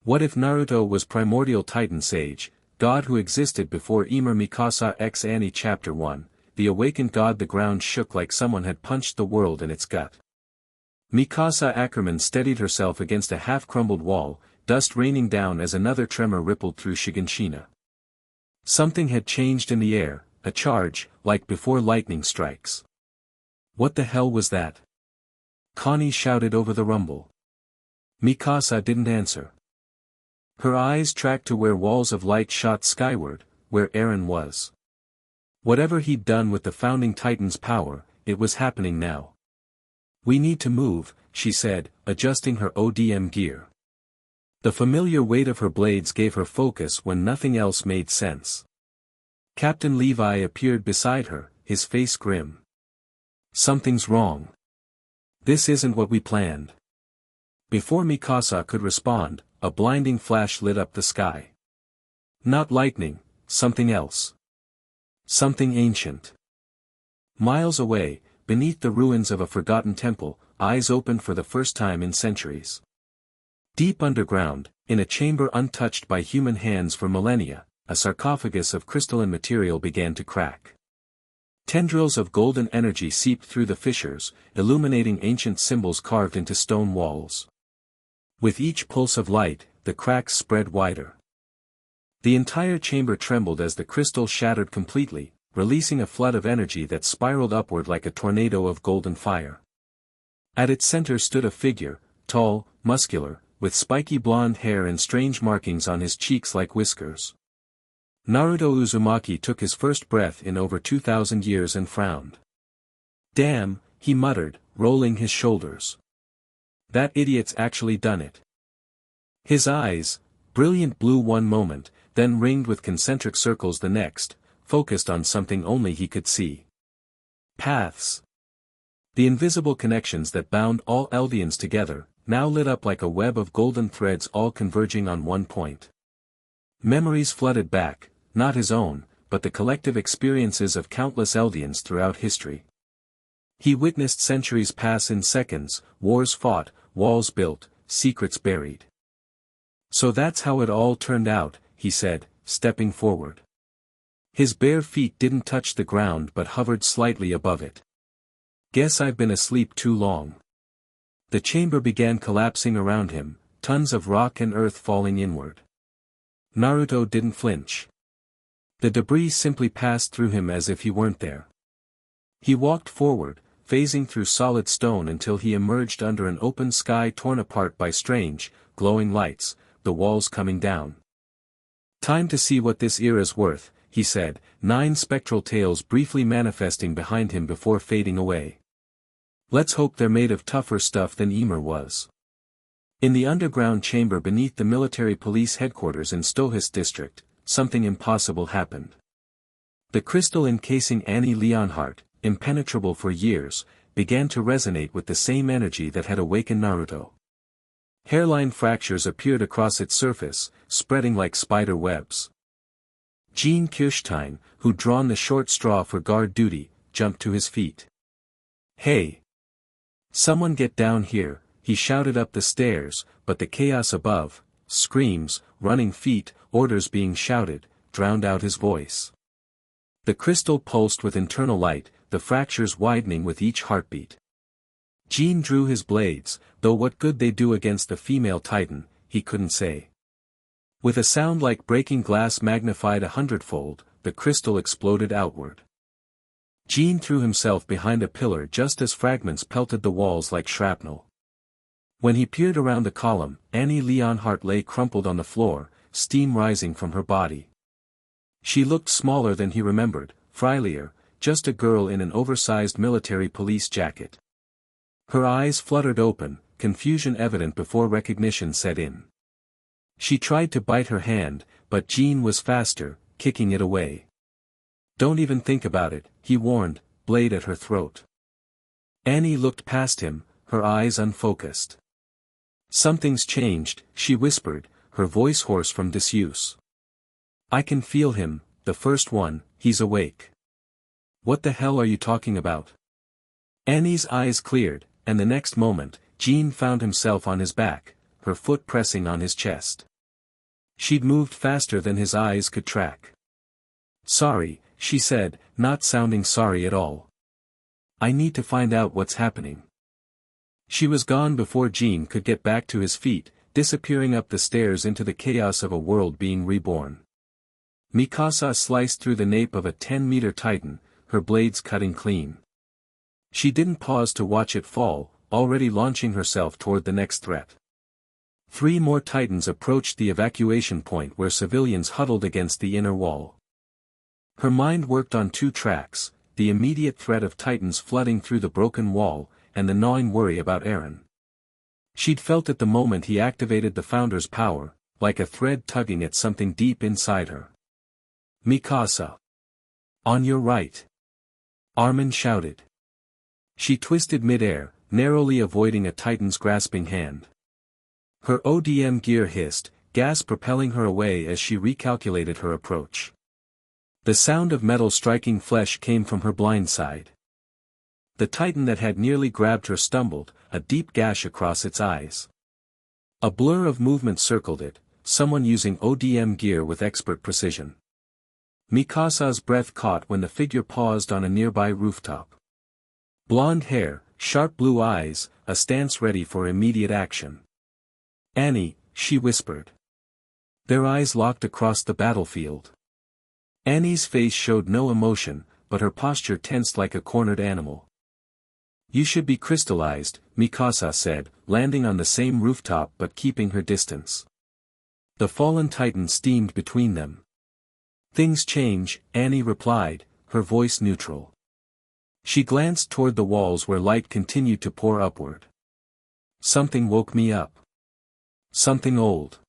What if Naruto was primordial Titan Sage, God who existed before Ymir Mikasa x Annie Chapter 1, the awakened God. The ground shook like someone had punched the world in its gut. Mikasa Ackerman steadied herself against a half-crumbled wall, dust raining down as another tremor rippled through Shiganshina. Something had changed in the air, a charge, like before lightning strikes. What the hell was that? Connie shouted over the rumble. Mikasa didn't answer. Her eyes tracked to where walls of light shot skyward, where Eren was. Whatever he'd done with the founding Titan's power, it was happening now. We need to move, she said, adjusting her ODM gear. The familiar weight of her blades gave her focus when nothing else made sense. Captain Levi appeared beside her, his face grim. Something's wrong. This isn't what we planned. Before Mikasa could respond, a blinding flash lit up the sky. Not lightning, something else. Something ancient. Miles away, beneath the ruins of a forgotten temple, eyes opened for the first time in centuries. Deep underground, in a chamber untouched by human hands for millennia, a sarcophagus of crystalline material began to crack. Tendrils of golden energy seeped through the fissures, illuminating ancient symbols carved into stone walls. With each pulse of light, the cracks spread wider. The entire chamber trembled as the crystal shattered completely, releasing a flood of energy that spiraled upward like a tornado of golden fire. At its center stood a figure, tall, muscular, with spiky blonde hair and strange markings on his cheeks like whiskers. Naruto Uzumaki took his first breath in over 2,000 years and frowned. Damn, he muttered, rolling his shoulders. That idiot's actually done it. His eyes, brilliant blue one moment, then ringed with concentric circles the next, focused on something only he could see. Paths. The invisible connections that bound all Eldians together, now lit up like a web of golden threads all converging on one point. Memories flooded back, not his own, but the collective experiences of countless Eldians throughout history. He witnessed centuries pass in seconds, wars fought, walls built, secrets buried. So that's how it all turned out, he said, stepping forward. His bare feet didn't touch the ground but hovered slightly above it. Guess I've been asleep too long. The chamber began collapsing around him, tons of rock and earth falling inward. Naruto didn't flinch. The debris simply passed through him as if he weren't there. He walked forward, phasing through solid stone until he emerged under an open sky torn apart by strange, glowing lights, the walls coming down. Time to see what this era's worth, he said, 9 spectral tails briefly manifesting behind him before fading away. Let's hope they're made of tougher stuff than Ymir was. In the underground chamber beneath the military police headquarters in Stohis district, something impossible happened. The crystal encasing Annie Leonhardt, impenetrable for years, began to resonate with the same energy that had awakened Naruto. Hairline fractures appeared across its surface, spreading like spider webs. Jean Kirstein, who'd drawn the short straw for guard duty, jumped to his feet. Hey! Someone get down here, he shouted up the stairs, but the chaos above, screams, running feet, orders being shouted, drowned out his voice. The crystal pulsed with internal light, the fractures widening with each heartbeat. Jean drew his blades, though what good they do against the female titan, he couldn't say. With a sound like breaking glass magnified 100-fold, the crystal exploded outward. Jean threw himself behind a pillar just as fragments pelted the walls like shrapnel. When he peered around the column, Annie Leonhardt lay crumpled on the floor, steam rising from her body. She looked smaller than he remembered, frilier, just a girl in an oversized military police jacket. Her eyes fluttered open, confusion evident before recognition set in. She tried to bite her hand, but Jean was faster, kicking it away. Don't even think about it, he warned, blade at her throat. Annie looked past him, her eyes unfocused. Something's changed, she whispered, her voice hoarse from disuse. I can feel him, the first one, he's awake. What the hell are you talking about? Annie's eyes cleared, and the next moment, Jean found himself on his back, her foot pressing on his chest. She'd moved faster than his eyes could track. "Sorry," she said, not sounding sorry at all. "I need to find out what's happening." She was gone before Jean could get back to his feet, disappearing up the stairs into the chaos of a world being reborn. Mikasa sliced through the nape of a 10-meter titan, her blades cutting clean. She didn't pause to watch it fall, already launching herself toward the next threat. 3 more titans approached the evacuation point where civilians huddled against the inner wall. Her mind worked on 2 tracks, the immediate threat of titans flooding through the broken wall, and the gnawing worry about Eren. She'd felt at the moment he activated the Founder's power, like a thread tugging at something deep inside her. "Mikasa! On your right!" Armin shouted. She twisted mid-air, narrowly avoiding a titan's grasping hand. Her ODM gear hissed, gas propelling her away as she recalculated her approach. The sound of metal striking flesh came from her blind side. The titan that had nearly grabbed her stumbled, a deep gash across its eyes. A blur of movement circled it, someone using ODM gear with expert precision. Mikasa's breath caught when the figure paused on a nearby rooftop. Blonde hair, sharp blue eyes, a stance ready for immediate action. "Annie," she whispered. Their eyes locked across the battlefield. Annie's face showed no emotion, but her posture tensed like a cornered animal. "You should be crystallized," Mikasa said, landing on the same rooftop but keeping her distance. The fallen titan steamed between them. "Things change," Annie replied, her voice neutral. She glanced toward the walls where light continued to pour upward. "Something woke me up. Something old."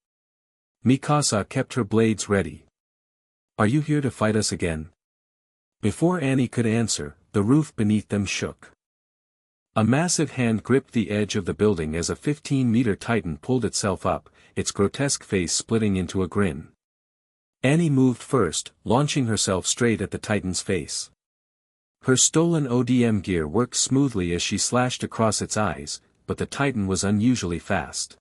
Mikasa kept her blades ready. "Are you here to fight us again?" Before Annie could answer, the roof beneath them shook. A massive hand gripped the edge of the building as a 15-meter titan pulled itself up, its grotesque face splitting into a grin. Annie moved first, launching herself straight at the titan's face. Her stolen ODM gear worked smoothly as she slashed across its eyes, but the titan was unusually fast.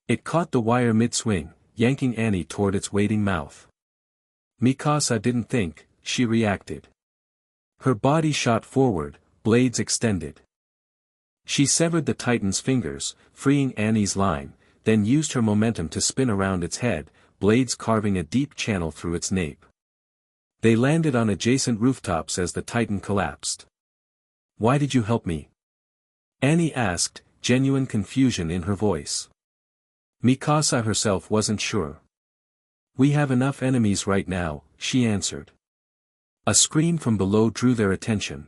It caught the wire mid-swing, yanking Annie toward its waiting mouth. Mikasa didn't think, she reacted. Her body shot forward, blades extended. She severed the titan's fingers, freeing Annie's line, then used her momentum to spin around its head, blades carving a deep channel through its nape. They landed on adjacent rooftops as the titan collapsed. "Why did you help me?" Annie asked, genuine confusion in her voice. Mikasa herself wasn't sure. "We have enough enemies right now," she answered. A scream from below drew their attention.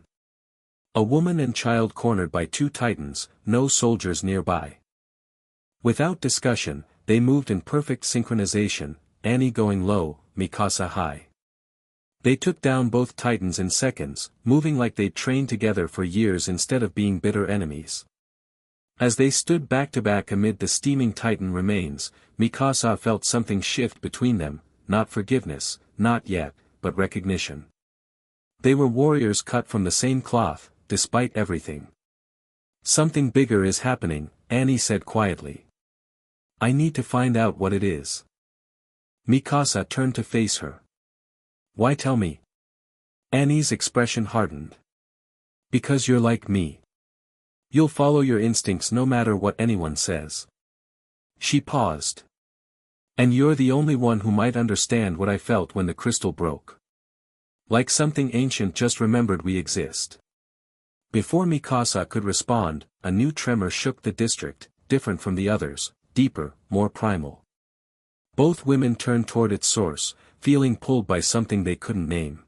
A woman and child cornered by 2 titans, no soldiers nearby. Without discussion, they moved in perfect synchronization, Annie going low, Mikasa high. They took down both titans in seconds, moving like they'd trained together for years instead of being bitter enemies. As they stood back-to-back amid the steaming titan remains, Mikasa felt something shift between them, not forgiveness, not yet, but recognition. They were warriors cut from the same cloth, despite everything. "Something bigger is happening," Annie said quietly. "I need to find out what it is." Mikasa turned to face her. "Why tell me?" Annie's expression hardened. "Because you're like me. You'll follow your instincts no matter what anyone says." She paused. "And you're the only one who might understand what I felt when the crystal broke. Like something ancient just remembered we exist." Before Mikasa could respond, a new tremor shook the district, different from the others, deeper, more primal. Both women turned toward its source, feeling pulled by something they couldn't name.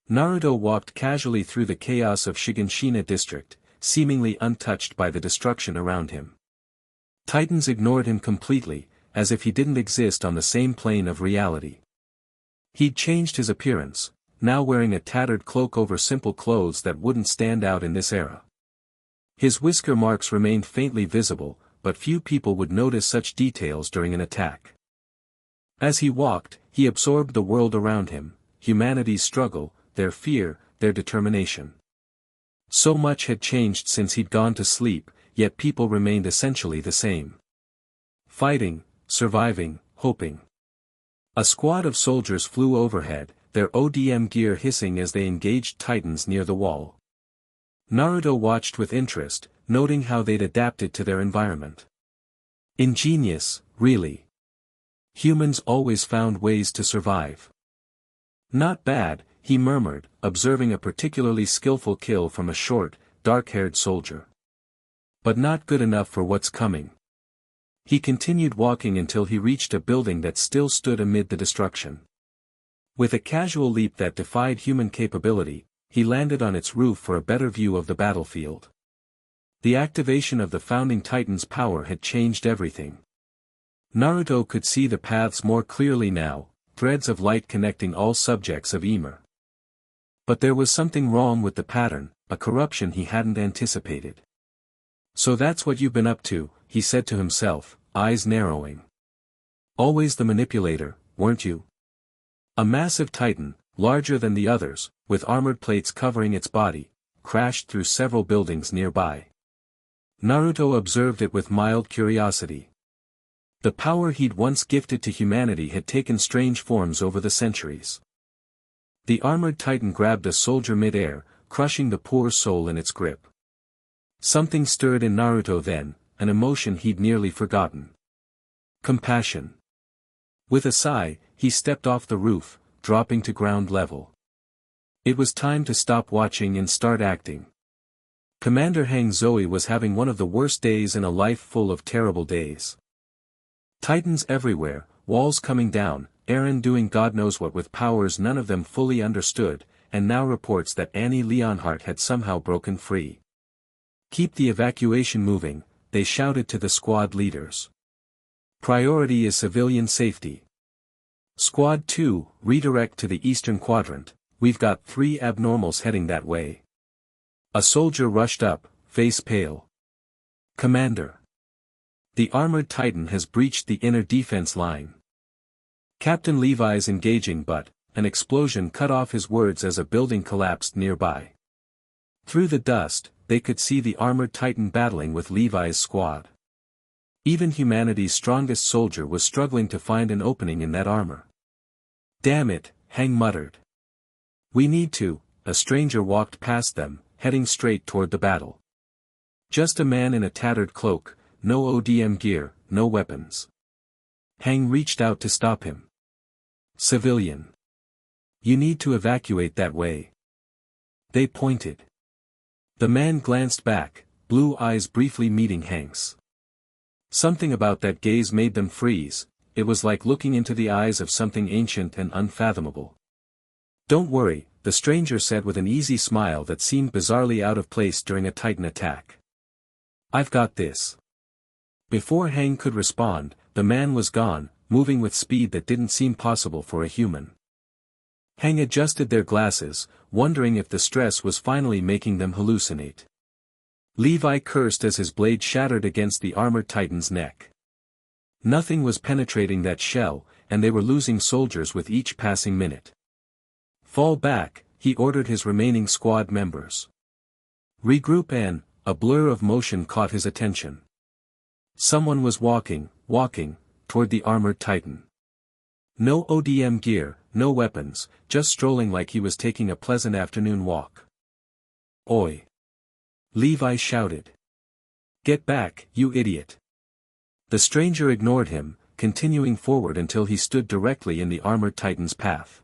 Naruto walked casually through the chaos of Shiganshina district, seemingly untouched by the destruction around him. Titans ignored him completely, as if he didn't exist on the same plane of reality. He'd changed his appearance, now wearing a tattered cloak over simple clothes that wouldn't stand out in this era. His whisker marks remained faintly visible, but few people would notice such details during an attack. As he walked, he absorbed the world around him, humanity's struggle, their fear, their determination. So much had changed since he'd gone to sleep, yet people remained essentially the same. Fighting, surviving, hoping. A squad of soldiers flew overhead, their ODM gear hissing as they engaged titans near the wall. Naruto watched with interest, noting how they'd adapted to their environment. Ingenious, really. Humans always found ways to survive. Not bad, he murmured, observing a particularly skillful kill from a short, dark-haired soldier. But not good enough for what's coming. He continued walking until he reached a building that still stood amid the destruction. With a casual leap that defied human capability, he landed on its roof for a better view of the battlefield. The activation of the founding Titan's power had changed everything. Naruto could see the paths more clearly now, threads of light connecting all subjects of Ymir. But there was something wrong with the pattern, a corruption he hadn't anticipated. So that's what you've been up to, he said to himself, eyes narrowing. Always the manipulator, weren't you? A massive titan, larger than the others, with armored plates covering its body, crashed through several buildings nearby. Naruto observed it with mild curiosity. The power he'd once gifted to humanity had taken strange forms over the centuries. The armored titan grabbed a soldier mid-air, crushing the poor soul in its grip. Something stirred in Naruto then, an emotion he'd nearly forgotten. Compassion. With a sigh, he stepped off the roof, dropping to ground level. It was time to stop watching and start acting. Commander Hang Zoe was having one of the worst days in a life full of terrible days. Titans everywhere, walls coming down, Eren doing God knows what with powers none of them fully understood, and now reports that Annie Leonhardt had somehow broken free. Keep the evacuation moving, they shouted to the squad leaders. Priority is civilian safety. Squad 2, redirect to the eastern quadrant, we've got 3 abnormals heading that way. A soldier rushed up, face pale. Commander. The armored titan has breached the inner defense line. Captain Levi's engaging but, an explosion cut off his words as a building collapsed nearby. Through the dust, they could see the armored titan battling with Levi's squad. Even humanity's strongest soldier was struggling to find an opening in that armor. Damn it, Hang muttered. We need to, a stranger walked past them, heading straight toward the battle. Just a man in a tattered cloak, no ODM gear, no weapons. Hang reached out to stop him. Civilian. You need to evacuate that way. They pointed. The man glanced back, blue eyes briefly meeting Hang's. Something about that gaze made them freeze, it was like looking into the eyes of something ancient and unfathomable. Don't worry, the stranger said with an easy smile that seemed bizarrely out of place during a Titan attack. I've got this. Before Hang could respond, the man was gone, moving with speed that didn't seem possible for a human. Hang adjusted their glasses, wondering if the stress was finally making them hallucinate. Levi cursed as his blade shattered against the armored titan's neck. Nothing was penetrating that shell, and they were losing soldiers with each passing minute. Fall back, he ordered his remaining squad members. Regroup and, a blur of motion caught his attention. Someone was walking, toward the armored titan. No ODM gear, no weapons, just strolling like he was taking a pleasant afternoon walk. Oi! Levi shouted. Get back, you idiot! The stranger ignored him, continuing forward until he stood directly in the armored titan's path.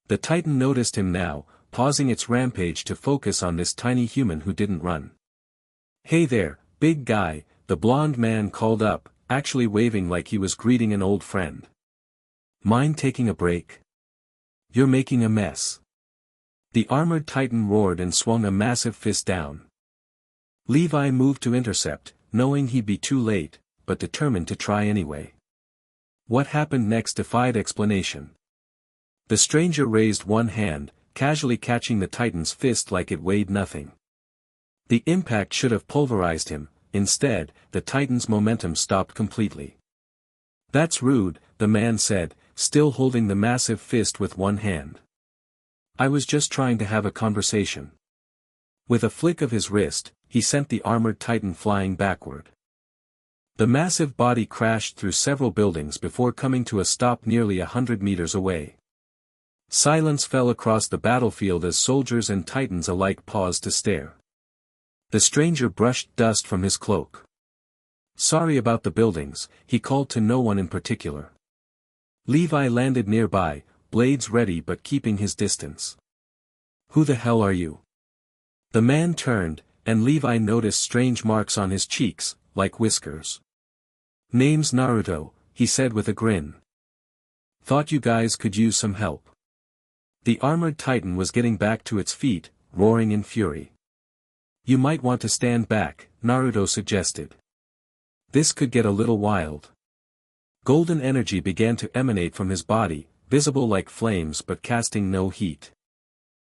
The titan noticed him now, pausing its rampage to focus on this tiny human who didn't run. Hey there, big guy, the blonde man called up, actually waving like he was greeting an old friend. Mind taking a break? You're making a mess. The armored titan roared and swung a massive fist down. Levi moved to intercept, knowing he'd be too late, but determined to try anyway. What happened next defied explanation. The stranger raised one hand, casually catching the titan's fist like it weighed nothing. The impact should have pulverized him, instead, the titan's momentum stopped completely. That's rude, the man said, still holding the massive fist with one hand. I was just trying to have a conversation. With a flick of his wrist, he sent the armored titan flying backward. The massive body crashed through several buildings before coming to a stop nearly 100 meters away. Silence fell across the battlefield as soldiers and titans alike paused to stare. The stranger brushed dust from his cloak. Sorry about the buildings, he called to no one in particular. Levi landed nearby, blades ready but keeping his distance. Who the hell are you? The man turned, and Levi noticed strange marks on his cheeks, like whiskers. Name's Naruto, he said with a grin. Thought you guys could use some help. The armored titan was getting back to its feet, roaring in fury. You might want to stand back, Naruto suggested. This could get a little wild. Golden energy began to emanate from his body, visible like flames but casting no heat.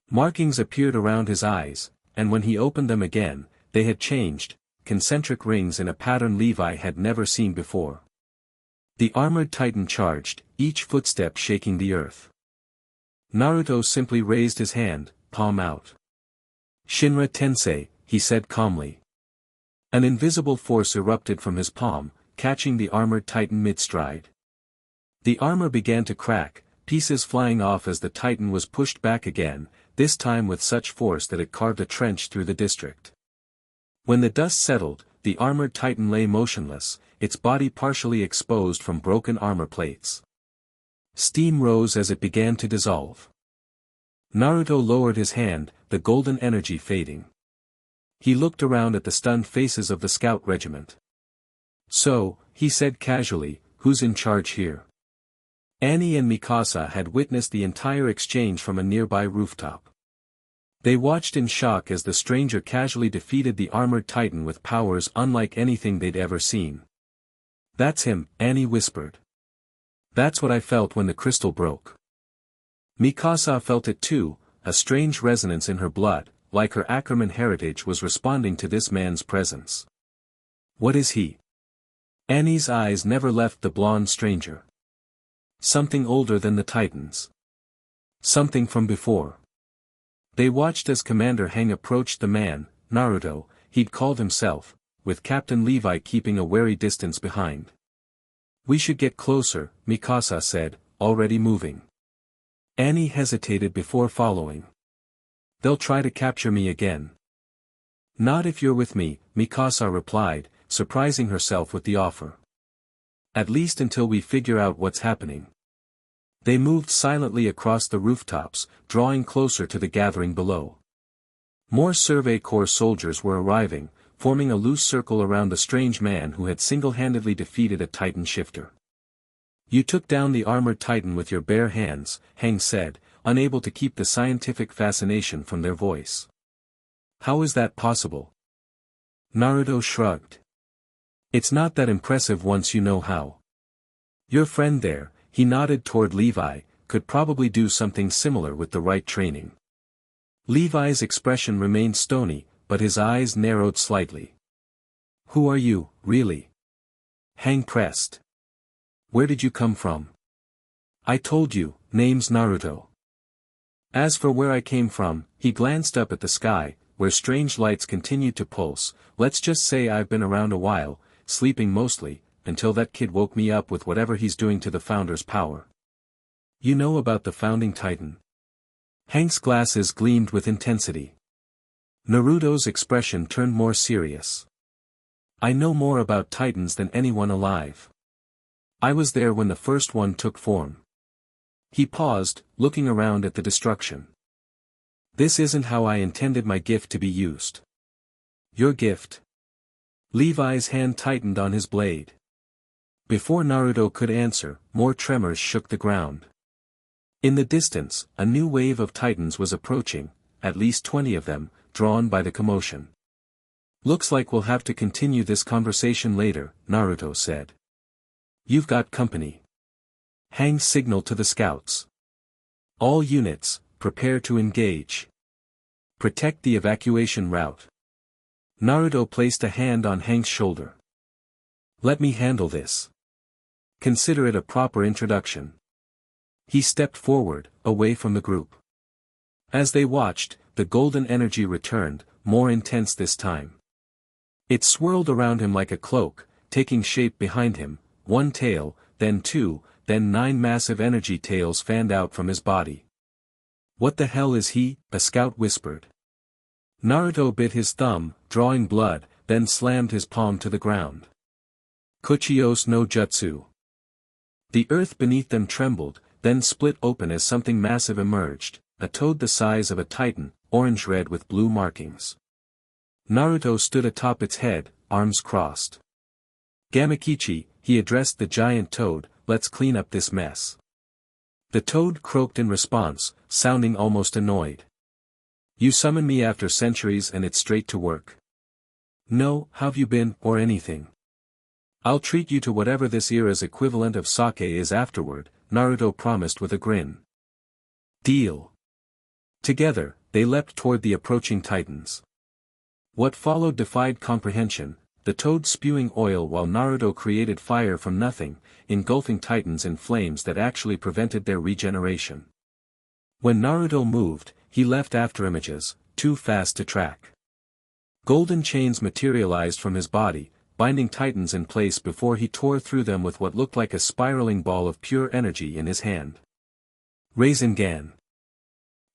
Markings appeared around his eyes, and when he opened them again, they had changed, concentric rings in a pattern Levi had never seen before. The armored titan charged, each footstep shaking the earth. Naruto simply raised his hand, palm out. Shinra Tensei, he said calmly. An invisible force erupted from his palm, catching the armored titan mid-stride. The armor began to crack, pieces flying off as the titan was pushed back again, this time with such force that it carved a trench through the district. When the dust settled, the armored titan lay motionless, its body partially exposed from broken armor plates. Steam rose as it began to dissolve. Naruto lowered his hand, the golden energy fading. He looked around at the stunned faces of the scout regiment. So, he said casually, who's in charge here? Annie and Mikasa had witnessed the entire exchange from a nearby rooftop. They watched in shock as the stranger casually defeated the armored titan with powers unlike anything they'd ever seen. That's him, Annie whispered. That's what I felt when the crystal broke. Mikasa felt it too, a strange resonance in her blood, like her Ackerman heritage was responding to this man's presence. What is he? Annie's eyes never left the blonde stranger. Something older than the titans. Something from before. They watched as Commander Hang approached the man, Naruto, he'd called himself, with Captain Levi keeping a wary distance behind. We should get closer, Mikasa said, already moving. Annie hesitated before following. They'll try to capture me again. Not if you're with me, Mikasa replied, surprising herself with the offer. At least until we figure out what's happening. They moved silently across the rooftops, drawing closer to the gathering below. More Survey Corps soldiers were arriving, forming a loose circle around the strange man who had single-handedly defeated a Titan shifter. You took down the armored Titan with your bare hands, Hang said, unable to keep the scientific fascination from their voice. How is that possible? Naruto shrugged. It's not that impressive once you know how. Your friend there, he nodded toward Levi, could probably do something similar with the right training. Levi's expression remained stony, but his eyes narrowed slightly. Who are you, really? Hang pressed. Where did you come from? I told you, name's Naruto. As for where I came from, he glanced up at the sky, where strange lights continued to pulse. Let's just say I've been around a while, sleeping mostly, until that kid woke me up with whatever he's doing to the Founder's power. You know about the Founding Titan? Hank's glasses gleamed with intensity. Naruto's expression turned more serious. I know more about Titans than anyone alive. I was there when the first one took form. He paused, looking around at the destruction. This isn't how I intended my gift to be used. Your gift? Levi's hand tightened on his blade. Before Naruto could answer, more tremors shook the ground. In the distance, a new wave of Titans was approaching, at least 20 of them, drawn by the commotion. Looks like we'll have to continue this conversation later, Naruto said. You've got company. Hang signaled to the scouts. All units, prepare to engage. Protect the evacuation route. Naruto placed a hand on Hang's shoulder. Let me handle this. Consider it a proper introduction. He stepped forward, away from the group. As they watched, the golden energy returned, more intense this time. It swirled around him like a cloak, taking shape behind him, one tail, then two, then 9 massive energy tails fanned out from his body. "What the hell is he?" a scout whispered. Naruto bit his thumb, drawing blood, then slammed his palm to the ground. Kuchiyos no Jutsu. The earth beneath them trembled, then split open as something massive emerged, a toad the size of a titan, orange-red with blue markings. Naruto stood atop its head, arms crossed. "Gamakichi," he addressed the giant toad, "let's clean up this mess." The toad croaked in response, sounding almost annoyed. "You summon me after centuries and it's straight to work. No, how've you been, or anything? I'll treat you to whatever this era's equivalent of sake is afterward," Naruto promised with a grin. "Deal." Together, they leapt toward the approaching titans. What followed defied comprehension, the toad spewing oil while Naruto created fire from nothing, engulfing titans in flames that actually prevented their regeneration. When Naruto moved, he left afterimages, too fast to track. Golden chains materialized from his body, binding titans in place before he tore through them with what looked like a spiraling ball of pure energy in his hand. Rasengan.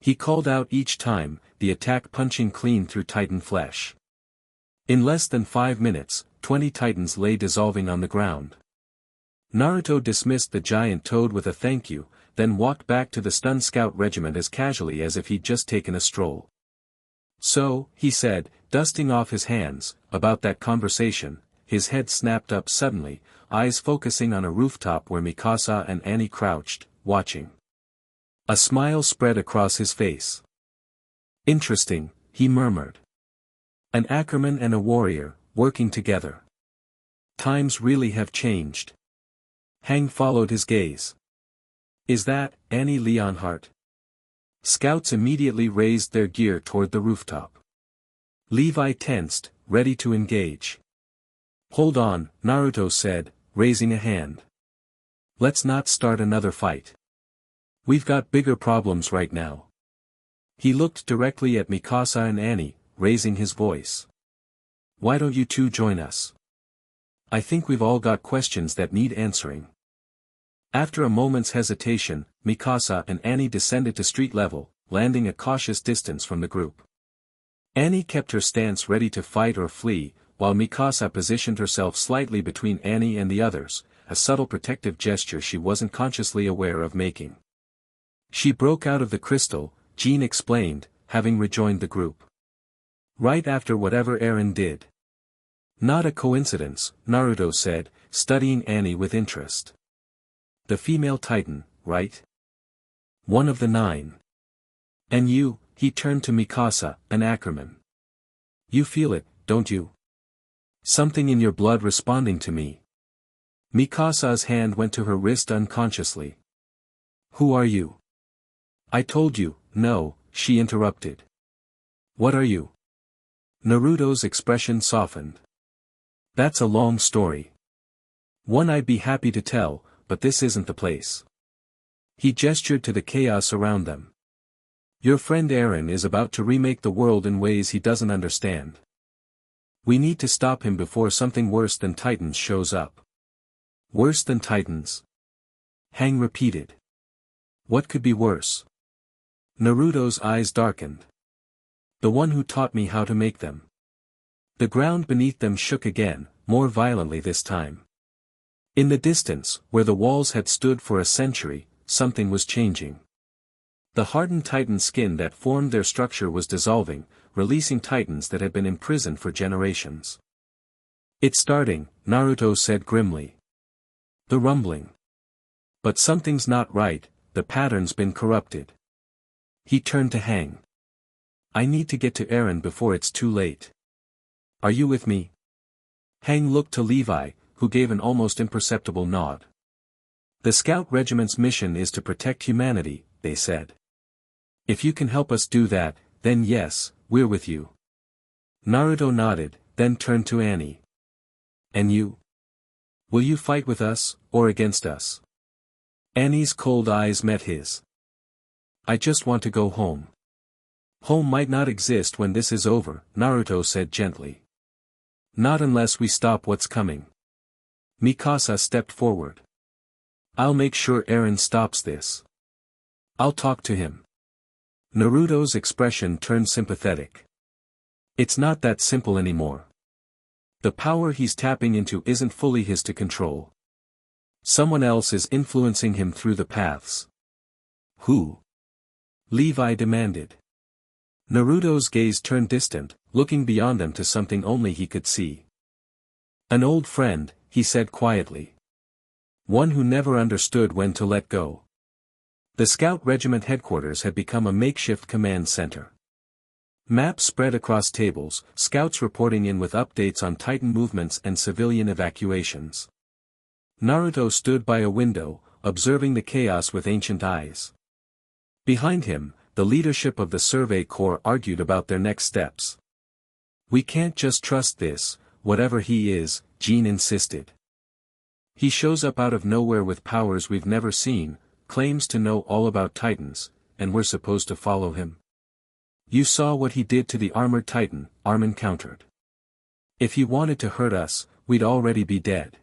He called out each time, the attack punching clean through titan flesh. In less than 5 minutes, 20 titans lay dissolving on the ground. Naruto dismissed the giant toad with a thank you, then walked back to the stun scout regiment as casually as if he'd just taken a stroll. "So," he said, dusting off his hands, "about that conversation." His head snapped up suddenly, eyes focusing on a rooftop where Mikasa and Annie crouched, watching. A smile spread across his face. "Interesting," he murmured. "An Ackerman and a warrior, working together. Times really have changed." Hang followed his gaze. "Is that Annie Leonhardt?" Scouts immediately raised their gear toward the rooftop. Levi tensed, ready to engage. "Hold on," Naruto said, raising a hand. "Let's not start another fight. We've got bigger problems right now." He looked directly at Mikasa and Annie, raising his voice. "Why don't you two join us? I think we've all got questions that need answering." After a moment's hesitation, Mikasa and Annie descended to street level, landing a cautious distance from the group. Annie kept her stance ready to fight or flee, while Mikasa positioned herself slightly between Annie and the others, a subtle protective gesture she wasn't consciously aware of making. "She broke out of the crystal," Jean explained, having rejoined the group. "Right after whatever Eren did." "Not a coincidence," Naruto said, studying Annie with interest. "The female titan, right? One of the 9. And you," he turned to Mikasa, "an Ackerman. You feel it, don't you? Something in your blood responding to me." Mikasa's hand went to her wrist unconsciously. "Who are you?" "I told you." "No," she interrupted. "What are you?" Naruto's expression softened. "That's a long story. One I'd be happy to tell, but this isn't the place." He gestured to the chaos around them. "Your friend Eren is about to remake the world in ways he doesn't understand. We need to stop him before something worse than Titans shows up." "Worse than Titans?" Hang repeated. "What could be worse?" Naruto's eyes darkened. "The one who taught me how to make them." The ground beneath them shook again, more violently this time. In the distance, where the walls had stood for a century, something was changing. The hardened titan skin that formed their structure was dissolving, releasing titans that had been imprisoned for generations. "It's starting," Naruto said grimly. "The rumbling. But something's not right, the pattern's been corrupted." He turned to Hang. "I need to get to Eren before it's too late. Are you with me?" Hang looked to Levi, who gave an almost imperceptible nod. "The Scout Regiment's mission is to protect humanity," they said. "If you can help us do that, then yes, we're with you." Naruto nodded, then turned to Annie. "And you? Will you fight with us, or against us?" Annie's cold eyes met his. "I just want to go home." "Home might not exist when this is over," Naruto said gently. "Not unless we stop what's coming." Mikasa stepped forward. I'll make sure Eren stops this. I'll talk to him. Naruto's expression turned sympathetic. It's not that simple anymore. The power he's tapping into isn't fully his to control. Someone else is influencing him through the paths. Who? Levi demanded. Naruto's gaze turned distant, looking beyond them to something only he could see. An old friend, he said quietly. One who never understood when to let go. The Scout Regiment headquarters had become a makeshift command center. Maps spread across tables, scouts reporting in with updates on Titan movements and civilian evacuations. Naruto stood by a window, observing the chaos with ancient eyes. Behind him, the leadership of the Survey Corps argued about their next steps. We can't just trust this, whatever he is, Jean insisted. He shows up out of nowhere with powers we've never seen, claims to know all about Titans, and we're supposed to follow him. You saw what he did to the armored Titan, Armin countered. If he wanted to hurt us, we'd already be dead.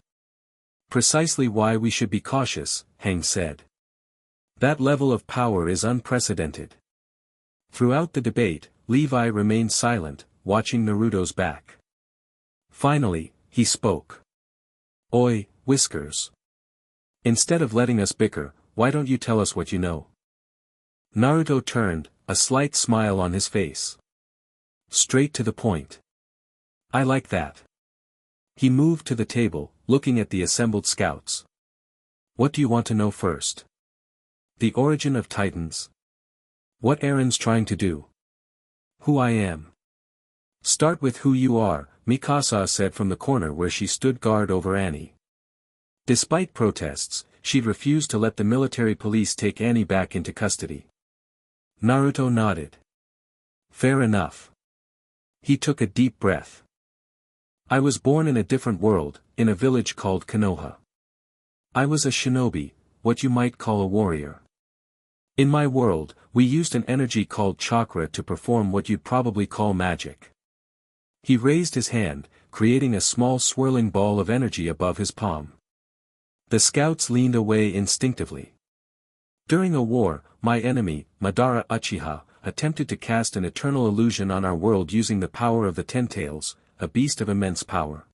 Precisely why we should be cautious, Hang said. That level of power is unprecedented. Throughout the debate, Levi remained silent, watching Naruto's back. Finally, he spoke. Oi, Whiskers. Instead of letting us bicker, why don't you tell us what you know? Naruto turned, a slight smile on his face. Straight to the point. I like that. He moved to the table, looking at the assembled scouts. What do you want to know first? The origin of Titans. What Eren's trying to do. Who I am. Start with who you are, Mikasa said from the corner where she stood guard over Annie. Despite protests, she'd refused to let the military police take Annie back into custody. Naruto nodded. Fair enough. He took a deep breath. I was born in a different world, in a village called Konoha. I was a shinobi, what you might call a warrior. In my world, we used an energy called chakra to perform what you'd probably call magic. He raised his hand, creating a small swirling ball of energy above his palm. The scouts leaned away instinctively. During a war, my enemy, Madara Uchiha, attempted to cast an eternal illusion on our world using the power of the Ten Tails, a beast of immense power.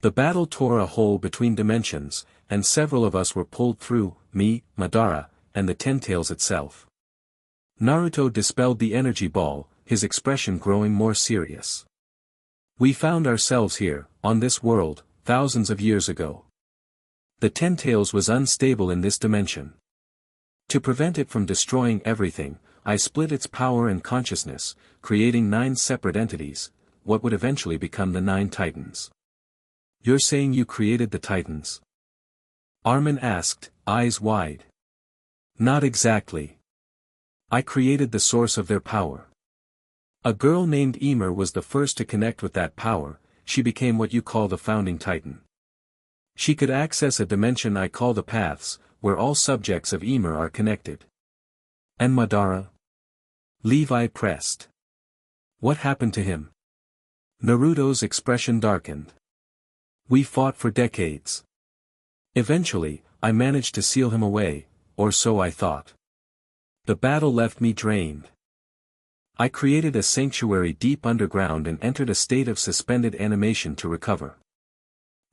The battle tore a hole between dimensions, and several of us were pulled through, me, Madara, and the Ten Tails itself. Naruto dispelled the energy ball, his expression growing more serious. We found ourselves here, on this world, thousands of years ago. The Ten Tails was unstable in this dimension. To prevent it from destroying everything, I split its power and consciousness, creating 9 separate entities, what would eventually become the 9 Titans. You're saying you created the Titans? Armin asked, eyes wide. Not exactly. I created the source of their power. A girl named Ymir was the first to connect with that power, she became what you call the founding Titan. She could access a dimension I call the Paths, where all subjects of Ymir are connected. And Madara? Levi pressed. What happened to him? Naruto's expression darkened. We fought for decades. Eventually, I managed to seal him away, or so I thought. The battle left me drained. I created a sanctuary deep underground and entered a state of suspended animation to recover.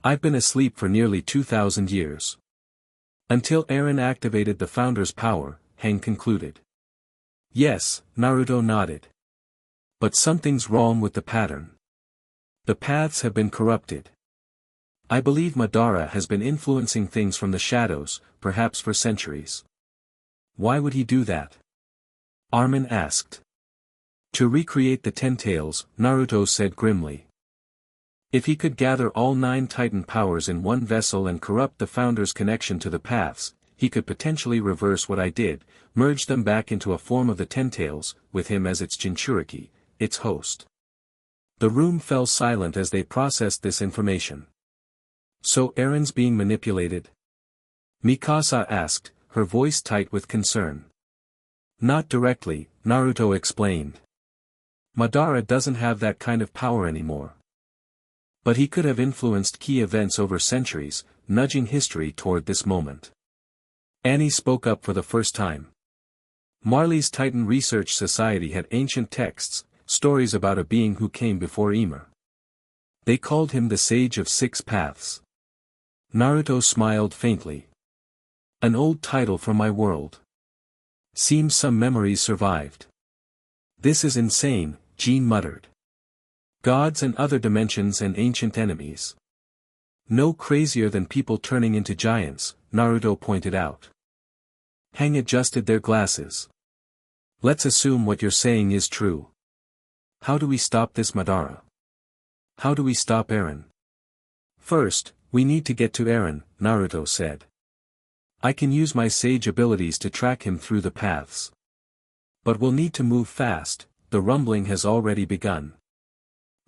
I've been asleep for nearly 2,000 years. Until Eren activated the Founder's power, Hang concluded. Yes, Naruto nodded. But something's wrong with the pattern. The paths have been corrupted. I believe Madara has been influencing things from the shadows, perhaps for centuries. Why would he do that? Armin asked. To recreate the Ten Tails, Naruto said grimly. If he could gather all 9 Titan powers in one vessel and corrupt the Founder's connection to the paths, he could potentially reverse what I did, merge them back into a form of the Ten Tails, with him as its Jinchuriki, its host. The room fell silent as they processed this information. So Eren's being manipulated? Mikasa asked, her voice tight with concern. Not directly, Naruto explained. Madara doesn't have that kind of power anymore. But he could have influenced key events over centuries, nudging history toward this moment. Annie spoke up for the first time. Marley's Titan Research Society had ancient texts, stories about a being who came before Ymir. They called him the Sage of Six Paths. Naruto smiled faintly. An old title from my world. Seems some memories survived. This is insane, Jean muttered. Gods and other dimensions and ancient enemies. No crazier than people turning into giants, Naruto pointed out. Hang adjusted their glasses. Let's assume what you're saying is true. How do we stop this Madara? How do we stop Eren? First, we need to get to Eren, Naruto said. I can use my sage abilities to track him through the paths. But we'll need to move fast, the rumbling has already begun.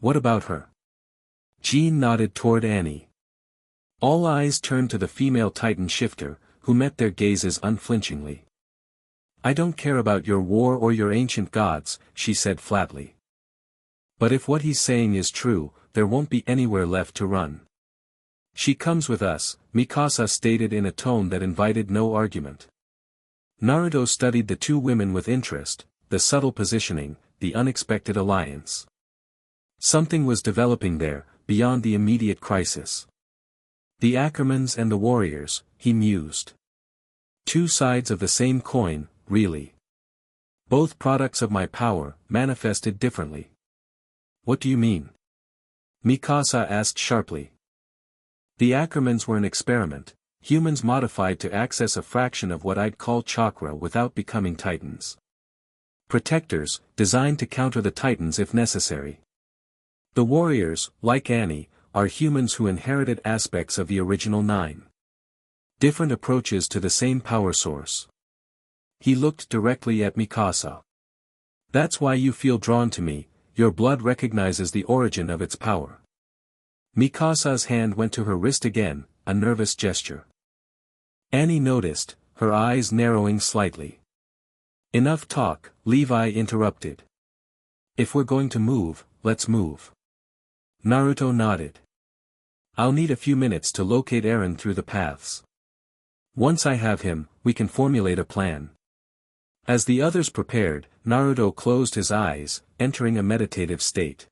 What about her? Jean nodded toward Annie. All eyes turned to the female Titan shifter, who met their gazes unflinchingly. I don't care about your war or your ancient gods, she said flatly. But if what he's saying is true, there won't be anywhere left to run. She comes with us, Mikasa stated in a tone that invited no argument. Naruto studied the two women with interest, the subtle positioning, the unexpected alliance. Something was developing there, beyond the immediate crisis. The Ackermans and the warriors, he mused. Two sides of the same coin, really. Both products of my power, manifested differently. What do you mean? Mikasa asked sharply. The Ackermans were an experiment, humans modified to access a fraction of what I'd call chakra without becoming titans. Protectors, designed to counter the titans if necessary. The warriors, like Annie, are humans who inherited aspects of the original nine. Different approaches to the same power source. He looked directly at Mikasa. That's why you feel drawn to me, your blood recognizes the origin of its power. Mikasa's hand went to her wrist again, a nervous gesture. Annie noticed, her eyes narrowing slightly. Enough talk, Levi interrupted. If we're going to move, let's move. Naruto nodded. I'll need a few minutes to locate Eren through the paths. Once I have him, we can formulate a plan. As the others prepared, Naruto closed his eyes, entering a meditative state.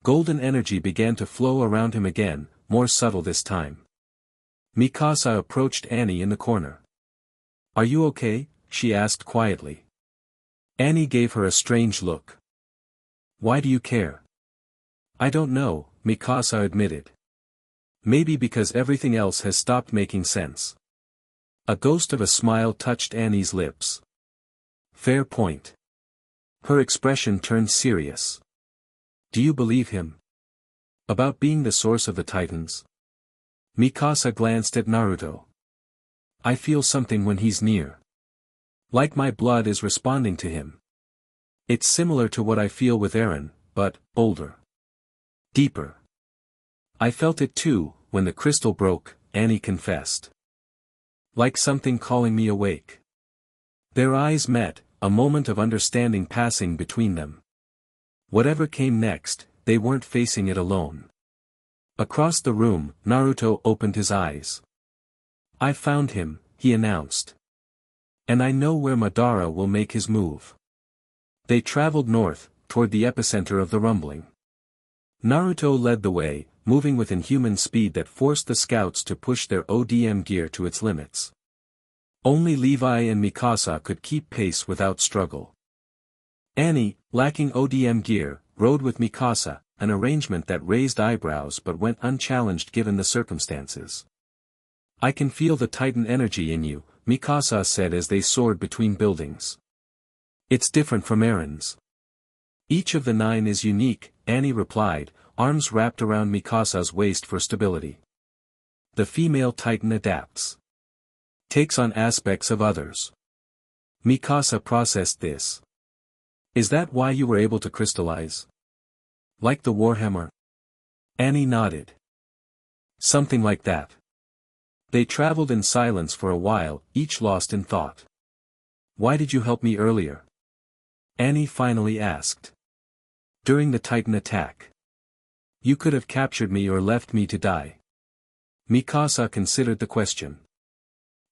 Golden energy began to flow around him again, more subtle this time. Mikasa approached Annie in the corner. Are you okay? She asked quietly. Annie gave her a strange look. Why do you care? I don't know, Mikasa admitted. Maybe because everything else has stopped making sense. A ghost of a smile touched Annie's lips. Fair point. Her expression turned serious. Do you believe him? About being the source of the Titans? Mikasa glanced at Naruto. I feel something when he's near. Like my blood is responding to him. It's similar to what I feel with Eren, but older. Deeper. I felt it too, when the crystal broke, Annie confessed. Like something calling me awake. Their eyes met, a moment of understanding passing between them. Whatever came next, they weren't facing it alone. Across the room, Naruto opened his eyes. I found him, he announced. And I know where Madara will make his move. They traveled north, toward the epicenter of the rumbling. Naruto led the way, moving with inhuman speed that forced the scouts to push their ODM gear to its limits. Only Levi and Mikasa could keep pace without struggle. Annie, lacking ODM gear, rode with Mikasa, an arrangement that raised eyebrows but went unchallenged given the circumstances. I can feel the Titan energy in you, Mikasa said as they soared between buildings. It's different from Eren's. Each of the 9 is unique, Annie replied, arms wrapped around Mikasa's waist for stability. The female Titan adapts. Takes on aspects of others. Mikasa processed this. Is that why you were able to crystallize? Like the Warhammer? Annie nodded. Something like that. They traveled in silence for a while, each lost in thought. Why did you help me earlier? Annie finally asked. During the Titan attack. You could have captured me or left me to die. Mikasa considered the question.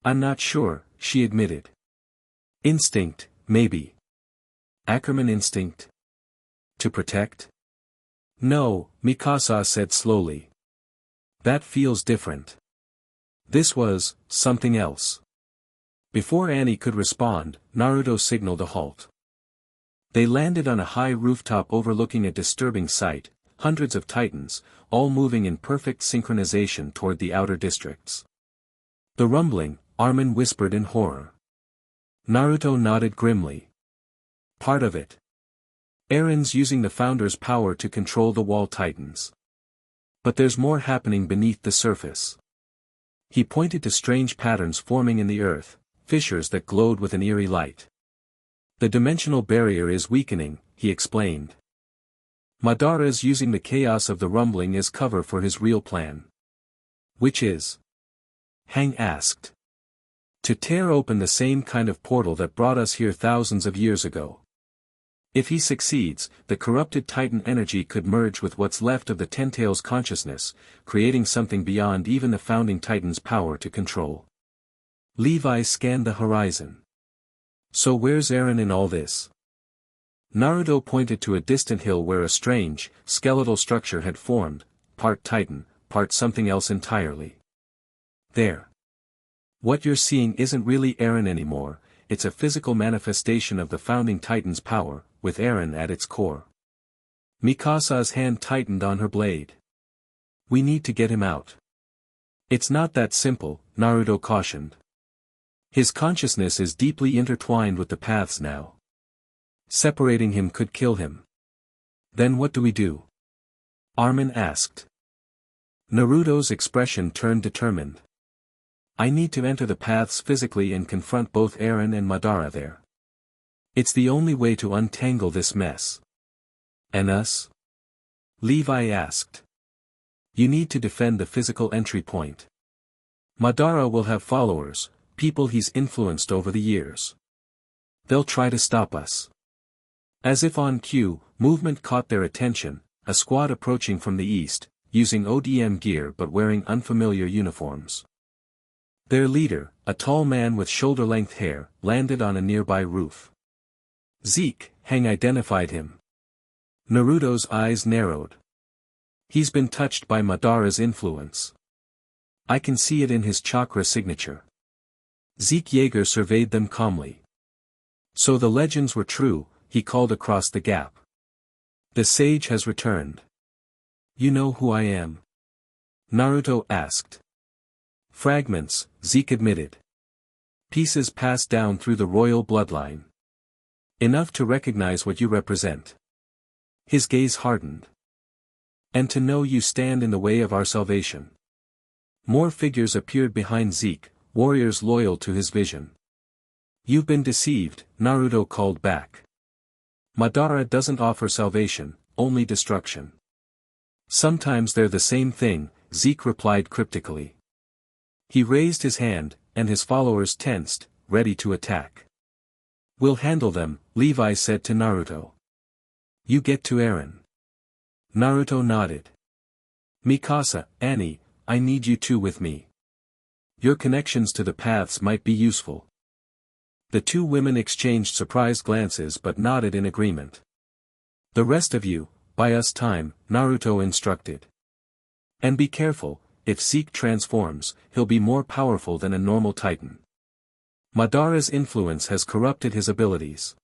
I'm not sure, she admitted. Instinct, maybe. Ackerman instinct? To protect? No, Mikasa said slowly. That feels different. This was something else. Before Annie could respond, Naruto signaled a halt. They landed on a high rooftop overlooking a disturbing sight, hundreds of titans, all moving in perfect synchronization toward the outer districts. The rumbling, Armin whispered in horror. Naruto nodded grimly. Part of it. Eren's using the Founder's power to control the wall titans. But there's more happening beneath the surface. He pointed to strange patterns forming in the earth, fissures that glowed with an eerie light. The dimensional barrier is weakening, he explained. Madara's using the chaos of the rumbling as cover for his real plan. Which is? Hang asked. To tear open the same kind of portal that brought us here thousands of years ago. If he succeeds, the corrupted Titan energy could merge with what's left of the Ten-Tails consciousness, creating something beyond even the founding Titan's power to control. Levi scanned the horizon. So where's Eren in all this? Naruto pointed to a distant hill where a strange, skeletal structure had formed, part Titan, part something else entirely. There. What you're seeing isn't really Eren anymore, it's a physical manifestation of the founding Titan's power, with Eren at its core. Mikasa's hand tightened on her blade. We need to get him out. It's not that simple, Naruto cautioned. His consciousness is deeply intertwined with the paths now. Separating him could kill him. Then what do we do? Armin asked. Naruto's expression turned determined. I need to enter the paths physically and confront both Eren and Madara there. It's the only way to untangle this mess. And us? Levi asked. You need to defend the physical entry point. Madara will have followers, people he's influenced over the years. They'll try to stop us. As if on cue, movement caught their attention, a squad approaching from the east, using ODM gear but wearing unfamiliar uniforms. Their leader, a tall man with shoulder-length hair, landed on a nearby roof. Zeke, Hang identified him. Naruto's eyes narrowed. He's been touched by Madara's influence. I can see it in his chakra signature. Zeke Yeager surveyed them calmly. So the legends were true, he called across the gap. The sage has returned. You know who I am? Naruto asked. Fragments, Zeke admitted. Pieces passed down through the royal bloodline. Enough to recognize what you represent. His gaze hardened. And to know you stand in the way of our salvation. More figures appeared behind Zeke, warriors loyal to his vision. You've been deceived, Naruto called back. Madara doesn't offer salvation, only destruction. Sometimes they're the same thing, Zeke replied cryptically. He raised his hand, and his followers tensed, ready to attack. We'll handle them, Levi said to Naruto. You get to Eren. Naruto nodded. Mikasa, Annie, I need you two with me. Your connections to the paths might be useful. The two women exchanged surprised glances but nodded in agreement. The rest of you, buy us time, Naruto instructed. And be careful, if Zeke transforms, he'll be more powerful than a normal Titan. Madara's influence has corrupted his abilities.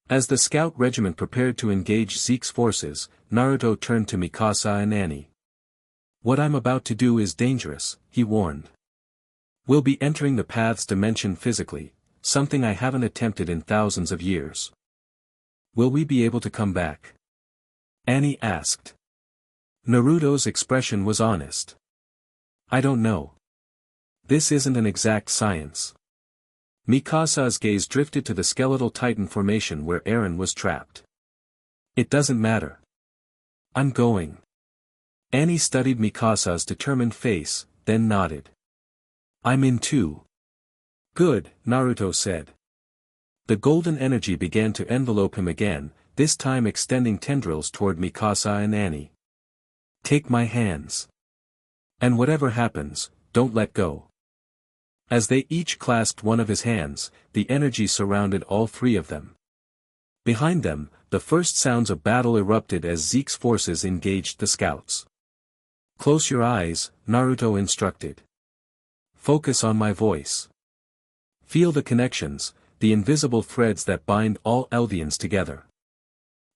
As the scout regiment prepared to engage Zeke's forces, Naruto turned to Mikasa and Annie. What I'm about to do is dangerous, he warned. We'll be entering the paths dimension physically, something I haven't attempted in thousands of years. Will we be able to come back? Annie asked. Naruto's expression was honest. I don't know. This isn't an exact science. Mikasa's gaze drifted to the skeletal Titan formation where Eren was trapped. It doesn't matter. I'm going. Annie studied Mikasa's determined face, then nodded. I'm in too. Good, Naruto said. The golden energy began to envelope him again, this time extending tendrils toward Mikasa and Annie. Take my hands. And whatever happens, don't let go. As they each clasped one of his hands, the energy surrounded all three of them. Behind them, the first sounds of battle erupted as Zeke's forces engaged the scouts. Close your eyes, Naruto instructed. Focus on my voice. Feel the connections, the invisible threads that bind all Eldians together.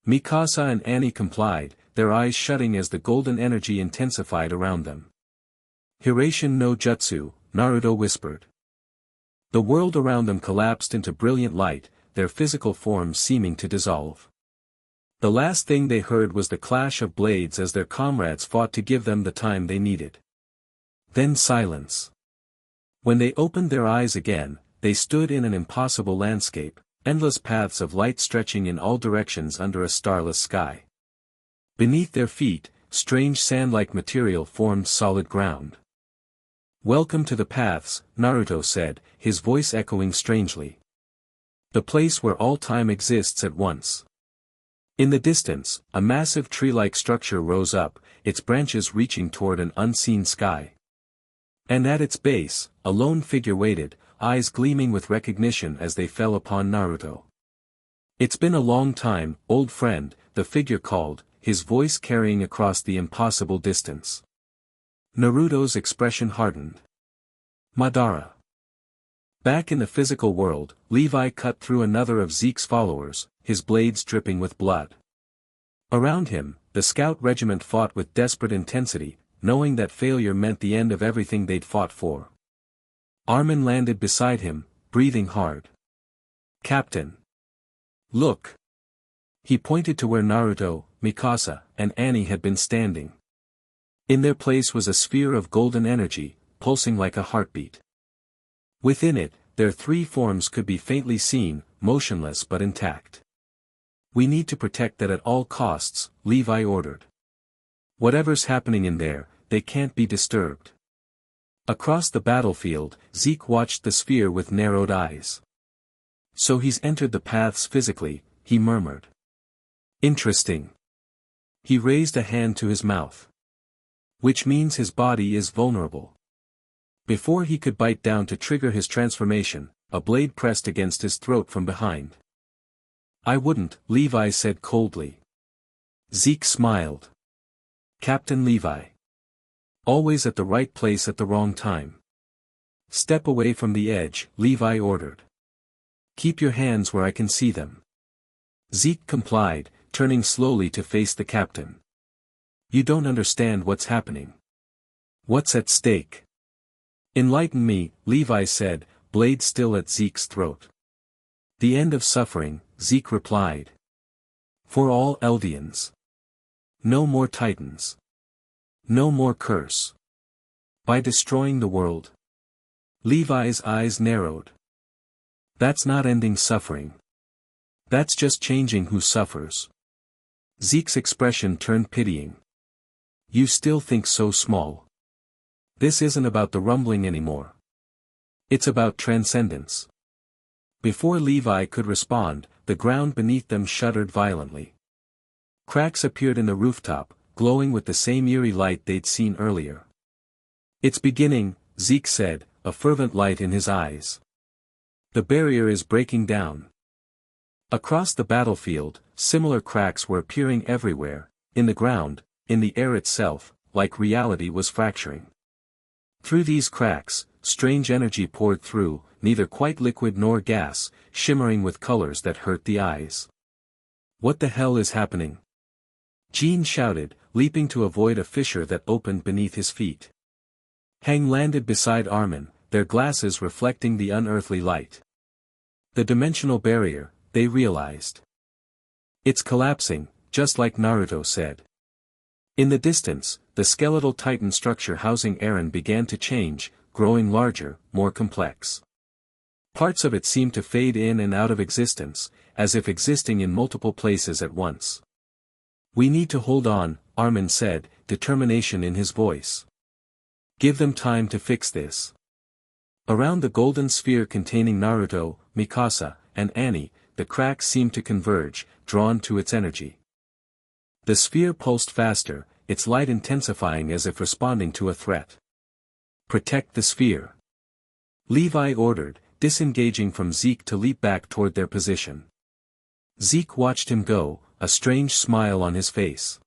Mikasa and Annie complied, their eyes shutting as the golden energy intensified around them. Hiraishin no Jutsu, Naruto whispered. The world around them collapsed into brilliant light, their physical forms seeming to dissolve. The last thing they heard was the clash of blades as their comrades fought to give them the time they needed. Then silence. When they opened their eyes again, they stood in an impossible landscape, endless paths of light stretching in all directions under a starless sky. Beneath their feet, strange sand-like material formed solid ground. Welcome to the paths, Naruto said, his voice echoing strangely. The place where all time exists at once. In the distance, a massive tree-like structure rose up, its branches reaching toward an unseen sky. And at its base, a lone figure waited, eyes gleaming with recognition as they fell upon Naruto. It's been a long time, old friend, the figure called, his voice carrying across the impossible distance. Naruto's expression hardened. Madara. Back in the physical world, Levi cut through another of Zeke's followers, his blades dripping with blood. Around him, the scout regiment fought with desperate intensity, knowing that failure meant the end of everything they'd fought for. Armin landed beside him, breathing hard. Captain. Look. He pointed to where Naruto, Mikasa, and Annie had been standing. In their place was a sphere of golden energy, pulsing like a heartbeat. Within it, their three forms could be faintly seen, motionless but intact. We need to protect that at all costs, Levi ordered. Whatever's happening in there, they can't be disturbed. Across the battlefield, Zeke watched the sphere with narrowed eyes. So he's entered the paths physically, he murmured. Interesting. He raised a hand to his mouth. Which means his body is vulnerable. Before he could bite down to trigger his transformation, a blade pressed against his throat from behind. I wouldn't, Levi said coldly. Zeke smiled. Captain Levi. Always at the right place at the wrong time. Step away from the edge, Levi ordered. Keep your hands where I can see them. Zeke complied, turning slowly to face the captain. You don't understand what's happening. What's at stake? Enlighten me, Levi said, blade still at Zeke's throat. The end of suffering, Zeke replied. For all Eldians. No more Titans. No more curse. By destroying the world. Levi's eyes narrowed. That's not ending suffering. That's just changing who suffers. Zeke's expression turned pitying. You still think so small. This isn't about the rumbling anymore. It's about transcendence. Before Levi could respond, the ground beneath them shuddered violently. Cracks appeared in the rooftop, glowing with the same eerie light they'd seen earlier. It's beginning, Zeke said, a fervent light in his eyes. The barrier is breaking down. Across the battlefield, similar cracks were appearing everywhere, in the ground, in the air itself, like reality was fracturing. Through these cracks, strange energy poured through, neither quite liquid nor gas, shimmering with colors that hurt the eyes. What the hell is happening? Jean shouted, leaping to avoid a fissure that opened beneath his feet. Hang landed beside Armin, their glasses reflecting the unearthly light. The dimensional barrier, they realized. It's collapsing, just like Naruto said. In the distance, the skeletal titan structure housing Eren began to change, growing larger, more complex. Parts of it seemed to fade in and out of existence, as if existing in multiple places at once. We need to hold on, Armin said, determination in his voice. Give them time to fix this. Around the golden sphere containing Naruto, Mikasa, and Annie, the cracks seemed to converge, drawn to its energy. The sphere pulsed faster, its light intensifying as if responding to a threat. Protect the sphere. Levi ordered, disengaging from Zeke to leap back toward their position. Zeke watched him go, a strange smile on his face.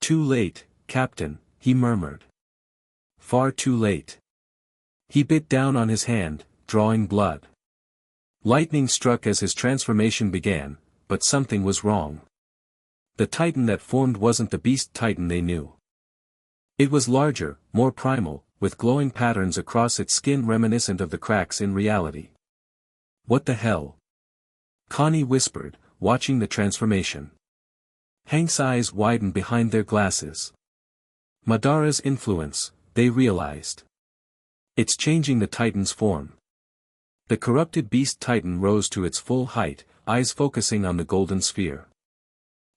Too late, Captain, he murmured. Far too late. He bit down on his hand, drawing blood. Lightning struck as his transformation began, but something was wrong. The Titan that formed wasn't the beast Titan they knew. It was larger, more primal, with glowing patterns across its skin reminiscent of the cracks in reality. What the hell? Connie whispered, watching the transformation. Hank's eyes widened behind their glasses. Madara's influence, they realized. It's changing the Titan's form. The corrupted beast Titan rose to its full height, eyes focusing on the golden sphere.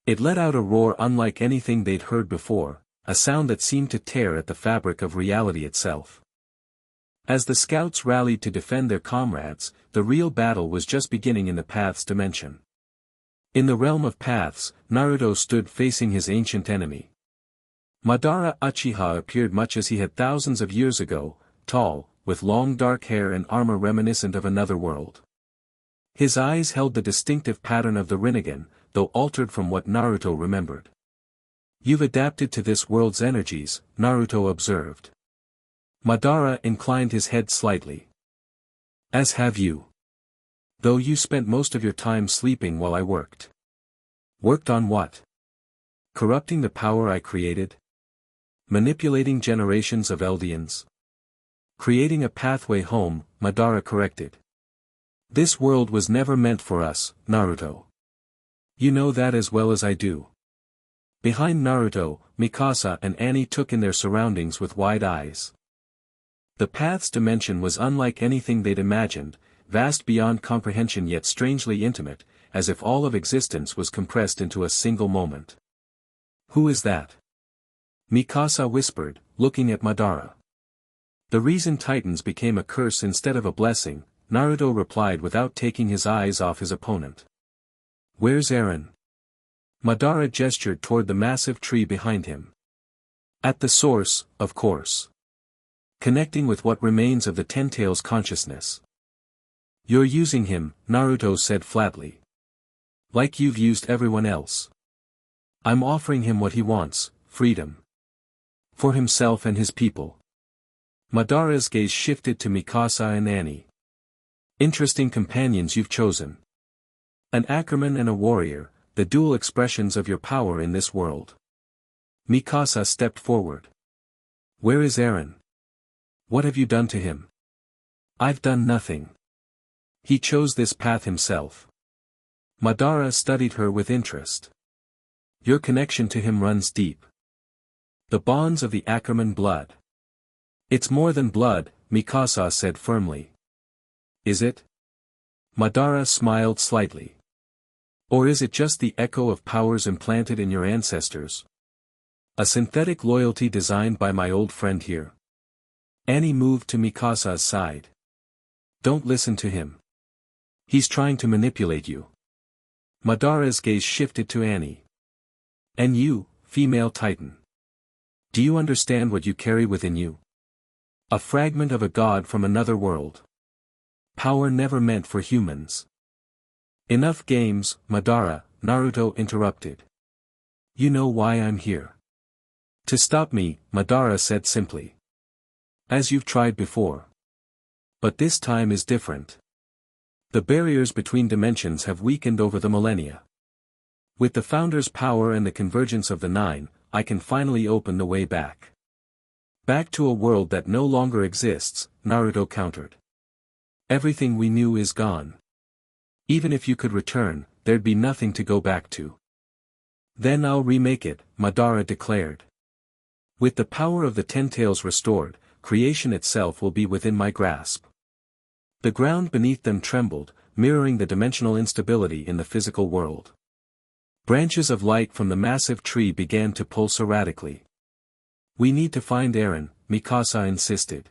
It let out a roar unlike anything they'd heard before, a sound that seemed to tear at the fabric of reality itself. As the scouts rallied to defend their comrades, the real battle was just beginning in the Paths dimension. In the realm of Paths, Naruto stood facing his ancient enemy. Madara Uchiha appeared much as he had thousands of years ago, tall, with long dark hair and armor reminiscent of another world. His eyes held the distinctive pattern of the Rinnegan, though altered from what Naruto remembered. You've adapted to this world's energies, Naruto observed. Madara inclined his head slightly. As have you. Though you spent most of your time sleeping while I worked. Worked on what? Corrupting the power I created? Manipulating generations of Eldians? Creating a pathway home, Madara corrected. This world was never meant for us, Naruto. You know that as well as I do. Behind Naruto, Mikasa and Annie took in their surroundings with wide eyes. The Paths dimension was unlike anything they'd imagined, vast beyond comprehension yet strangely intimate, as if all of existence was compressed into a single moment. Who is that? Mikasa whispered, looking at Madara. The reason Titans became a curse instead of a blessing, Naruto replied without taking his eyes off his opponent. Where's Eren? Madara gestured toward the massive tree behind him. At the source, of course. Connecting with what remains of the Ten-Tails consciousness. You're using him, Naruto said flatly. Like you've used everyone else. I'm offering him what he wants, freedom. For himself and his people. Madara's gaze shifted to Mikasa and Annie. Interesting companions you've chosen. An Ackerman and a warrior, the dual expressions of your power in this world. Mikasa stepped forward. Where is Eren? What have you done to him? I've done nothing. He chose this path himself. Madara studied her with interest. Your connection to him runs deep. The bonds of the Ackerman blood. It's more than blood, Mikasa said firmly. Is it? Madara smiled slightly. Or is it just the echo of powers implanted in your ancestors? A synthetic loyalty designed by my old friend here. Annie moved to Mikasa's side. Don't listen to him. He's trying to manipulate you. Madara's gaze shifted to Annie. And you, female Titan. Do you understand what you carry within you? A fragment of a god from another world. Power never meant for humans. Enough games, Madara, Naruto interrupted. You know why I'm here. To stop me, Madara said simply. As you've tried before. But this time is different. The barriers between dimensions have weakened over the millennia. With the Founder's power and the convergence of the Nine, I can finally open the way back. Back to a world that no longer exists, Naruto countered. Everything we knew is gone. Even if you could return, there'd be nothing to go back to. Then I'll remake it, Madara declared. With the power of the Ten-Tails restored, creation itself will be within my grasp. The ground beneath them trembled, mirroring the dimensional instability in the physical world. Branches of light from the massive tree began to pulse erratically. We need to find Eren, Mikasa insisted.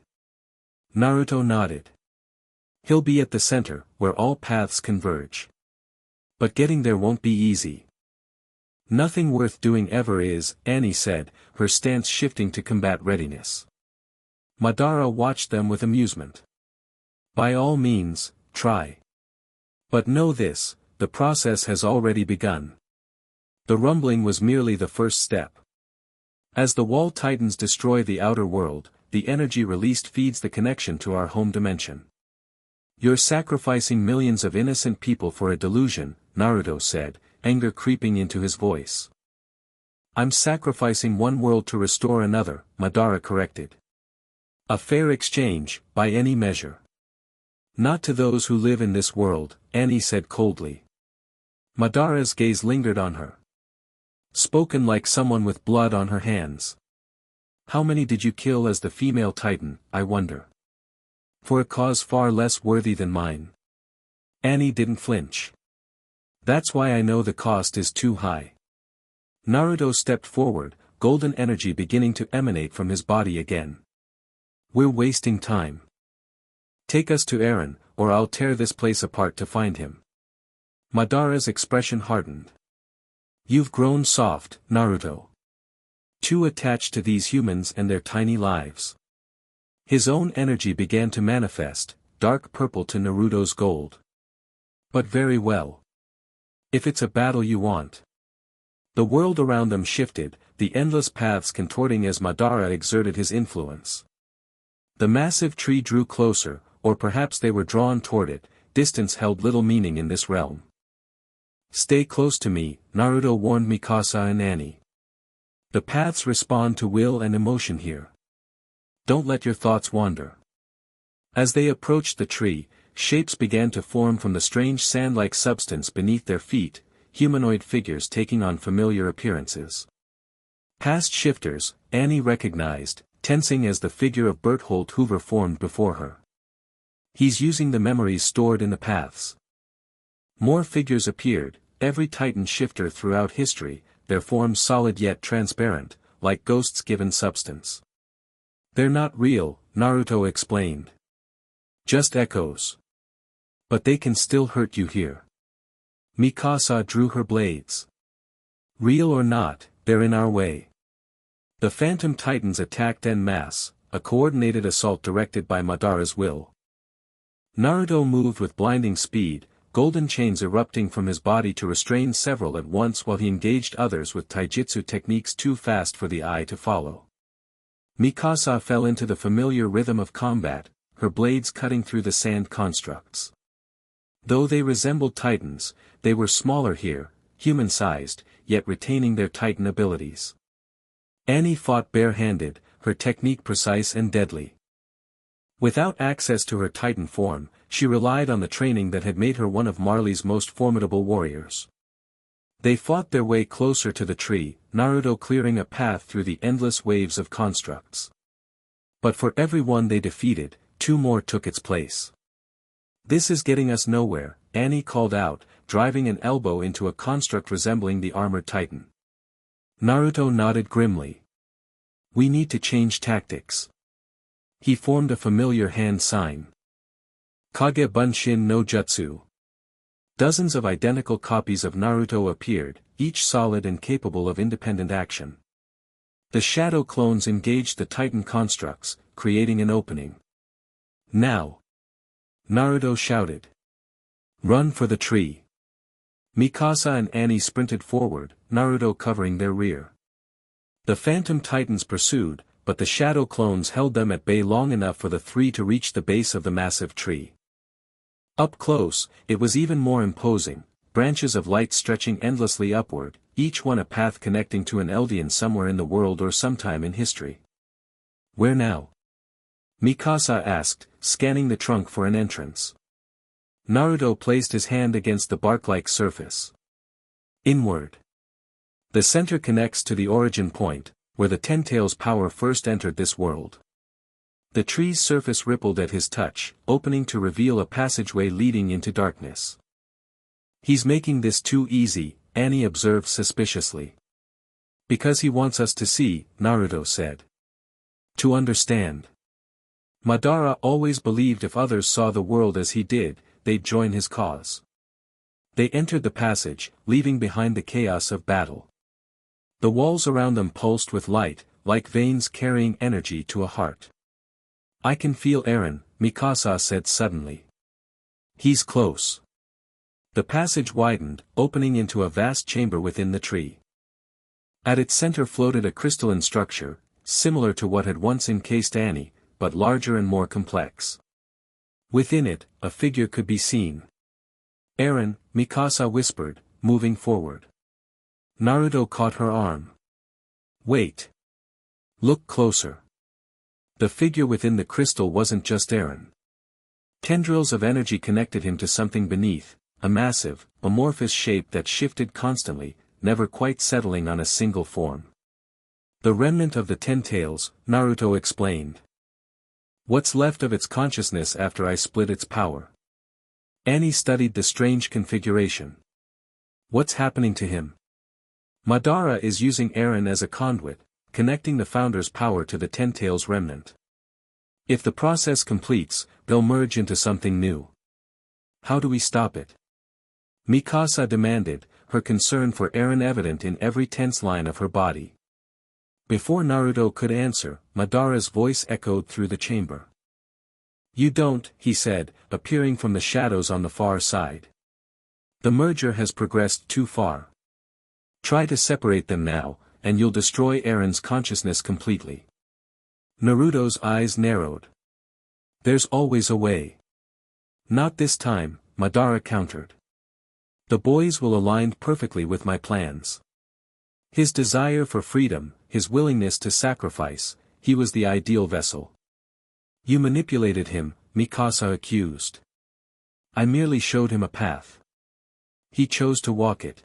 Naruto nodded. He'll be at the center, where all paths converge. But getting there won't be easy. Nothing worth doing ever is, Annie said, her stance shifting to combat readiness. Madara watched them with amusement. By all means, try. But know this, the process has already begun. The rumbling was merely the first step. As the wall titans destroy the outer world, the energy released feeds the connection to our home dimension. You're sacrificing millions of innocent people for a delusion, Naruto said, anger creeping into his voice. I'm sacrificing one world to restore another, Madara corrected. A fair exchange, by any measure. Not to those who live in this world, Annie said coldly. Madara's gaze lingered on her. Spoken like someone with blood on her hands. How many did you kill as the female titan, I wonder? For a cause far less worthy than mine. Annie didn't flinch. That's why I know the cost is too high. Naruto stepped forward, golden energy beginning to emanate from his body again. We're wasting time. Take us to Eren, or I'll tear this place apart to find him. Madara's expression hardened. You've grown soft, Naruto. Too attached to these humans and their tiny lives. His own energy began to manifest, dark purple to Naruto's gold. But very well. If it's a battle you want. The world around them shifted, the endless paths contorting as Madara exerted his influence. The massive tree drew closer, or perhaps they were drawn toward it, distance held little meaning in this realm. Stay close to me, Naruto warned Mikasa and Annie. The paths respond to will and emotion here. Don't let your thoughts wander. As they approached the tree, shapes began to form from the strange sand-like substance beneath their feet, humanoid figures taking on familiar appearances. Past shifters, Annie recognized, tensing as the figure of Berthold Hoover formed before her. He's using the memories stored in the paths. More figures appeared, every titan shifter throughout history, their forms solid yet transparent, like ghosts given substance. They're not real, Naruto explained. Just echoes. But they can still hurt you here. Mikasa drew her blades. Real or not, they're in our way. The Phantom Titans attacked en masse, a coordinated assault directed by Madara's will. Naruto moved with blinding speed, golden chains erupting from his body to restrain several at once while he engaged others with taijutsu techniques too fast for the eye to follow. Mikasa fell into the familiar rhythm of combat, her blades cutting through the sand constructs. Though they resembled titans, they were smaller here, human-sized, yet retaining their titan abilities. Annie fought bare-handed, her technique precise and deadly. Without access to her titan form, she relied on the training that had made her one of Marley's most formidable warriors. They fought their way closer to the tree, Naruto clearing a path through the endless waves of constructs. But for every one they defeated, two more took its place. This is getting us nowhere, Annie called out, driving an elbow into a construct resembling the armored titan. Naruto nodded grimly. We need to change tactics. He formed a familiar hand sign. Kage Bunshin no Jutsu. Dozens of identical copies of Naruto appeared, each solid and capable of independent action. The shadow clones engaged the titan constructs, creating an opening. Now! Naruto shouted. Run for the tree. Mikasa and Annie sprinted forward, Naruto covering their rear. The Phantom Titans pursued, but the shadow clones held them at bay long enough for the three to reach the base of the massive tree. Up close, it was even more imposing, branches of light stretching endlessly upward, each one a path connecting to an Eldian somewhere in the world or sometime in history. Where now? Mikasa asked, scanning the trunk for an entrance. Naruto placed his hand against the bark-like surface. Inward. The center connects to the origin point, where the Ten-Tails power first entered this world. The tree's surface rippled at his touch, opening to reveal a passageway leading into darkness. He's making this too easy, Annie observed suspiciously. Because he wants us to see, Naruto said. To understand. Madara always believed if others saw the world as he did, they'd join his cause. They entered the passage, leaving behind the chaos of battle. The walls around them pulsed with light, like veins carrying energy to a heart. I can feel Eren, Mikasa said suddenly. He's close. The passage widened, opening into a vast chamber within the tree. At its center floated a crystalline structure, similar to what had once encased Annie, but larger and more complex. Within it, a figure could be seen. Eren, Mikasa whispered, moving forward. Naruto caught her arm. Wait. Look closer. The figure within the crystal wasn't just Eren. Tendrils of energy connected him to something beneath, a massive, amorphous shape that shifted constantly, never quite settling on a single form. The remnant of the Ten Tails, Naruto explained. What's left of its consciousness after I split its power? Annie studied the strange configuration. What's happening to him? Madara is using Eren as a conduit, connecting the Founder's power to the Ten Tails remnant. If the process completes, they'll merge into something new. How do we stop it? Mikasa demanded, her concern for Eren evident in every tense line of her body. Before Naruto could answer, Madara's voice echoed through the chamber. You don't, he said, appearing from the shadows on the far side. The merger has progressed too far. Try to separate them now, and you'll destroy Eren's consciousness completely. Naruto's eyes narrowed. There's always a way. Not this time, Madara countered. The boys will align perfectly with my plans. His desire for freedom, his willingness to sacrifice, he was the ideal vessel. You manipulated him, Mikasa accused. I merely showed him a path. He chose to walk it.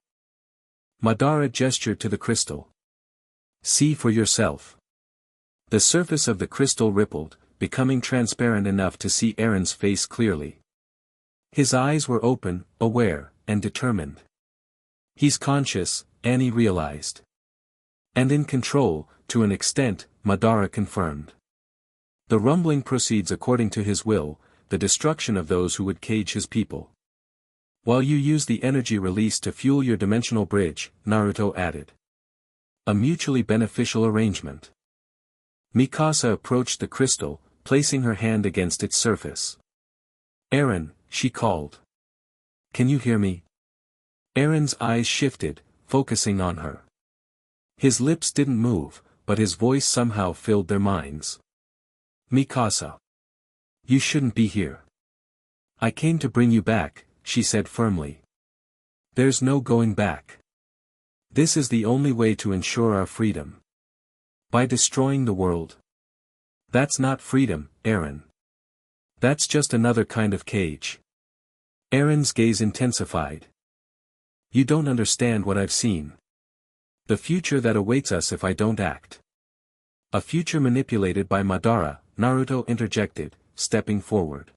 Madara gestured to the crystal. See for yourself. The surface of the crystal rippled, becoming transparent enough to see Eren's face clearly. His eyes were open, aware, and determined. He's conscious, Annie realized. And in control, to an extent, Madara confirmed. The rumbling proceeds according to his will, the destruction of those who would cage his people. While you use the energy released to fuel your dimensional bridge, Naruto added. A mutually beneficial arrangement. Mikasa approached the crystal, placing her hand against its surface. Eren, she called. Can you hear me? Eren's eyes shifted, focusing on her. His lips didn't move, but his voice somehow filled their minds. Mikasa. You shouldn't be here. I came to bring you back, she said firmly. There's no going back. This is the only way to ensure our freedom. By destroying the world. That's not freedom, Eren. That's just another kind of cage. Eren's gaze intensified. You don't understand what I've seen. The future that awaits us if I don't act. A future manipulated by Madara, Naruto interjected, stepping forward.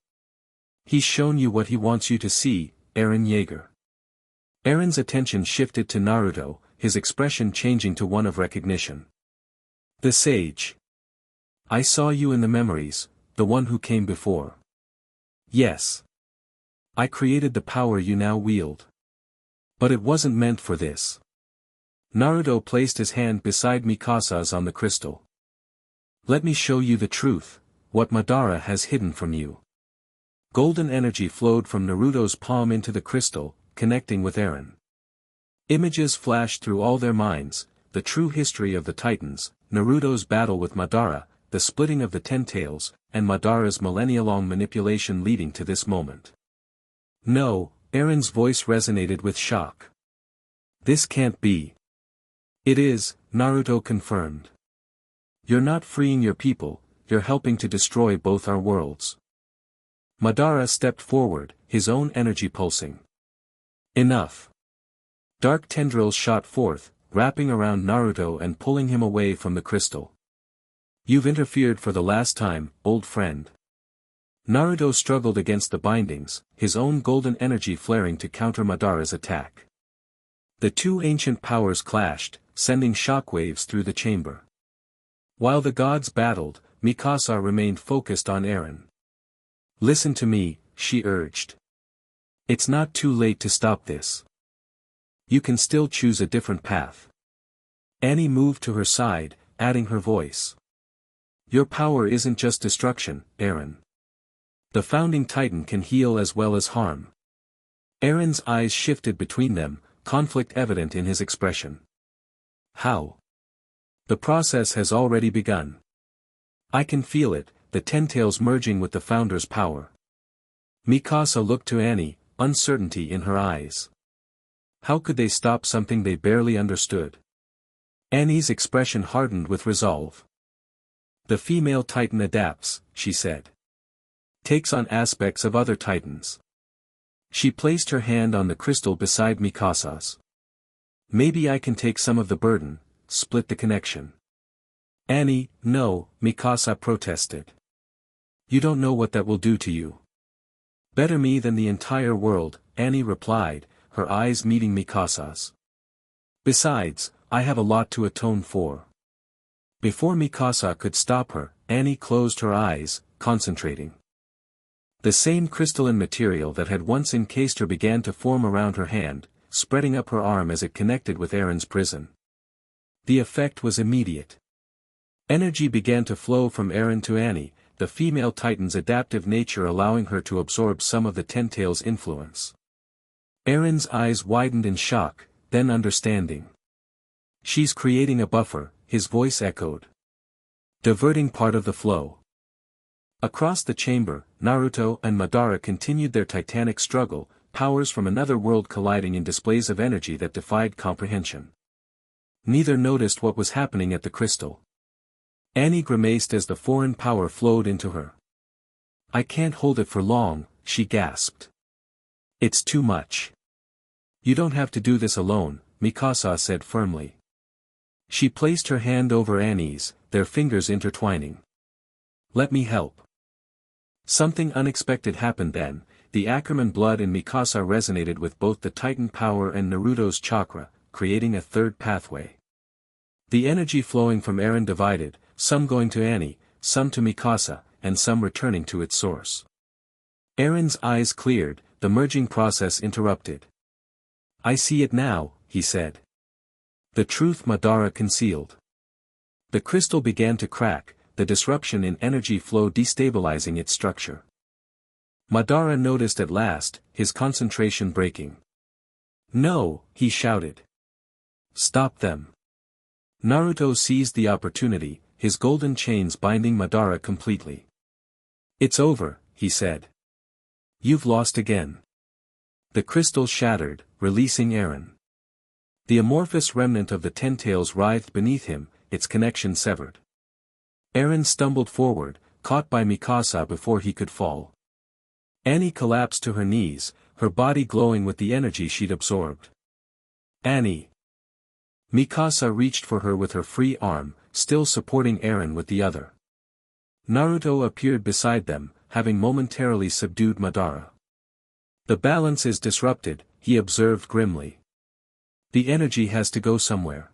He's shown you what he wants you to see, Eren Yeager. Eren's attention shifted to Naruto, his expression changing to one of recognition. The sage. I saw you in the memories, the one who came before. Yes. I created the power you now wield. But it wasn't meant for this. Naruto placed his hand beside Mikasa's on the crystal. Let me show you the truth, what Madara has hidden from you. Golden energy flowed from Naruto's palm into the crystal, connecting with Eren. Images flashed through all their minds, the true history of the Titans, Naruto's battle with Madara, the splitting of the Ten Tails, and Madara's millennia-long manipulation leading to this moment. No, Eren's voice resonated with shock. This can't be. It is, Naruto confirmed. You're not freeing your people, you're helping to destroy both our worlds. Madara stepped forward, his own energy pulsing. Enough. Dark tendrils shot forth, wrapping around Naruto and pulling him away from the crystal. You've interfered for the last time, old friend. Naruto struggled against the bindings, his own golden energy flaring to counter Madara's attack. The two ancient powers clashed, sending shockwaves through the chamber. While the gods battled, Mikasa remained focused on Eren. Listen to me, she urged. It's not too late to stop this. You can still choose a different path. Annie moved to her side, adding her voice. Your power isn't just destruction, Eren. The founding titan can heal as well as harm. Eren's eyes shifted between them, conflict evident in his expression. How? The process has already begun. I can feel it, the Ten Tails merging with the Founder's power. Mikasa looked to Annie, uncertainty in her eyes. How could they stop something they barely understood? Annie's expression hardened with resolve. The female titan adapts, she said. Takes on aspects of other titans. She placed her hand on the crystal beside Mikasa's. Maybe I can take some of the burden, split the connection. Annie, no, Mikasa protested. You don't know what that will do to you. Better me than the entire world, Annie replied, her eyes meeting Mikasa's. Besides, I have a lot to atone for. Before Mikasa could stop her, Annie closed her eyes, concentrating. The same crystalline material that had once encased her began to form around her hand, spreading up her arm as it connected with Eren's prison. The effect was immediate. Energy began to flow from Eren to Annie, the female titan's adaptive nature allowing her to absorb some of the Ten Tails' influence. Eren's eyes widened in shock, then understanding. She's creating a buffer, his voice echoed. Diverting part of the flow. Across the chamber, Naruto and Madara continued their titanic struggle, powers from another world colliding in displays of energy that defied comprehension. Neither noticed what was happening at the crystal. Annie grimaced as the foreign power flowed into her. I can't hold it for long, she gasped. It's too much. You don't have to do this alone, Mikasa said firmly. She placed her hand over Annie's, their fingers intertwining. Let me help. Something unexpected happened then, the Ackerman blood in Mikasa resonated with both the Titan power and Naruto's chakra, creating a third pathway. The energy flowing from Eren divided, some going to Annie, some to Mikasa, and some returning to its source. Eren's eyes cleared, the merging process interrupted. I see it now, he said. The truth Madara concealed. The crystal began to crack, the disruption in energy flow destabilizing its structure. Madara noticed at last, his concentration breaking. No, he shouted. Stop them. Naruto seized the opportunity, his golden chains binding Madara completely. It's over, he said. You've lost again. The crystal shattered, releasing Eren. The amorphous remnant of the Ten Tails writhed beneath him, its connection severed. Eren stumbled forward, caught by Mikasa before he could fall. Annie collapsed to her knees, her body glowing with the energy she'd absorbed. Annie. Mikasa reached for her with her free arm, still supporting Eren with the other. Naruto appeared beside them, having momentarily subdued Madara. The balance is disrupted, he observed grimly. The energy has to go somewhere.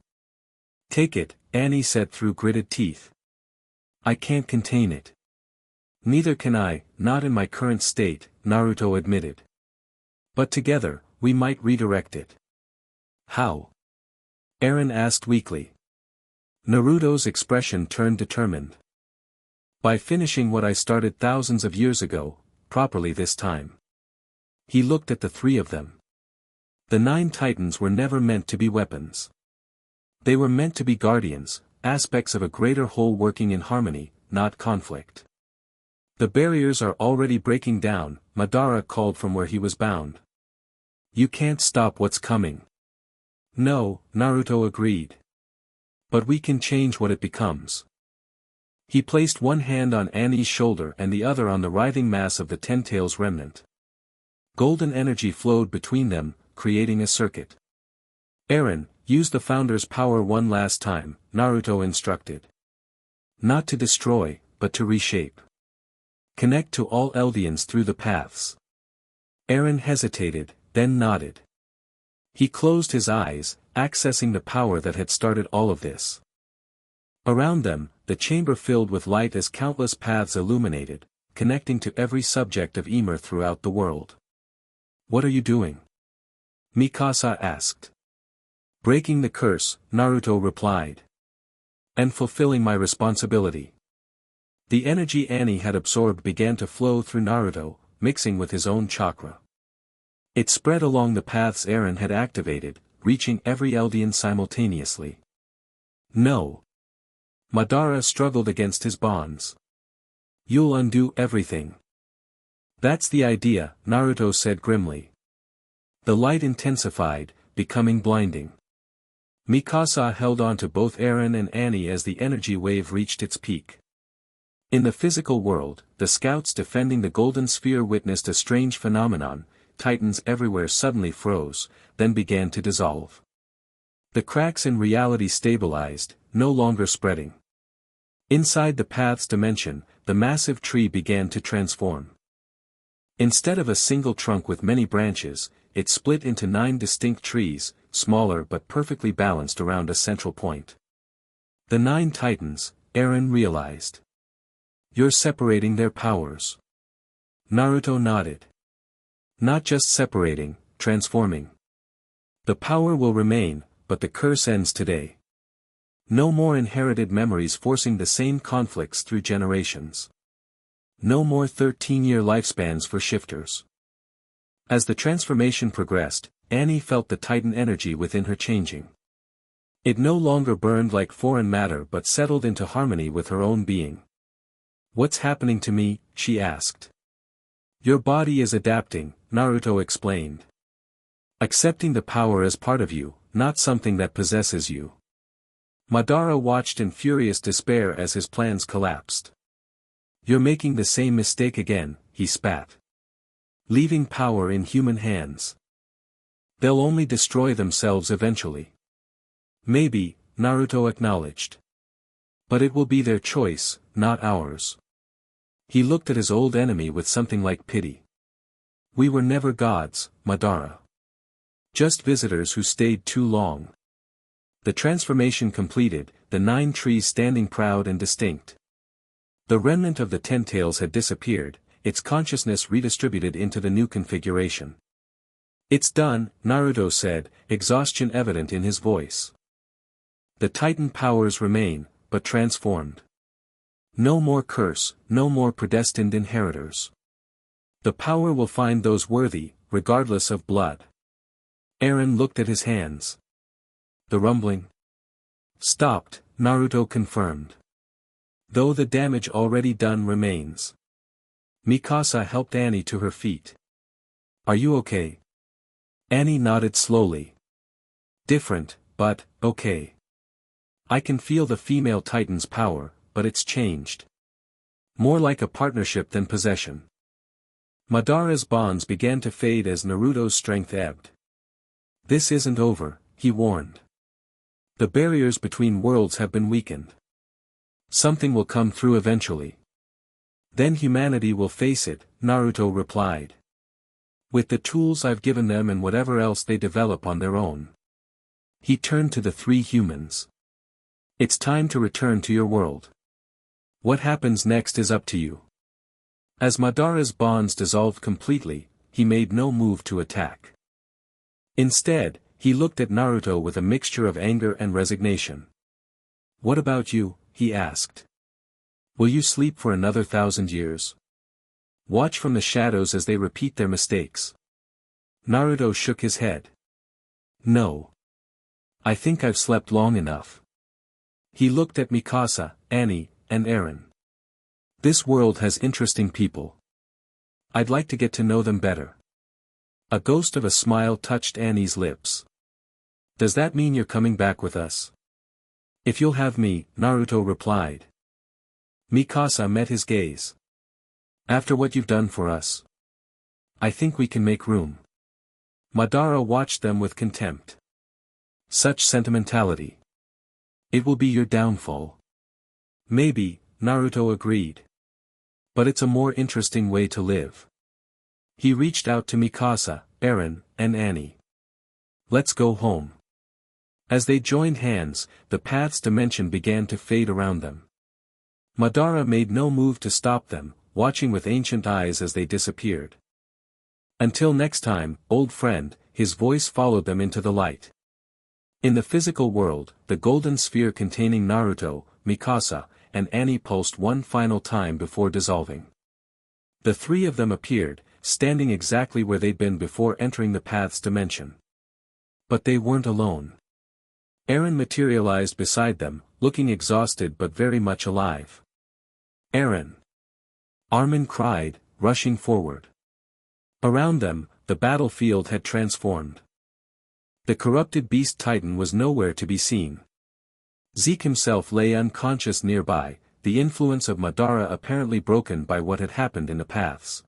Take it, Annie said through gritted teeth. I can't contain it. Neither can I, not in my current state, Naruto admitted. But together, we might redirect it. How? Eren asked weakly. Naruto's expression turned determined. By finishing what I started thousands of years ago, properly this time. He looked at the three of them. The 9 titans were never meant to be weapons. They were meant to be guardians, aspects of a greater whole working in harmony, not conflict. The barriers are already breaking down, Madara called from where he was bound. You can't stop what's coming. No, Naruto agreed. But we can change what it becomes. He placed one hand on Annie's shoulder and the other on the writhing mass of the Ten Tails remnant. Golden energy flowed between them, creating a circuit. Eren, use the Founder's power one last time, Naruto instructed. Not to destroy, but to reshape. Connect to all Eldians through the paths. Eren hesitated, then nodded. He closed his eyes, accessing the power that had started all of this. Around them, the chamber filled with light as countless paths illuminated, connecting to every subject of Ymir throughout the world. What are you doing? Mikasa asked. Breaking the curse, Naruto replied. And fulfilling my responsibility. The energy Annie had absorbed began to flow through Naruto, mixing with his own chakra. It spread along the paths Eren had activated, reaching every Eldian simultaneously. No. Madara struggled against his bonds. You'll undo everything. That's the idea, Naruto said grimly. The light intensified, becoming blinding. Mikasa held on to both Eren and Annie as the energy wave reached its peak. In the physical world, the scouts defending the Golden Sphere witnessed a strange phenomenon. Titans everywhere suddenly froze, then began to dissolve. The cracks in reality stabilized, no longer spreading. Inside the path's dimension, the massive tree began to transform. Instead of a single trunk with many branches, it split into 9 distinct trees, smaller but perfectly balanced around a central point. The 9 Titans, Eren realized. You're separating their powers. Naruto nodded. Not just separating, transforming. The power will remain, but the curse ends today. No more inherited memories forcing the same conflicts through generations. No more 13-year lifespans for shifters. As the transformation progressed, Annie felt the Titan energy within her changing. It no longer burned like foreign matter but settled into harmony with her own being. What's happening to me? She asked. Your body is adapting, Naruto explained. Accepting the power as part of you, not something that possesses you. Madara watched in furious despair as his plans collapsed. You're making the same mistake again, he spat. Leaving power in human hands. They'll only destroy themselves eventually. Maybe, Naruto acknowledged. But it will be their choice, not ours. He looked at his old enemy with something like pity. We were never gods, Madara. Just visitors who stayed too long. The transformation completed, the 9 trees standing proud and distinct. The remnant of the 10 tails had disappeared, its consciousness redistributed into the new configuration. It's done, Naruto said, exhaustion evident in his voice. The Titan powers remain, but transformed. No more curse, no more predestined inheritors. The power will find those worthy, regardless of blood. Eren looked at his hands. The rumbling stopped, Naruto confirmed. Though the damage already done remains. Mikasa helped Annie to her feet. Are you okay? Annie nodded slowly. Different, but, okay. I can feel the female Titan's power, but it's changed. More like a partnership than possession. Madara's bonds began to fade as Naruto's strength ebbed. This isn't over, he warned. The barriers between worlds have been weakened. Something will come through eventually. Then humanity will face it, Naruto replied. With the tools I've given them and whatever else they develop on their own. He turned to the 3 humans. It's time to return to your world. What happens next is up to you. As Madara's bonds dissolved completely, he made no move to attack. Instead, he looked at Naruto with a mixture of anger and resignation. What about you? He asked. Will you sleep for another 1,000 years? Watch from the shadows as they repeat their mistakes. Naruto shook his head. No. I think I've slept long enough. He looked at Mikasa, Annie, and Eren. This world has interesting people. I'd like to get to know them better. A ghost of a smile touched Annie's lips. Does that mean you're coming back with us? If you'll have me, Naruto replied. Mikasa met his gaze. After what you've done for us, I think we can make room. Madara watched them with contempt. Such sentimentality. It will be your downfall. Maybe, Naruto agreed. But it's a more interesting way to live. He reached out to Mikasa, Eren, and Annie. Let's go home. As they joined hands, the path's dimension began to fade around them. Madara made no move to stop them, watching with ancient eyes as they disappeared. Until next time, old friend, his voice followed them into the light. In the physical world, the golden sphere containing Naruto, Mikasa, and Annie pulsed one final time before dissolving. The three of them appeared, standing exactly where they'd been before entering the path's dimension. But they weren't alone. Eren materialized beside them, looking exhausted but very much alive. "Eren!" Armin cried, rushing forward. Around them, the battlefield had transformed. The corrupted beast titan was nowhere to be seen. Zeke himself lay unconscious nearby, the influence of Madara apparently broken by what had happened in the paths.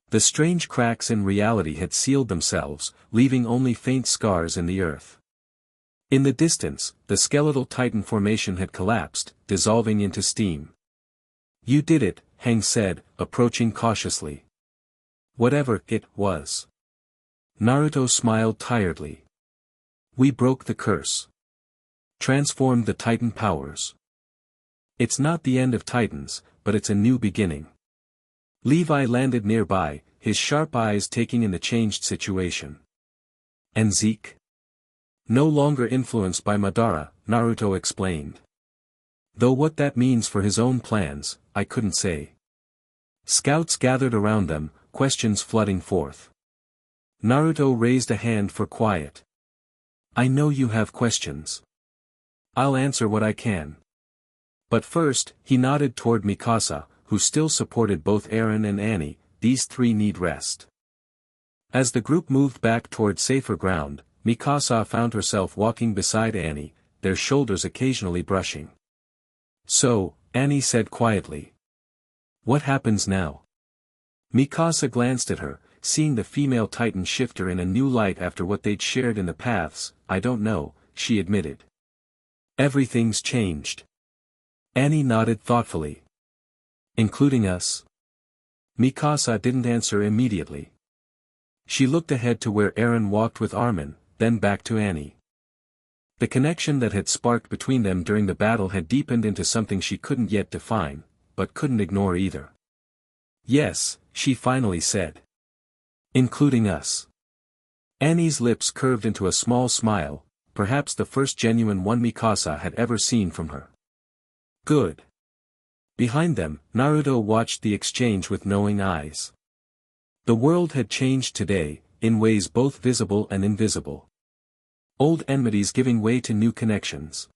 The strange cracks in reality had sealed themselves, leaving only faint scars in the earth. In the distance, the skeletal titan formation had collapsed, dissolving into steam. "You did it," Hang said, approaching cautiously. "Whatever it was." Naruto smiled tiredly. "We broke the curse. Transformed the titan powers. It's not the end of titans, but it's a new beginning." Levi landed nearby, his sharp eyes taking in the changed situation. "And Zeke?" "No longer influenced by Madara," Naruto explained. "Though what that means for his own plans, I couldn't say." Scouts gathered around them, questions flooding forth. Naruto raised a hand for quiet. "I know you have questions. I'll answer what I can. But first," he nodded toward Mikasa, who still supported both Eren and Annie, "these three need rest." As the group moved back toward safer ground, Mikasa found herself walking beside Annie, their shoulders occasionally brushing. "So," Annie said quietly. "What happens now?" Mikasa glanced at her, seeing the female titan shifter in a new light after what they'd shared in the paths. "I don't know," she admitted. "Everything's changed." Annie nodded thoughtfully. "Including us?" Mikasa didn't answer immediately. She looked ahead to where Eren walked with Armin, then back to Annie. The connection that had sparked between them during the battle had deepened into something she couldn't yet define, but couldn't ignore either. "Yes," she finally said. "Including us." Annie's lips curved into a small smile, perhaps the first genuine one Mikasa had ever seen from her. "Good." Behind them, Naruto watched the exchange with knowing eyes. The world had changed today, in ways both visible and invisible. Old enmities giving way to new connections.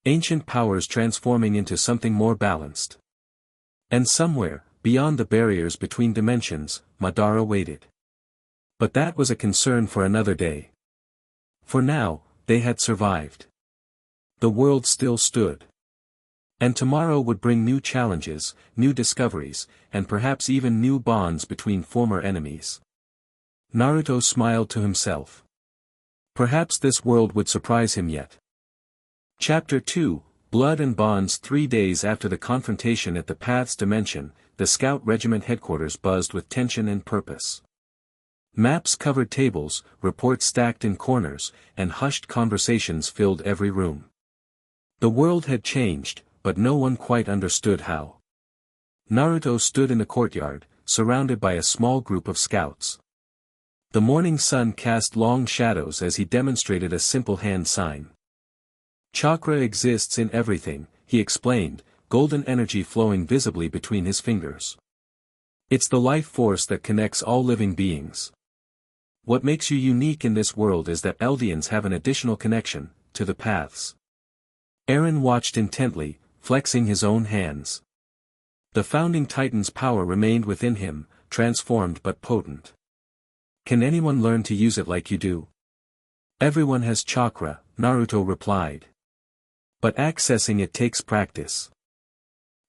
Ancient powers transforming into something more balanced. And somewhere, beyond the barriers between dimensions, Madara waited. But that was a concern for another day. For now, they had survived. The world still stood. And tomorrow would bring new challenges, new discoveries, and perhaps even new bonds between former enemies. Naruto smiled to himself. Perhaps this world would surprise him yet. Chapter 2, Blood and Bonds. 3 days after the confrontation at the Path's Dimension, the Scout Regiment headquarters buzzed with tension and purpose. Maps covered tables, reports stacked in corners, and hushed conversations filled every room. The world had changed, but no one quite understood how. Naruto stood in the courtyard, surrounded by a small group of scouts. The morning sun cast long shadows as he demonstrated a simple hand sign. "Chakra exists in everything," he explained, golden energy flowing visibly between his fingers. "It's the life force that connects all living beings. What makes you unique in this world is that Eldians have an additional connection, to the paths." Eren watched intently, flexing his own hands. The founding titan's power remained within him, transformed but potent. "Can anyone learn to use it like you do?" "Everyone has chakra," Naruto replied. "But accessing it takes practice.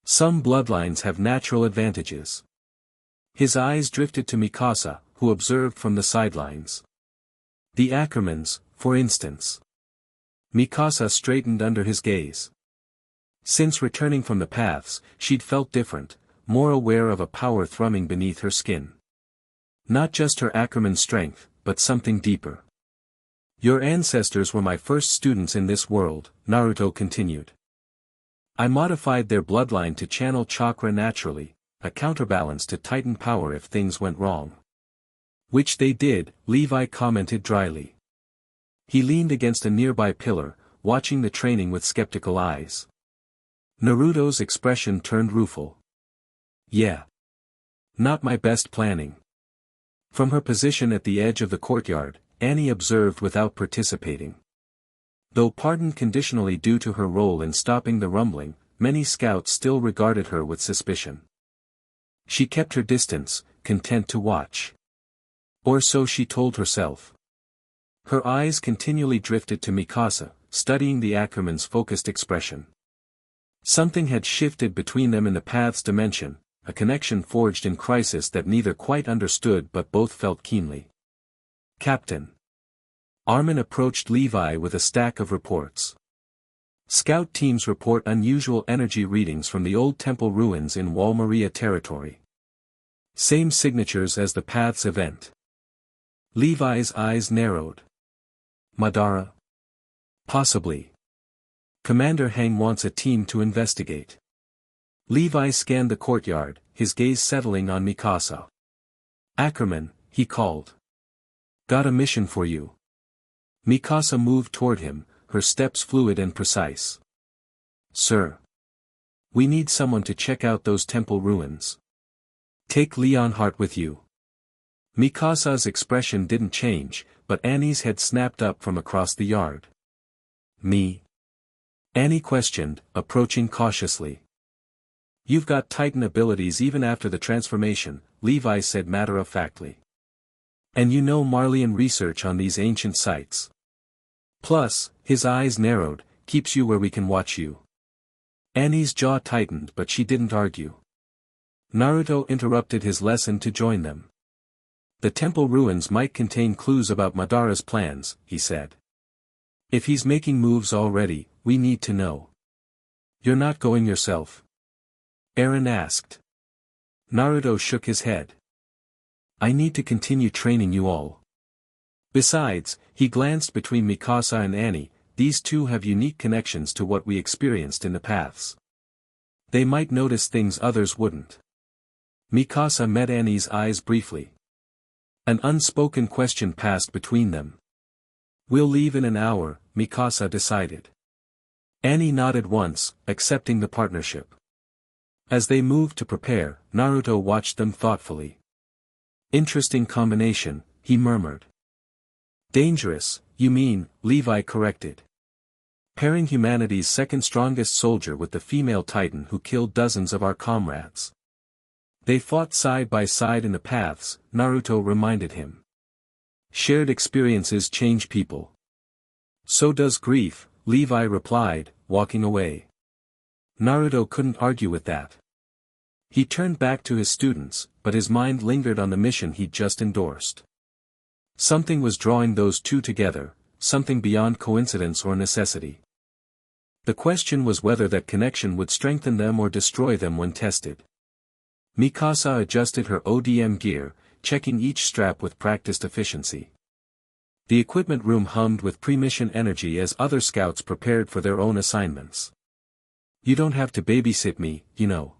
Some bloodlines have natural advantages." His eyes drifted to Mikasa, who observed from the sidelines. "The Ackermans, for instance." Mikasa straightened under his gaze. Since returning from the paths, she'd felt different, more aware of a power thrumming beneath her skin. Not just her Ackerman strength, but something deeper. "Your ancestors were my first students in this world," Naruto continued. "I modified their bloodline to channel chakra naturally, a counterbalance to Titan power if things went wrong." "Which they did," Levi commented dryly. He leaned against a nearby pillar, watching the training with skeptical eyes. Naruto's expression turned rueful. Yeah. Not my best planning. From her position at the edge of the courtyard, Annie observed without participating. Though pardoned conditionally due to her role in stopping the rumbling, many scouts still regarded her with suspicion. She kept her distance, content to watch. Or so she told herself. Her eyes continually drifted to Mikasa, studying the Ackerman's focused expression. Something had shifted between them in the path's dimension, a connection forged in crisis that neither quite understood but both felt keenly. Captain. Armin approached Levi with a stack of reports. Scout teams report unusual energy readings from the old temple ruins in Wall Maria territory. Same signatures as the path's event. Levi's eyes narrowed. Madara? Possibly. Commander Hang wants a team to investigate. Levi scanned the courtyard, his gaze settling on Mikasa. Ackerman, he called. Got a mission for you. Mikasa moved toward him, her steps fluid and precise. Sir. We need someone to check out those temple ruins. Take Leonhardt with you. Mikasa's expression didn't change, but Annie's had snapped up from across the yard. Me? Annie questioned, approaching cautiously. You've got Titan abilities even after the transformation, Levi said matter-of-factly. And you know Marleyan research on these ancient sites. Plus, his eyes narrowed, keeps you where we can watch you. Annie's jaw tightened but she didn't argue. Naruto interrupted his lesson to join them. The temple ruins might contain clues about Madara's plans, he said. If he's making moves already, we need to know. You're not going yourself? Eren asked. Naruto shook his head. I need to continue training you all. Besides, he glanced between Mikasa and Annie, these two have unique connections to what we experienced in the paths. They might notice things others wouldn't. Mikasa met Annie's eyes briefly. An unspoken question passed between them. We'll leave in an hour, Mikasa decided. Annie nodded once, accepting the partnership. As they moved to prepare, Naruto watched them thoughtfully. Interesting combination, he murmured. Dangerous, you mean, Levi corrected. Pairing humanity's second strongest soldier with the female titan who killed dozens of our comrades. They fought side by side in the paths, Naruto reminded him. Shared experiences change people. So does grief, Levi replied, walking away. Naruto couldn't argue with that. He turned back to his students, but his mind lingered on the mission he'd just endorsed. Something was drawing those two together, something beyond coincidence or necessity. The question was whether that connection would strengthen them or destroy them when tested. Mikasa adjusted her ODM gear, checking each strap with practiced efficiency. The equipment room hummed with pre-mission energy as other scouts prepared for their own assignments. You don't have to babysit me, you know.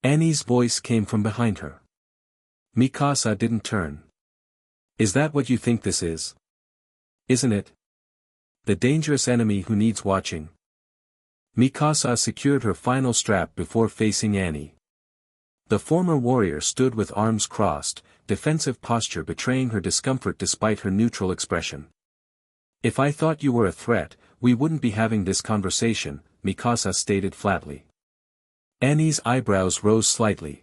Annie's voice came from behind her. Mikasa didn't turn. Is that what you think this is? Isn't it? The dangerous enemy who needs watching. Mikasa secured her final strap before facing Annie. The former warrior stood with arms crossed, defensive posture betraying her discomfort despite her neutral expression. If I thought you were a threat, we wouldn't be having this conversation, Mikasa stated flatly. Annie's eyebrows rose slightly.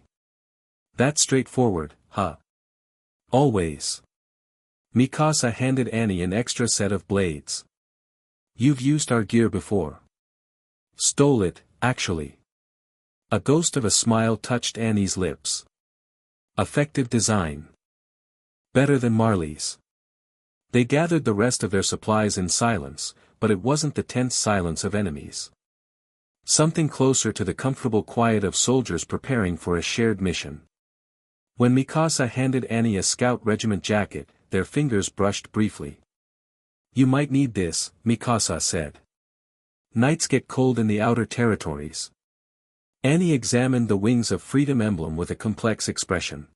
That's straightforward, huh? Always. Mikasa handed Annie an extra set of blades. You've used our gear before. Stole it, actually. A ghost of a smile touched Annie's lips. Effective design. Better than Marley's. They gathered the rest of their supplies in silence, but it wasn't the tense silence of enemies. Something closer to the comfortable quiet of soldiers preparing for a shared mission. When Mikasa handed Annie a scout regiment jacket, their fingers brushed briefly. You might need this, Mikasa said. Nights get cold in the outer territories. Annie examined the Wings of Freedom emblem with a complex expression.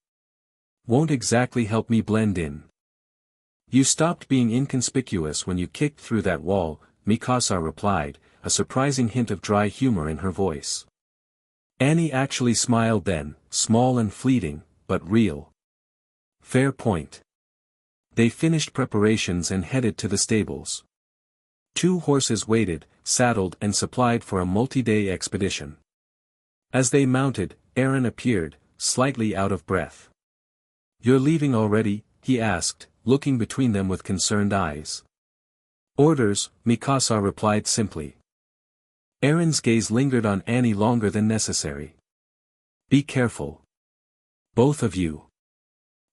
Won't exactly help me blend in. You stopped being inconspicuous when you kicked through that wall, Mikasa replied, a surprising hint of dry humor in her voice. Annie actually smiled then, small and fleeting, but real. Fair point. They finished preparations and headed to the stables. 2 horses waited, saddled and supplied for a multi-day expedition. As they mounted, Eren appeared, slightly out of breath. "You're leaving already?" he asked, looking between them with concerned eyes. "Orders," Mikasa replied simply. Eren's gaze lingered on Annie longer than necessary. "Be careful. Both of you.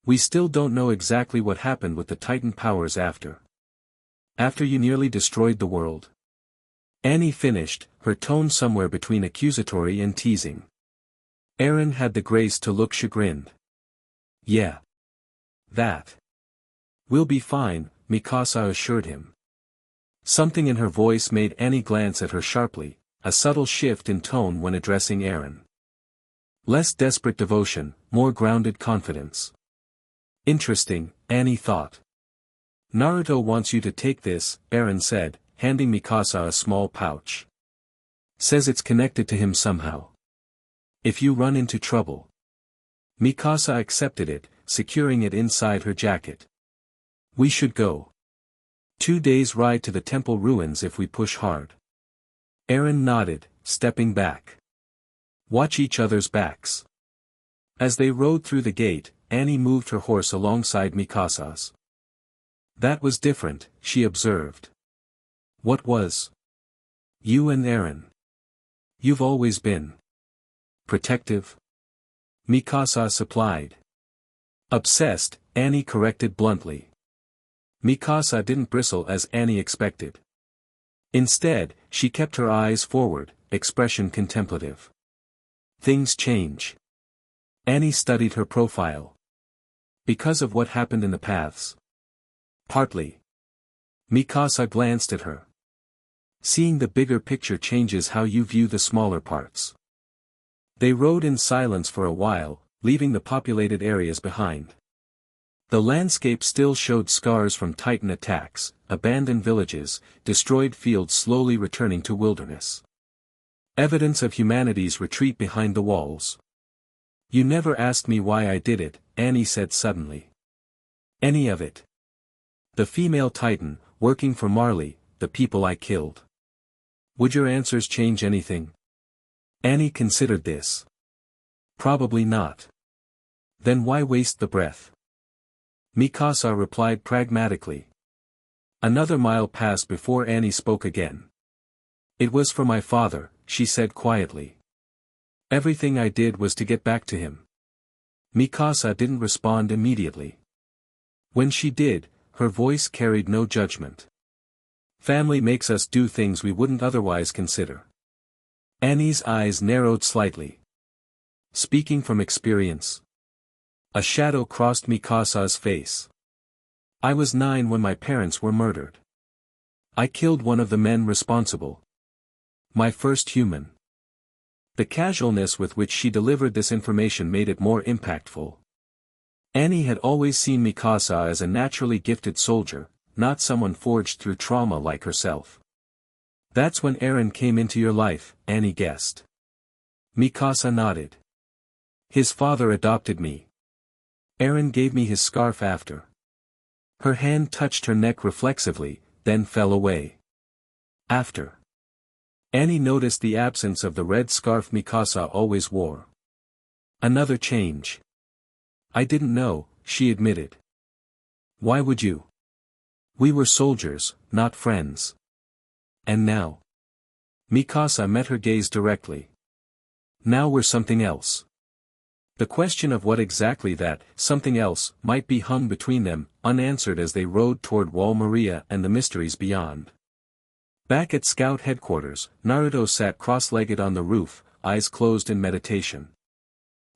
We still don't know exactly what happened with the Titan powers after you nearly destroyed the world." Annie finished, her tone somewhere between accusatory and teasing. Eren had the grace to look chagrined. "Yeah. That. We'll be fine," Mikasa assured him. Something in her voice made Annie glance at her sharply, a subtle shift in tone when addressing Eren. Less desperate devotion, more grounded confidence. Interesting, Annie thought. "Naruto wants you to take this," Eren said, handing Mikasa a small pouch. "Says it's connected to him somehow. If you run into trouble." Mikasa accepted it, securing it inside her jacket. "We should go. 2 days' ride to the temple ruins if we push hard." Eren nodded, stepping back. "Watch each other's backs." As they rode through the gate, Annie moved her horse alongside Mikasa's. "That was different," she observed. "What was?" "You and Eren. You've always been protective?" Mikasa supplied. "Obsessed," Annie corrected bluntly. Mikasa didn't bristle as Annie expected. Instead, she kept her eyes forward, expression contemplative. "Things change." Annie studied her profile. "Because of what happened in the paths?" "Partly." Mikasa glanced at her. "Seeing the bigger picture changes how you view the smaller parts." They rode in silence for a while, leaving the populated areas behind. The landscape still showed scars from Titan attacks, abandoned villages, destroyed fields slowly returning to wilderness. Evidence of humanity's retreat behind the walls. "You never asked me why I did it," Annie said suddenly. "Any of it. The female Titan, working for Marley, the people I killed. Would your answers change anything?" Annie considered this. "Probably not." "Then why waste the breath?" Mikasa replied pragmatically. Another mile passed before Annie spoke again. "It was for my father," she said quietly. "Everything I did was to get back to him." Mikasa didn't respond immediately. When she did, her voice carried no judgment. "Family makes us do things we wouldn't otherwise consider." Annie's eyes narrowed slightly. "Speaking from experience?" A shadow crossed Mikasa's face. "I was 9 when my parents were murdered. I killed one of the men responsible. My first human." The casualness with which she delivered this information made it more impactful. Annie had always seen Mikasa as a naturally gifted soldier, not someone forged through trauma like herself. "That's when Eren came into your life," Annie guessed. Mikasa nodded. "His father adopted me. Eren gave me his scarf after." Her hand touched her neck reflexively, then fell away. "After." Annie noticed the absence of the red scarf Mikasa always wore. "Another change." "I didn't know," she admitted. "Why would you? We were soldiers, not friends." "And now?" Mikasa met her gaze directly. "Now we're something else." The question of what exactly that something else might be hung between them, unanswered as they rode toward Wall Maria and the mysteries beyond. Back at Scout headquarters, Naruto sat cross-legged on the roof, eyes closed in meditation.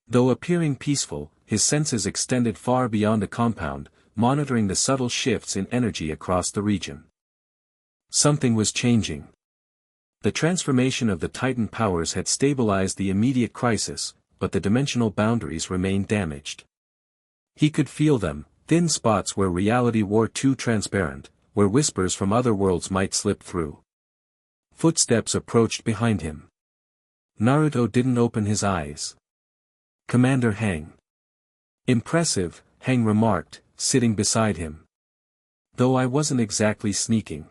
Though appearing peaceful, his senses extended far beyond the compound, monitoring the subtle shifts in energy across the region. Something was changing. The transformation of the Titan powers had stabilized the immediate crisis, but the dimensional boundaries remained damaged. He could feel them, Thin spots where reality wore too transparent, where whispers from other worlds might slip through. Footsteps approached behind him. Naruto didn't open his eyes. "Commander Hang." "Impressive," Hang remarked, sitting beside him. "Though I wasn't exactly sneaking.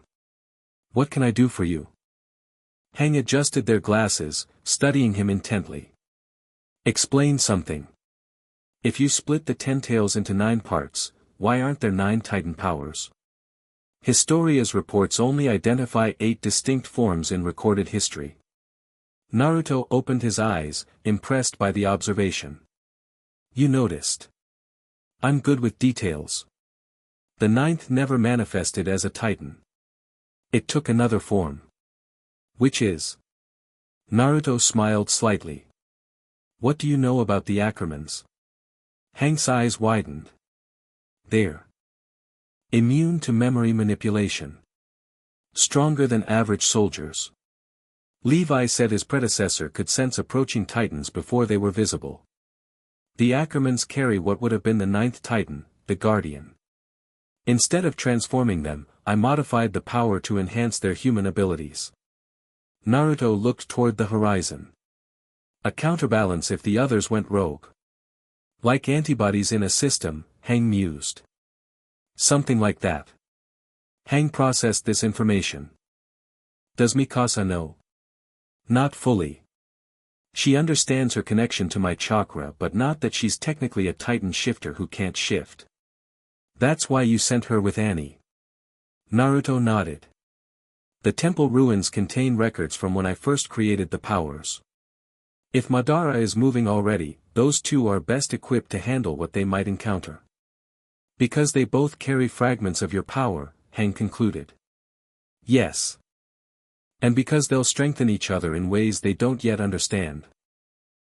What can I do for you?" Hang adjusted their glasses, studying him intently. "Explain something. If you split the 10 tails into 9 parts, why aren't there 9 Titan powers? Historia's reports only identify 8 distinct forms in recorded history." Naruto opened his eyes, impressed by the observation. "You noticed. I'm good with details. The 9th never manifested as a Titan. It took another form." "Which is?" Naruto smiled slightly. "What do you know about the Ackermans?" Hang's eyes widened. "They're immune to memory manipulation. Stronger than average soldiers. Levi said his predecessor could sense approaching Titans before they were visible. The Ackermans carry what would have been the 9th Titan, the Guardian. Instead of transforming them, I modified the power to enhance their human abilities." Naruto looked toward the horizon. "A counterbalance if the others went rogue." "Like antibodies in a system," Hang mused. "Something like that." Hang processed this information. "Does Mikasa know?" "Not fully. She understands her connection to my chakra but not that she's technically a Titan shifter who can't shift." "That's why you sent her with Annie." Naruto nodded. "The temple ruins contain records from when I first created the powers. If Madara is moving already, those two are best equipped to handle what they might encounter." "Because they both carry fragments of your power," Hang concluded. "Yes. And because they'll strengthen each other in ways they don't yet understand."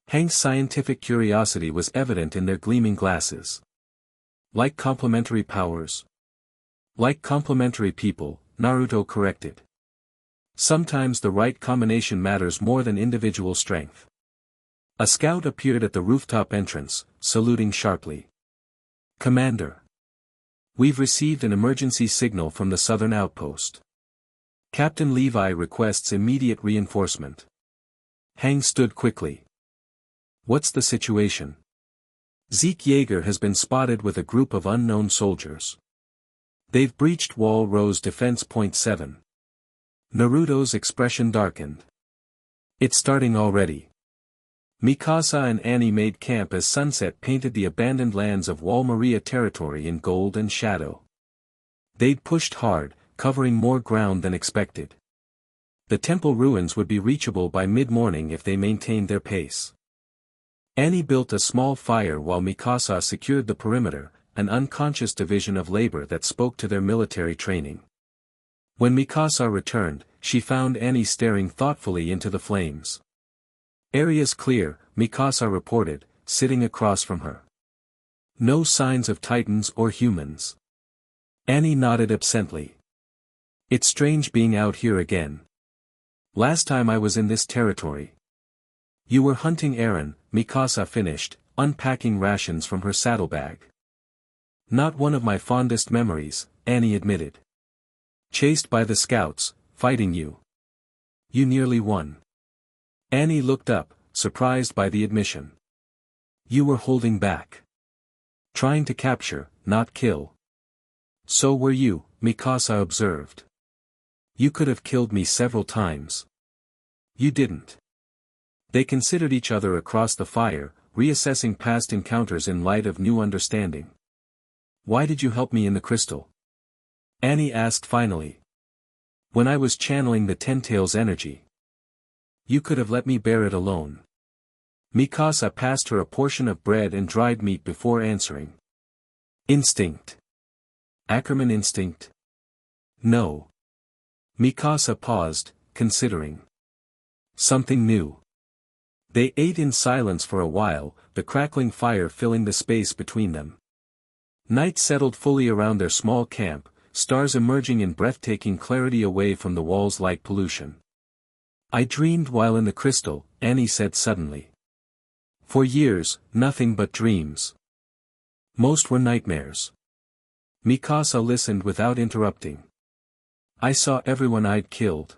Hang's scientific curiosity was evident in their gleaming glasses. "Like complementary powers?" "Like complementary people," Naruto corrected. "Sometimes the right combination matters more than individual strength." A scout appeared at the rooftop entrance, saluting sharply. "Commander. We've received an emergency signal from the southern outpost. Captain Levi requests immediate reinforcement." Hang stood quickly. "What's the situation?" "Zeke Yeager has been spotted with a group of unknown soldiers. They've breached Wall Rose Defense Point 7. Naruto's expression darkened. "It's starting already." Mikasa and Annie made camp as sunset painted the abandoned lands of Wall Maria territory in gold and shadow. They'd pushed hard, covering more ground than expected. The temple ruins would be reachable by mid-morning if they maintained their pace. Annie built a small fire while Mikasa secured the perimeter, an unconscious division of labor that spoke to their military training. When Mikasa returned, she found Annie staring thoughtfully into the flames. "Area's clear," Mikasa reported, sitting across from her. "No signs of Titans or humans." Annie nodded absently. "It's strange being out here again. Last time I was in this territory." "You were hunting Eren," Mikasa finished, unpacking rations from her saddlebag. "Not one of my fondest memories," Annie admitted. "Chased by the scouts, fighting you. You nearly won." Annie looked up, surprised by the admission. "You were holding back. Trying to capture, not kill." "So were you," Mikasa observed. "You could have killed me several times. You didn't." They considered each other across the fire, reassessing past encounters in light of new understanding. "Why did you help me in the crystal?" Annie asked finally. "When I was channeling the Ten Tails energy. You could have let me bear it alone." Mikasa passed her a portion of bread and dried meat before answering. "Instinct. Ackerman instinct?" "No." Mikasa paused, considering. "Something new." They ate in silence for a while, the crackling fire filling the space between them. Night settled fully around their small camp, stars emerging in breathtaking clarity away from the wall's light pollution. "I dreamed while in the crystal," Annie said suddenly. "For years, nothing but dreams. Most were nightmares. Mikasa listened without interrupting. I saw everyone I'd killed.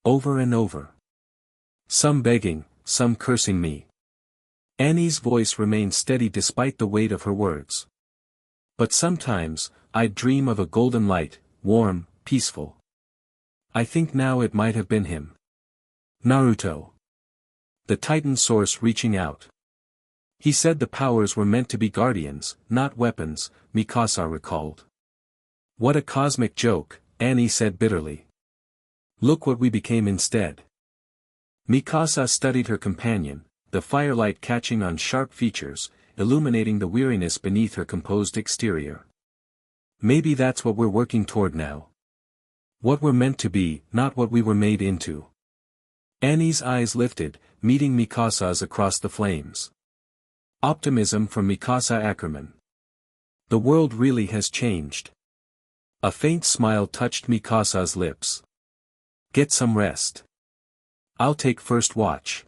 Over and over. Some begging, some cursing me. Annie's voice remained steady despite the weight of her words. But sometimes, I'd dream of a golden light, warm, peaceful. I think now it might have been him. Naruto. The Titan source reaching out. He said the powers were meant to be guardians, not weapons, Mikasa recalled. What a cosmic joke, Annie said bitterly. Look what we became instead. Mikasa studied her companion, the firelight catching on sharp features, illuminating the weariness beneath her composed exterior. Maybe that's what we're working toward now. What we're meant to be, not what we were made into. Annie's eyes lifted, meeting Mikasa's across the flames. Optimism from Mikasa Ackerman. The world really has changed. A faint smile touched Mikasa's lips. Get some rest. I'll take first watch.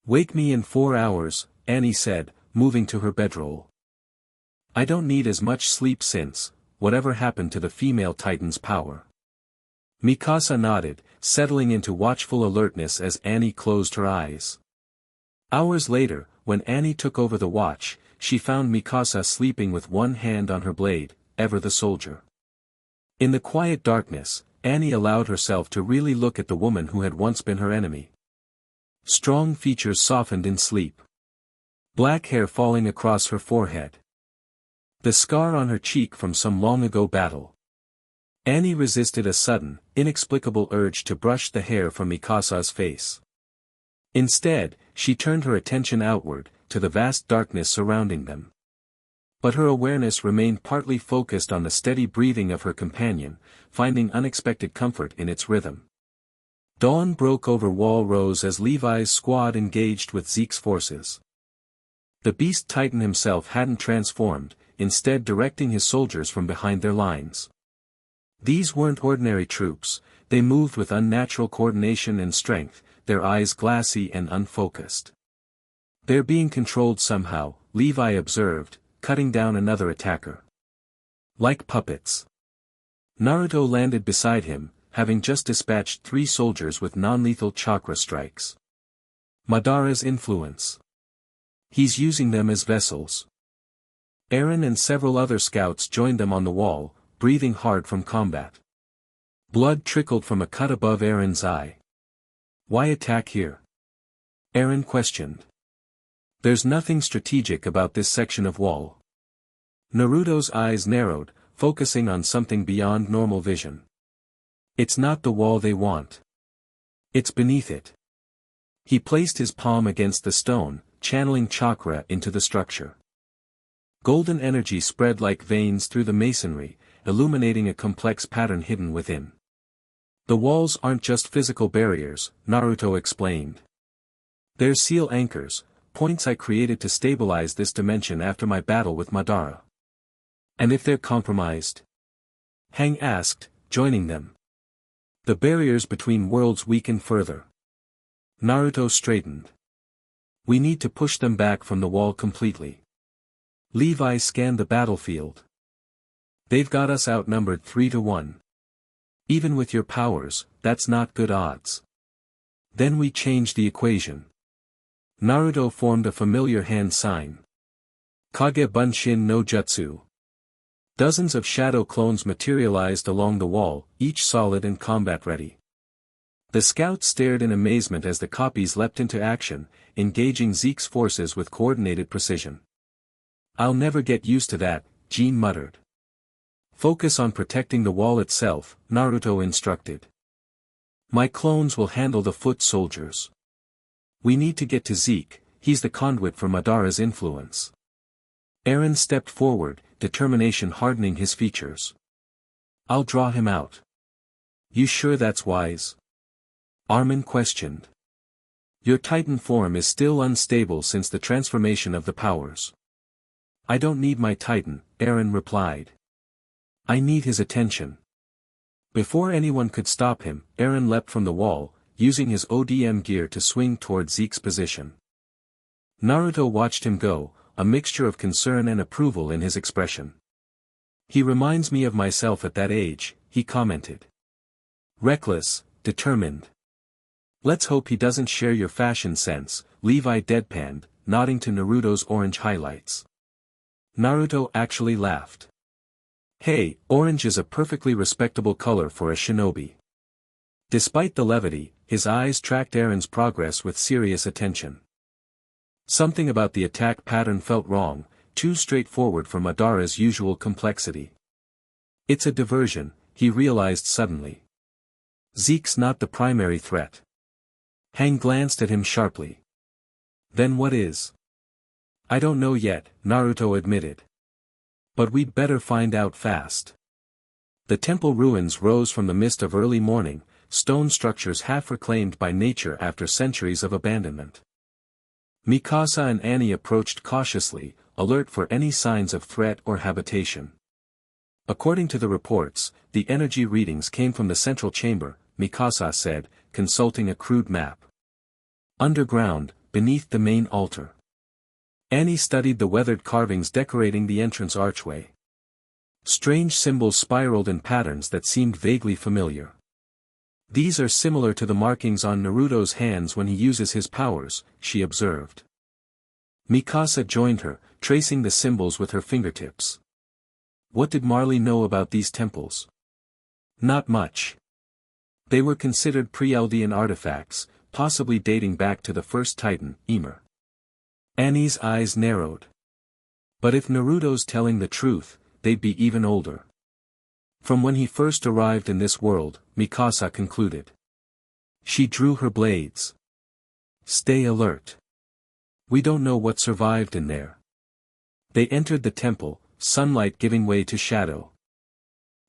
Wake me in 4 hours, Annie said, moving to her bedroll. I don't need as much sleep since, whatever happened to the female Titan's power. Mikasa nodded, settling into watchful alertness as Annie closed her eyes. Hours later, when Annie took over the watch, she found Mikasa sleeping with one hand on her blade, ever the soldier. In the quiet darkness, Annie allowed herself to really look at the woman who had once been her enemy. Strong features softened in sleep. Black hair falling across her forehead. The scar on her cheek from some long-ago battle. Annie resisted a sudden, inexplicable urge to brush the hair from Mikasa's face. Instead, she turned her attention outward, to the vast darkness surrounding them. But her awareness remained partly focused on the steady breathing of her companion, finding unexpected comfort in its rhythm. Dawn broke over Wall Rose as Levi's squad engaged with Zeke's forces. The Beast Titan himself hadn't transformed, instead directing his soldiers from behind their lines. These weren't ordinary troops, they moved with unnatural coordination and strength, their eyes glassy and unfocused. They're being controlled somehow, Levi observed, cutting down another attacker. Like puppets. Naruto landed beside him, having just dispatched 3 soldiers with non-lethal chakra strikes. Madara's influence. He's using them as vessels. Eren and several other scouts joined them on the wall, breathing hard from combat. Blood trickled from a cut above Eren's eye. Why attack here? Eren questioned. There's nothing strategic about this section of wall. Naruto's eyes narrowed, focusing on something beyond normal vision. It's not the wall they want. It's beneath it. He placed his palm against the stone, channeling chakra into the structure. Golden energy spread like veins through the masonry, illuminating a complex pattern hidden within. The walls aren't just physical barriers, Naruto explained. They're seal anchors, points I created to stabilize this dimension after my battle with Madara. And if they're compromised? Hang asked, joining them. The barriers between worlds weaken further. Naruto straightened. We need to push them back from the wall completely. Levi scanned the battlefield. They've got us outnumbered 3-1. Even with your powers, that's not good odds. Then we change the equation. Naruto formed a familiar hand sign. Kage Bunshin no Jutsu. Dozens of shadow clones materialized along the wall, each solid and combat-ready. The scouts stared in amazement as the copies leapt into action, engaging Zeke's forces with coordinated precision. I'll never get used to that, Jean muttered. Focus on protecting the wall itself, Naruto instructed. My clones will handle the foot soldiers. We need to get to Zeke, he's the conduit for Madara's influence. Eren stepped forward, determination hardening his features. I'll draw him out. You sure that's wise? Armin questioned. Your Titan form is still unstable since the transformation of the powers. I don't need my Titan, Eren replied. I need his attention. Before anyone could stop him, Eren leapt from the wall, using his ODM gear to swing toward Zeke's position. Naruto watched him go, a mixture of concern and approval in his expression. He reminds me of myself at that age, he commented. Reckless, determined. Let's hope he doesn't share your fashion sense, Levi deadpanned, nodding to Naruto's orange highlights. Naruto actually laughed. Hey, orange is a perfectly respectable color for a shinobi. Despite the levity, his eyes tracked Eren's progress with serious attention. Something about the attack pattern felt wrong, too straightforward for Madara's usual complexity. It's a diversion, he realized suddenly. Zeke's not the primary threat. Hang glanced at him sharply. Then what is? I don't know yet, Naruto admitted. But we'd better find out fast. The temple ruins rose from the mist of early morning, stone structures half reclaimed by nature after centuries of abandonment. Mikasa and Annie approached cautiously, alert for any signs of threat or habitation. According to the reports, the energy readings came from the central chamber, Mikasa said, consulting a crude map. Underground, beneath the main altar. Annie studied the weathered carvings decorating the entrance archway. Strange symbols spiraled in patterns that seemed vaguely familiar. These are similar to the markings on Naruto's hands when he uses his powers, she observed. Mikasa joined her, tracing the symbols with her fingertips. What did Marley know about these temples? Not much. They were considered pre-Eldian artifacts, possibly dating back to the first Titan, Ymir. Annie's eyes narrowed. But if Naruto's telling the truth, they'd be even older. From when he first arrived in this world, Mikasa concluded. She drew her blades. Stay alert. We don't know what survived in there. They entered the temple, sunlight giving way to shadow.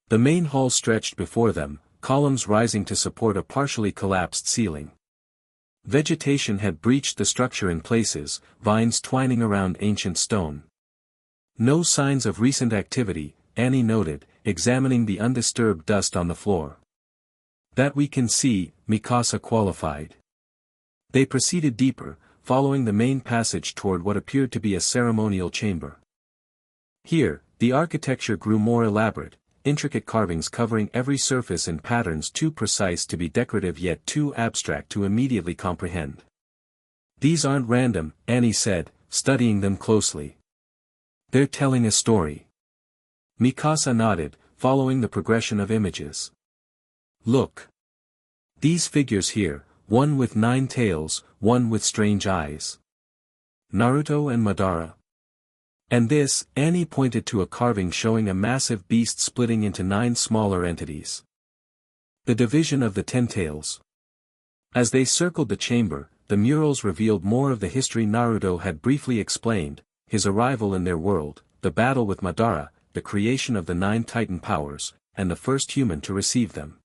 The main hall stretched before them, columns rising to support a partially collapsed ceiling. Vegetation had breached the structure in places, vines twining around ancient stone. No signs of recent activity, Annie noted, examining the undisturbed dust on the floor. That we can see, Mikasa qualified. They proceeded deeper, following the main passage toward what appeared to be a ceremonial chamber. Here, the architecture grew more elaborate, intricate carvings covering every surface in patterns too precise to be decorative yet too abstract to immediately comprehend. These aren't random, Annie said, studying them closely. They're telling a story. Mikasa nodded, following the progression of images. Look. These figures here, one with 9 tails, one with strange eyes. Naruto and Madara. And this, Annie pointed to a carving showing a massive beast splitting into 9 smaller entities. The division of the 10 tails. As they circled the chamber, the murals revealed more of the history Naruto had briefly explained, his arrival in their world, the battle with Madara, the creation of the 9 Titan powers, and the first human to receive them.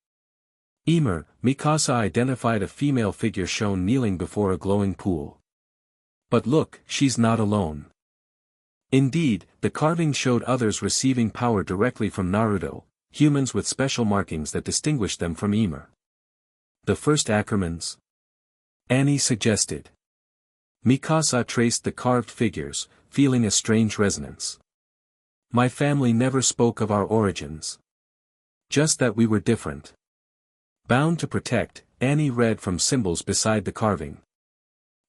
Ymir, Mikasa identified a female figure shown kneeling before a glowing pool. But look, she's not alone. Indeed, the carving showed others receiving power directly from Naruto, humans with special markings that distinguished them from Ymir. The first Ackermans? Annie suggested. Mikasa traced the carved figures, feeling a strange resonance. My family never spoke of our origins. Just that we were different. Bound to protect, Annie read from symbols beside the carving.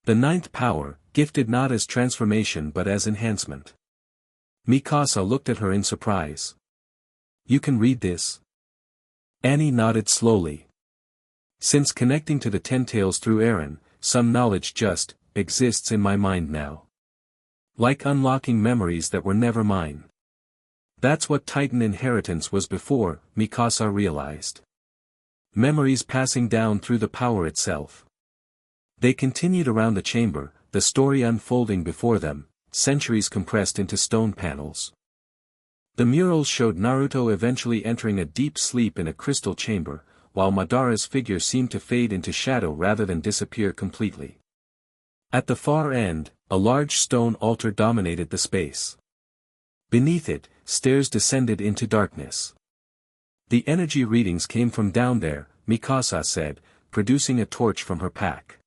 The 9th power, gifted not as transformation but as enhancement. Mikasa looked at her in surprise. You can read this? Annie nodded slowly. Since connecting to the 10 tails through Eren, some knowledge just exists in my mind now. Like unlocking memories that were never mine. That's what Titan inheritance was before, Mikasa realized. Memories passing down through the power itself. They continued around the chamber, the story unfolding before them, centuries compressed into stone panels. The murals showed Naruto eventually entering a deep sleep in a crystal chamber, while Madara's figure seemed to fade into shadow rather than disappear completely. At the far end, a large stone altar dominated the space. Beneath it, stairs descended into darkness. The energy readings came from down there, Mikasa said, producing a torch from her pack.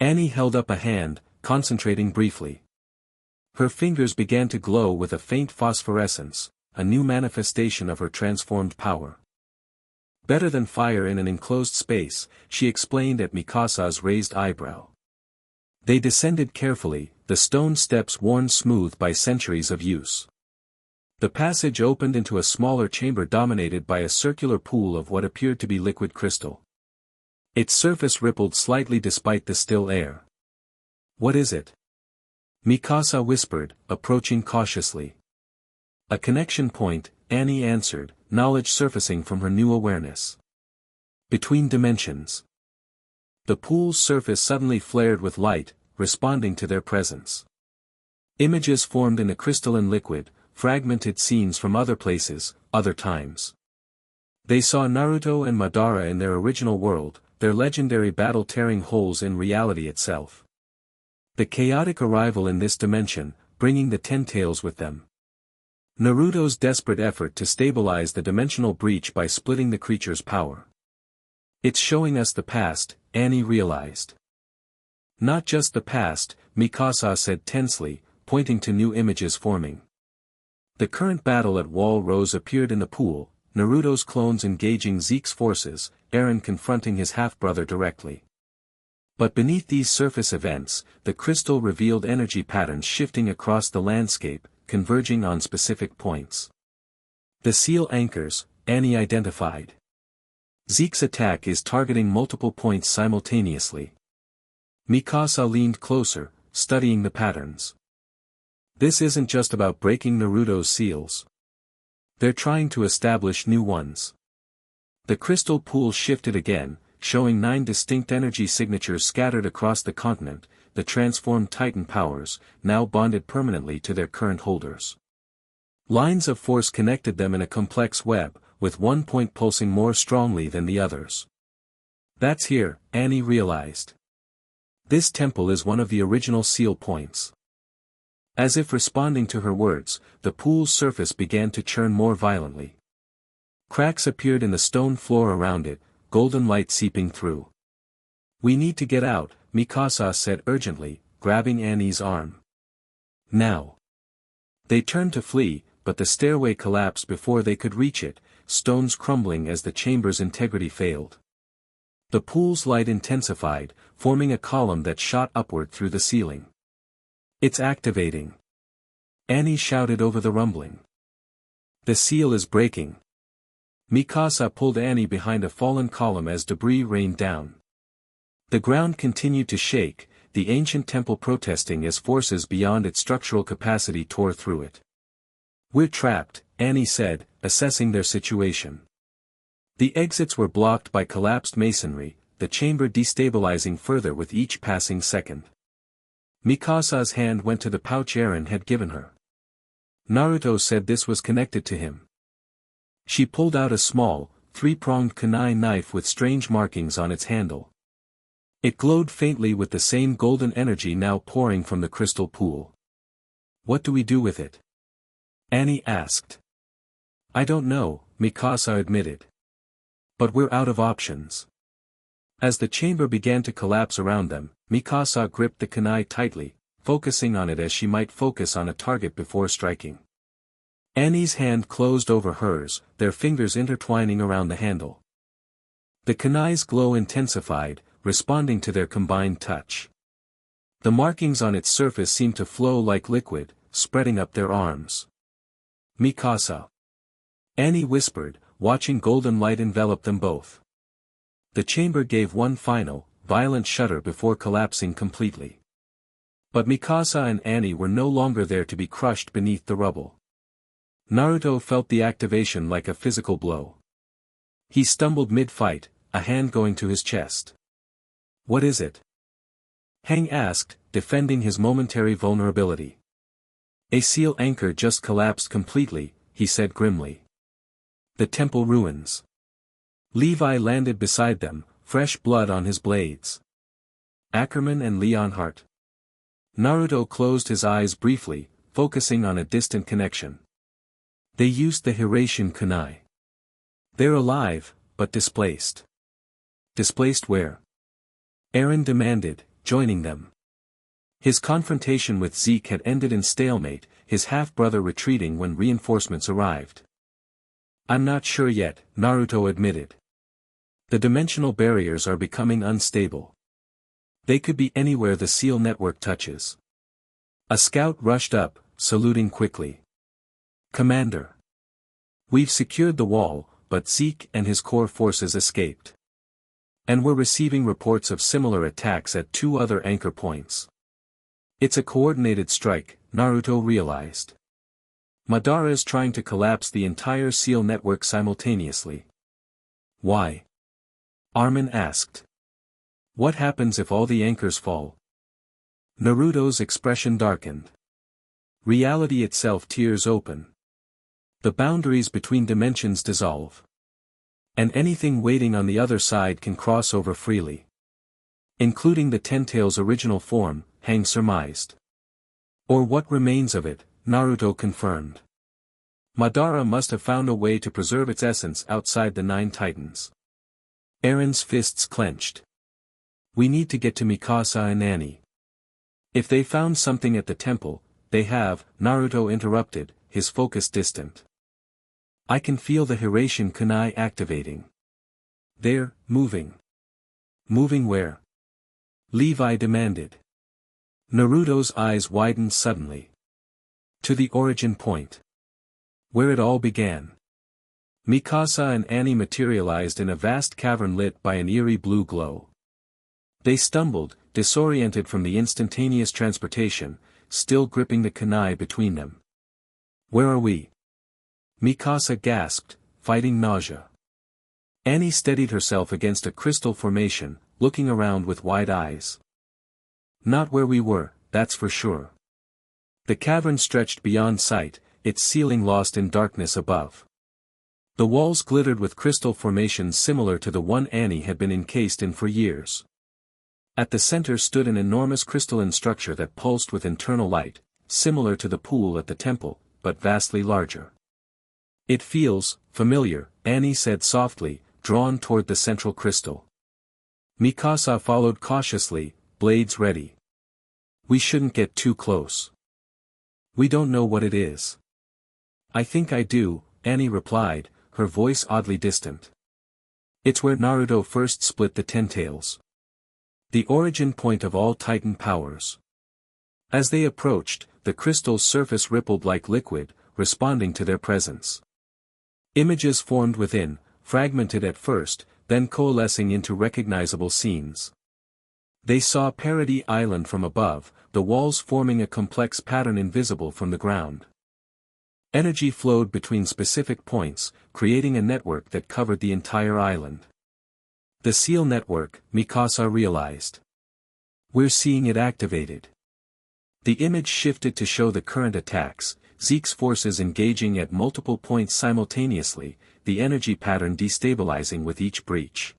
Annie held up a hand, concentrating briefly. Her fingers began to glow with a faint phosphorescence, a new manifestation of her transformed power. Better than fire in an enclosed space, she explained at Mikasa's raised eyebrow. They descended carefully, the stone steps worn smooth by centuries of use. The passage opened into a smaller chamber dominated by a circular pool of what appeared to be liquid crystal. Its surface rippled slightly despite the still air. "What is it?" Mikasa whispered, approaching cautiously. "A connection point," Annie answered, knowledge surfacing from her new awareness. "Between dimensions." The pool's surface suddenly flared with light, responding to their presence. Images formed in a crystalline liquid, fragmented scenes from other places, other times. They saw Naruto and Madara in their original world, their legendary battle tearing holes in reality itself. The chaotic arrival in this dimension, bringing the Ten Tails with them. Naruto's desperate effort to stabilize the dimensional breach by splitting the creature's power. "It's showing us the past," Annie realized. "Not just the past," Mikasa said tensely, pointing to new images forming. The current battle at Wall Rose appeared in the pool, Naruto's clones engaging Zeke's forces, Eren confronting his half-brother directly. But beneath these surface events, the crystal revealed energy patterns shifting across the landscape, converging on specific points. The seal anchors, Annie identified. Zeke's attack is targeting multiple points simultaneously. Mikasa leaned closer, studying the patterns. "This isn't just about breaking Naruto's seals. They're trying to establish new ones." The crystal pool shifted again, showing 9 distinct energy signatures scattered across the continent, the transformed Titan powers, now bonded permanently to their current holders. Lines of force connected them in a complex web, with one point pulsing more strongly than the others. "That's here," Annie realized. "This temple is one of the original seal points." As if responding to her words, the pool's surface began to churn more violently. Cracks appeared in the stone floor around it, golden light seeping through. "We need to get out," Mikasa said urgently, grabbing Annie's arm. "Now." They turned to flee, but the stairway collapsed before they could reach it, stones crumbling as the chamber's integrity failed. The pool's light intensified, forming a column that shot upward through the ceiling. "It's activating." Annie shouted over the rumbling. "The seal is breaking." Mikasa pulled Annie behind a fallen column as debris rained down. The ground continued to shake, the ancient temple protesting as forces beyond its structural capacity tore through it. "We're trapped," Annie said, assessing their situation. The exits were blocked by collapsed masonry, the chamber destabilizing further with each passing second. Mikasa's hand went to the pouch Eren had given her. Naruto said this was connected to him. She pulled out a small, 3-pronged kunai knife with strange markings on its handle. It glowed faintly with the same golden energy now pouring from the crystal pool. "What do we do with it?" Annie asked. "I don't know," Mikasa admitted. "But we're out of options." As the chamber began to collapse around them, Mikasa gripped the kunai tightly, focusing on it as she might focus on a target before striking. Annie's hand closed over hers, their fingers intertwining around the handle. The kunai's glow intensified, responding to their combined touch. The markings on its surface seemed to flow like liquid, spreading up their arms. "Mikasa," Annie whispered, watching golden light envelop them both. The chamber gave one final, violent shudder before collapsing completely. But Mikasa and Annie were no longer there to be crushed beneath the rubble. Naruto felt the activation like a physical blow. He stumbled mid-fight, a hand going to his chest. "What is it?" Hang asked, defending his momentary vulnerability. "A seal anchor just collapsed completely," he said grimly. "The temple ruins." Levi landed beside them, fresh blood on his blades. "Ackerman and Leonhardt." Naruto closed his eyes briefly, focusing on a distant connection. "They used the Hiratian kunai. They're alive, but displaced." "Displaced where?" Eren demanded, joining them. His confrontation with Zeke had ended in stalemate, his half-brother retreating when reinforcements arrived. "I'm not sure yet," Naruto admitted. "The dimensional barriers are becoming unstable. They could be anywhere the seal network touches." A scout rushed up, saluting quickly. "Commander. We've secured the wall, but Zeke and his core forces escaped. And we're receiving reports of similar attacks at 2 other anchor points." It's a coordinated strike, Naruto realized. Madara is trying to collapse the entire seal network simultaneously. "Why?" Armin asked. "What happens if all the anchors fall?" Naruto's expression darkened. Reality itself tears open. The boundaries between dimensions dissolve. And anything waiting on the other side can cross over freely. Including the Ten-Tail's original form, Hang surmised. Or what remains of it, Naruto confirmed. Madara must have found a way to preserve its essence outside the 9 Titans. Aaron's fists clenched. "We need to get to Mikasa and Annie. If they found something at the temple, they have," Naruto interrupted, his focus distant. "I can feel the Hiratian kunai activating. They're moving." "Moving where?" Levi demanded. Naruto's eyes widened suddenly. "To the origin point. Where it all began." Mikasa and Annie materialized in a vast cavern lit by an eerie blue glow. They stumbled, disoriented from the instantaneous transportation, still gripping the kunai between them. "Where are we?" Mikasa gasped, fighting nausea. Annie steadied herself against a crystal formation, looking around with wide eyes. "Not where we were, that's for sure." The cavern stretched beyond sight, its ceiling lost in darkness above. The walls glittered with crystal formations similar to the one Annie had been encased in for years. At the center stood an enormous crystalline structure that pulsed with internal light, similar to the pool at the temple, but vastly larger. "It feels familiar," Annie said softly, drawn toward the central crystal. Mikasa followed cautiously, blades ready. "We shouldn't get too close. We don't know what it is." "I think I do," Annie replied, her voice oddly distant. "It's where Naruto first split the Ten-Tails. The origin point of all Titan powers." As they approached, the crystal's surface rippled like liquid, responding to their presence. Images formed within, fragmented at first, then coalescing into recognizable scenes. They saw Parody Island from above, the walls forming a complex pattern invisible from the ground. Energy flowed between specific points, creating a network that covered the entire island. The seal network, Mikasa realized. "We're seeing it activated." The image shifted to show the current attacks, Zeke's forces engaging at multiple points simultaneously, the energy pattern destabilizing with each breach.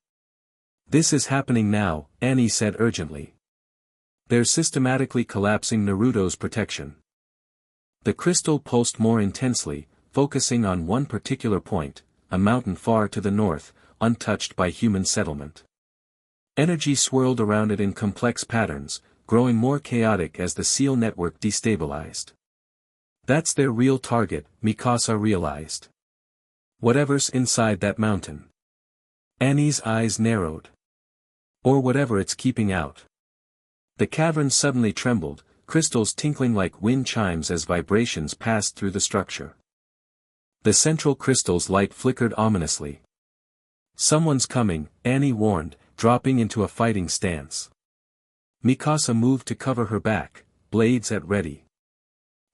"This is happening now," Annie said urgently. "They're systematically collapsing Naruto's protection." The crystal pulsed more intensely, focusing on one particular point, a mountain far to the north, untouched by human settlement. Energy swirled around it in complex patterns, growing more chaotic as the seal network destabilized. "That's their real target," Mikasa realized. "Whatever's inside that mountain." Annie's eyes narrowed. "Or whatever it's keeping out." The cavern suddenly trembled, crystals tinkling like wind chimes as vibrations passed through the structure. The central crystal's light flickered ominously. "Someone's coming," Annie warned, dropping into a fighting stance. Mikasa moved to cover her back, blades at ready.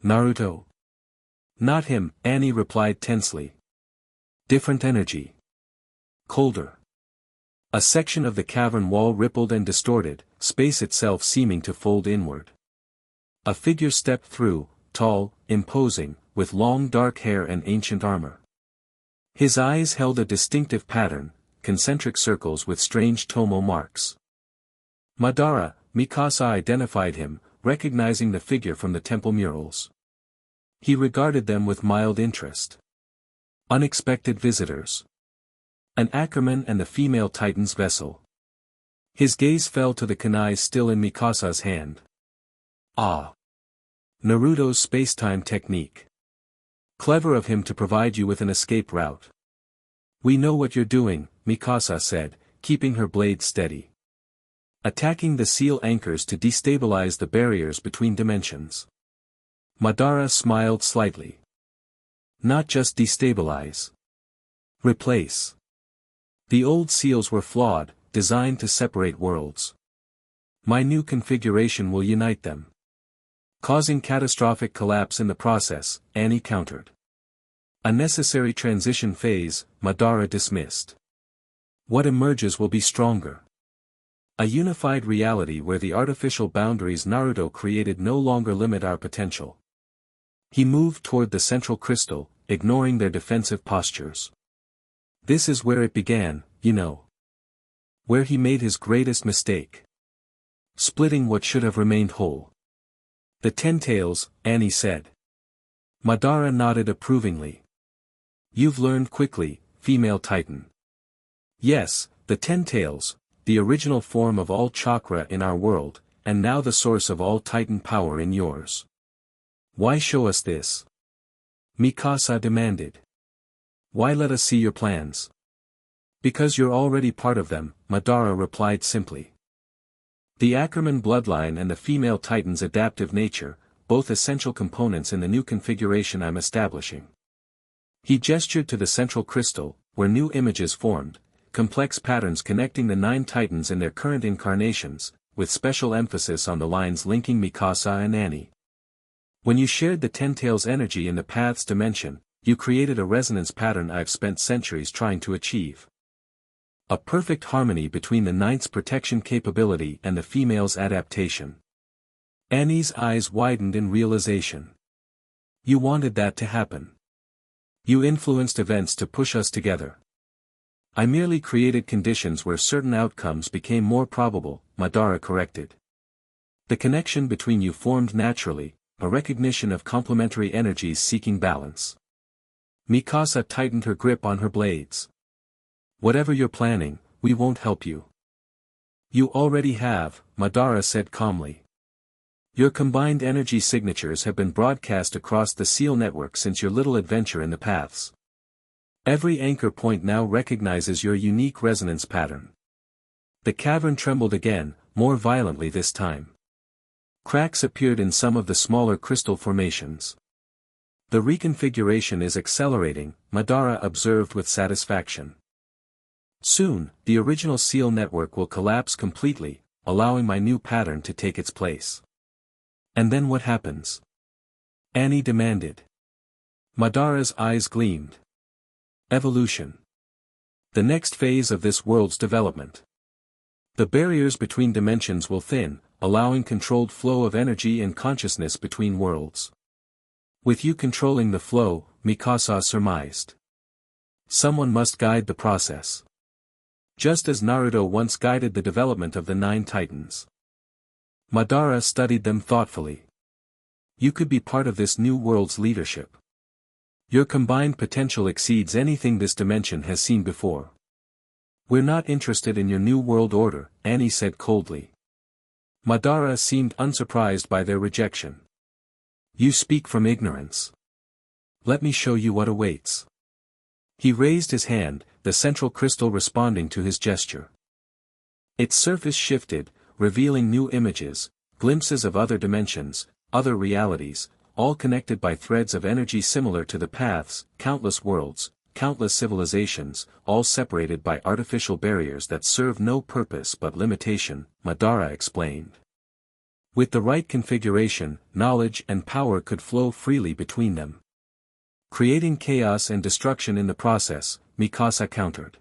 "Naruto?" "Not him," Annie replied tensely. "Different energy. Colder." A section of the cavern wall rippled and distorted, space itself seeming to fold inward. A figure stepped through, tall, imposing, with long dark hair and ancient armor. His eyes held a distinctive pattern, concentric circles with strange tomo marks. "Madara," Mikasa identified him, recognizing the figure from the temple murals. He regarded them with mild interest. Unexpected visitors. An Ackerman and the female Titan's vessel. His gaze fell to the kunai still in Mikasa's hand. Ah. Naruto's spacetime technique. Clever of him to provide you with an escape route. We know what you're doing, Mikasa said, keeping her blade steady. Attacking the seal anchors to destabilize the barriers between dimensions. Madara smiled slightly. Not just destabilize. Replace. The old seals were flawed, designed to separate worlds. My new configuration will unite them. Causing catastrophic collapse in the process, Annie countered. A necessary transition phase, Madara dismissed. What emerges will be stronger. A unified reality where the artificial boundaries Naruto created no longer limit our potential. He moved toward the central crystal, ignoring their defensive postures. This is where it began, you know. Where he made his greatest mistake. Splitting what should have remained whole. The Ten Tails, Annie said. Madara nodded approvingly. You've learned quickly, female titan. Yes, the Ten Tails, the original form of all chakra in our world, and now the source of all titan power in yours. Why show us this? Mikasa demanded. Why let us see your plans? Because you're already part of them, Madara replied simply. The Ackerman bloodline and the female titan's adaptive nature, both essential components in the new configuration I'm establishing. He gestured to the central crystal, where new images formed, complex patterns connecting the 9 titans in their current incarnations, with special emphasis on the lines linking Mikasa and Annie. When you shared the Ten Tails energy in the path's dimension, you created a resonance pattern I've spent centuries trying to achieve. A perfect harmony between the Ninth's protection capability and the female's adaptation. Annie's eyes widened in realization. You wanted that to happen. You influenced events to push us together. I merely created conditions where certain outcomes became more probable, Madara corrected. The connection between you formed naturally, a recognition of complementary energies seeking balance. Mikasa tightened her grip on her blades. Whatever you're planning, we won't help you. You already have, Madara said calmly. Your combined energy signatures have been broadcast across the seal network since your little adventure in the paths. Every anchor point now recognizes your unique resonance pattern. The cavern trembled again, more violently this time. Cracks appeared in some of the smaller crystal formations. The reconfiguration is accelerating, Madara observed with satisfaction. Soon, the original seal network will collapse completely, allowing my new pattern to take its place. And then what happens? Annie demanded. Madara's eyes gleamed. Evolution. The next phase of this world's development. The barriers between dimensions will thin, allowing controlled flow of energy and consciousness between worlds. With you controlling the flow, Mikasa surmised. Someone must guide the process. Just as Naruto once guided the development of the 9 titans. Madara studied them thoughtfully. You could be part of this new world's leadership. Your combined potential exceeds anything this dimension has seen before. We're not interested in your new world order, Annie said coldly. Madara seemed unsurprised by their rejection. You speak from ignorance. Let me show you what awaits. He raised his hand, the central crystal responding to his gesture. Its surface shifted, revealing new images, glimpses of other dimensions, other realities, all connected by threads of energy similar to the paths, countless worlds, countless civilizations, all separated by artificial barriers that serve no purpose but limitation, Madara explained. With the right configuration, knowledge and power could flow freely between them. Creating chaos and destruction in the process, Mikasa countered.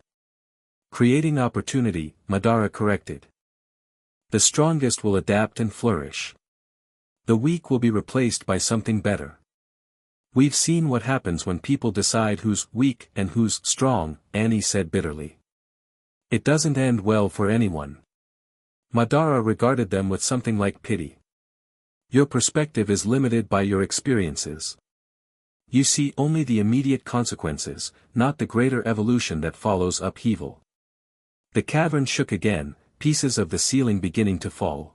Creating opportunity, Madara corrected. The strongest will adapt and flourish. The weak will be replaced by something better. We've seen what happens when people decide who's weak and who's strong, Annie said bitterly. It doesn't end well for anyone. Madara regarded them with something like pity. Your perspective is limited by your experiences. You see only the immediate consequences, not the greater evolution that follows upheaval. The cavern shook again, pieces of the ceiling beginning to fall.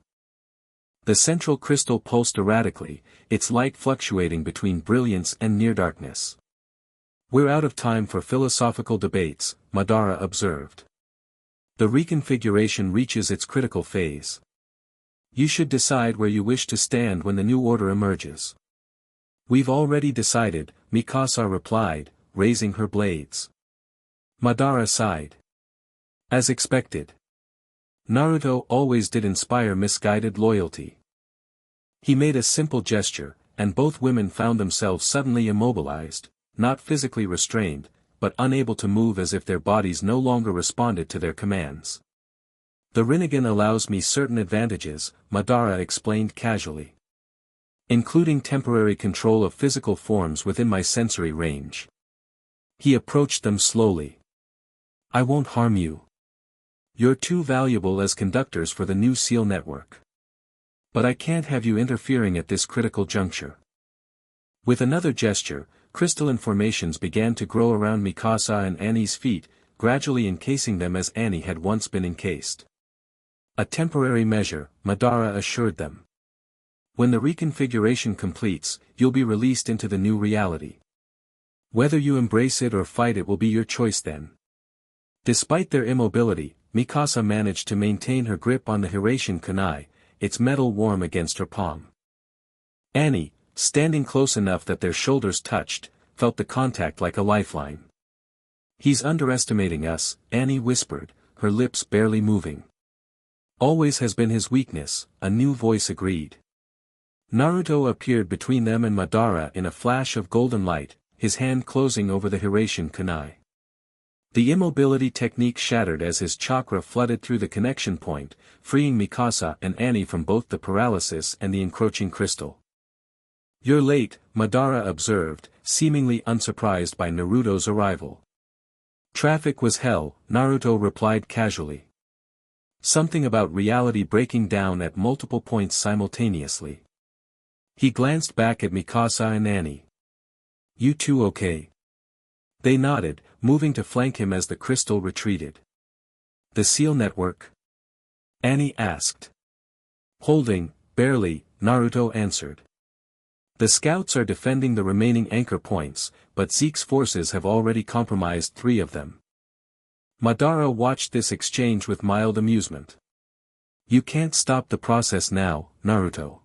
The central crystal pulsed erratically, its light fluctuating between brilliance and near darkness. "We're out of time for philosophical debates," Madara observed. "The reconfiguration reaches its critical phase. You should decide where you wish to stand when the new order emerges." "We've already decided," Mikasa replied, raising her blades. Madara sighed. As expected. Naruto always did inspire misguided loyalty. He made a simple gesture, and both women found themselves suddenly immobilized, not physically restrained, but unable to move as if their bodies no longer responded to their commands. "The Rinnegan allows me certain advantages," Madara explained casually. "Including temporary control of physical forms within my sensory range." He approached them slowly. "I won't harm you. You're too valuable as conductors for the new SEAL network. But I can't have you interfering at this critical juncture." With another gesture, crystalline formations began to grow around Mikasa and Annie's feet, gradually encasing them as Annie had once been encased. "A temporary measure," Madara assured them. "When the reconfiguration completes, you'll be released into the new reality. Whether you embrace it or fight it will be your choice then." Despite their immobility, Mikasa managed to maintain her grip on the Hiraishin kunai, its metal warm against her palm. Annie, standing close enough that their shoulders touched, felt the contact like a lifeline. "He's underestimating us," Annie whispered, her lips barely moving. "Always has been his weakness," a new voice agreed. Naruto appeared between them and Madara in a flash of golden light, his hand closing over the Hiraishin kunai. The immobility technique shattered as his chakra flooded through the connection point, freeing Mikasa and Annie from both the paralysis and the encroaching crystal. "You're late," Madara observed, seemingly unsurprised by Naruto's arrival. "Traffic was hell," Naruto replied casually. Something about reality breaking down at multiple points simultaneously. He glanced back at Mikasa and Annie. "You two okay?" They nodded, moving to flank him as the crystal retreated. "The SEAL network?" Annie asked. "Holding, barely," Naruto answered. "The scouts are defending the remaining anchor points, but Zeke's forces have already compromised 3 of them." Madara watched this exchange with mild amusement. "You can't stop the process now, Naruto.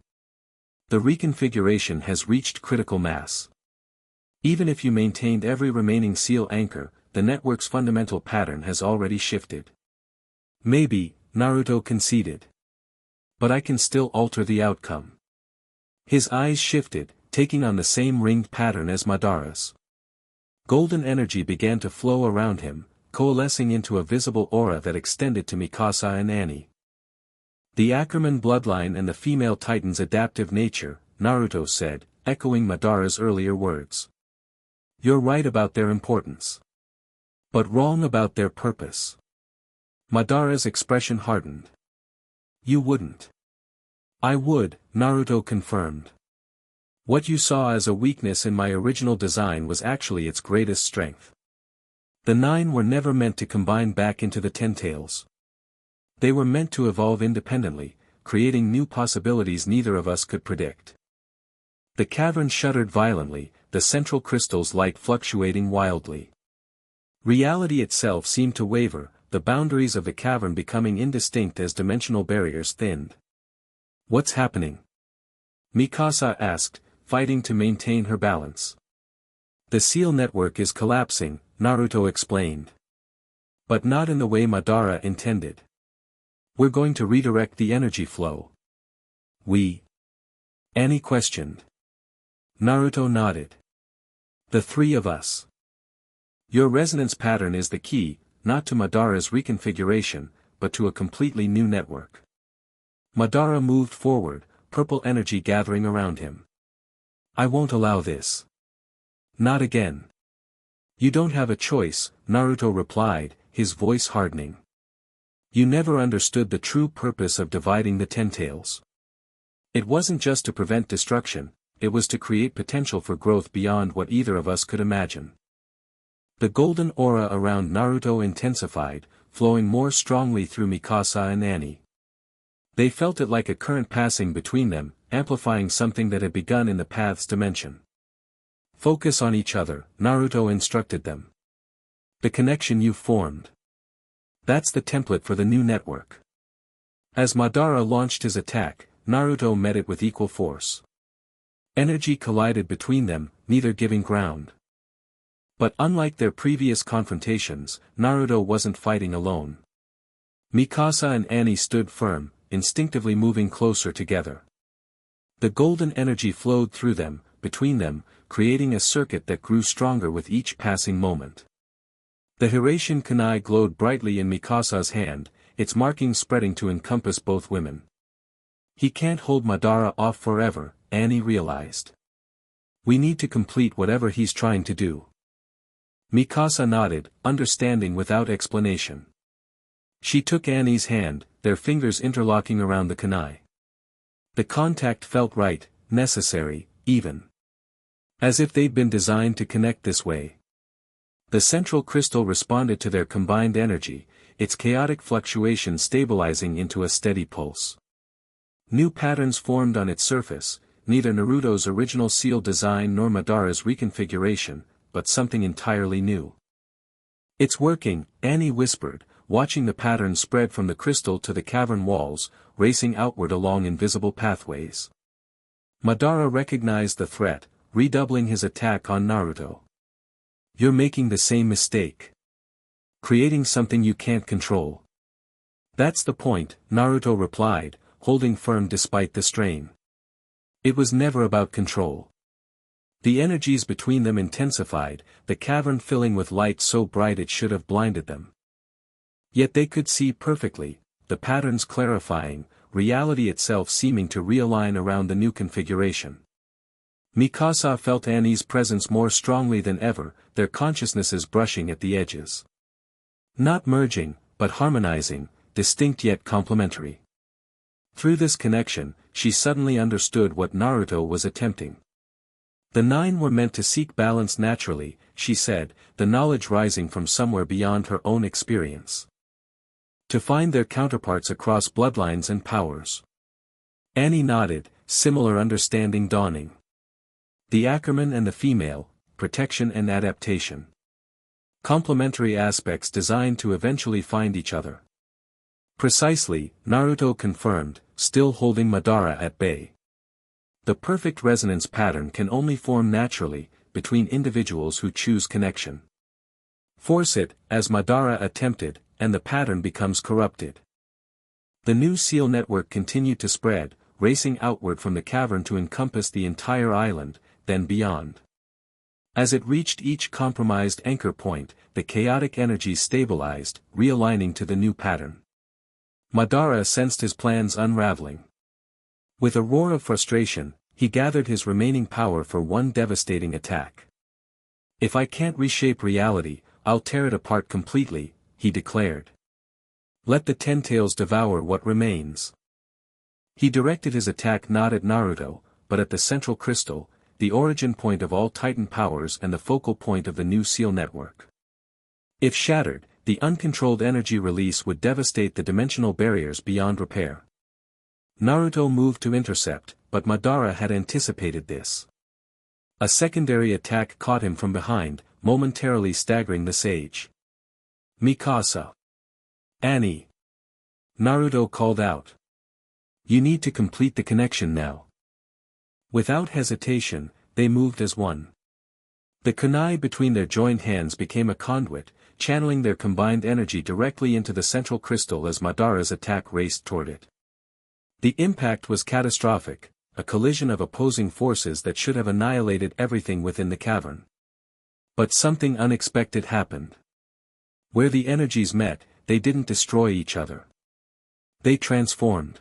The reconfiguration has reached critical mass. Even if you maintained every remaining SEAL anchor, the network's fundamental pattern has already shifted." "Maybe," Naruto conceded. "But I can still alter the outcome." His eyes shifted, taking on the same ringed pattern as Madara's. Golden energy began to flow around him, coalescing into a visible aura that extended to Mikasa and Annie. "The Ackerman bloodline and the female titan's adaptive nature," Naruto said, echoing Madara's earlier words. "You're right about their importance. But wrong about their purpose." Madara's expression hardened. "You wouldn't." "I would," Naruto confirmed. "What you saw as a weakness in my original design was actually its greatest strength. The 9 were never meant to combine back into the 10 tails. They were meant to evolve independently, creating new possibilities neither of us could predict." The cavern shuddered violently, the central crystal's light fluctuating wildly. Reality itself seemed to waver, the boundaries of the cavern becoming indistinct as dimensional barriers thinned. "What's happening?" Mikasa asked, fighting to maintain her balance. "The SEAL network is collapsing," Naruto explained. "But not in the way Madara intended. We're going to redirect the energy flow." "We?" Annie questioned. Naruto nodded. "The 3 of us. Your resonance pattern is the key, not to Madara's reconfiguration, but to a completely new network." Madara moved forward, purple energy gathering around him. "I won't allow this. Not again." "You don't have a choice," Naruto replied, his voice hardening. "You never understood the true purpose of dividing the 10 tails. It wasn't just to prevent destruction, it was to create potential for growth beyond what either of us could imagine." The golden aura around Naruto intensified, flowing more strongly through Mikasa and Annie. They felt it like a current passing between them, amplifying something that had begun in the path's dimension. Focus on each other, Naruto instructed them. The connection you've formed. That's the template for the new network. As Madara launched his attack, Naruto met it with equal force. Energy collided between them, neither giving ground. But unlike their previous confrontations, Naruto wasn't fighting alone. Mikasa and Annie stood firm, instinctively moving closer together. The golden energy flowed through them, between them, creating a circuit that grew stronger with each passing moment. The Hiraishin kunai glowed brightly in Mikasa's hand, its markings spreading to encompass both women. He can't hold Madara off forever, Annie realized. We need to complete whatever he's trying to do. Mikasa nodded, understanding without explanation. She took Annie's hand, their fingers interlocking around the kunai. The contact felt right, necessary, even. As if they'd been designed to connect this way. The central crystal responded to their combined energy, its chaotic fluctuation stabilizing into a steady pulse. New patterns formed on its surface, neither Naruto's original seal design nor Madara's reconfiguration, but something entirely new. It's working, Annie whispered, watching the pattern spread from the crystal to the cavern walls, racing outward along invisible pathways. Madara recognized the threat, redoubling his attack on Naruto. You're making the same mistake. Creating something you can't control. That's the point, Naruto replied, holding firm despite the strain. It was never about control. The energies between them intensified, the cavern filling with light so bright it should have blinded them. Yet they could see perfectly, the patterns clarifying, reality itself seeming to realign around the new configuration. Mikasa felt Annie's presence more strongly than ever, their consciousnesses brushing at the edges. Not merging, but harmonizing, distinct yet complementary. Through this connection, she suddenly understood what Naruto was attempting. The nine were meant to seek balance naturally, she said, the knowledge rising from somewhere beyond her own experience. To find their counterparts across bloodlines and powers. Annie nodded, similar understanding dawning. The Ackerman and the female, protection and adaptation. Complementary aspects designed to eventually find each other. Precisely, Naruto confirmed, still holding Madara at bay. The perfect resonance pattern can only form naturally, between individuals who choose connection. Force it, as Madara attempted, and the pattern becomes corrupted. The new seal network continued to spread, racing outward from the cavern to encompass the entire island, then beyond. As it reached each compromised anchor point, the chaotic energies stabilized, realigning to the new pattern. Madara sensed his plans unraveling. With a roar of frustration, he gathered his remaining power for one devastating attack. If I can't reshape reality, I'll tear it apart completely, he declared. Let the Ten Tails devour what remains. He directed his attack not at Naruto, but at the central crystal, the origin point of all Titan powers and the focal point of the new seal network. If shattered, the uncontrolled energy release would devastate the dimensional barriers beyond repair. Naruto moved to intercept, but Madara had anticipated this. A secondary attack caught him from behind, momentarily staggering the sage. Mikasa. Annie. Naruto called out. You need to complete the connection now. Without hesitation, they moved as one. The kunai between their joined hands became a conduit, channeling their combined energy directly into the central crystal as Madara's attack raced toward it. The impact was catastrophic, a collision of opposing forces that should have annihilated everything within the cavern. But something unexpected happened. Where the energies met, they didn't destroy each other. They transformed.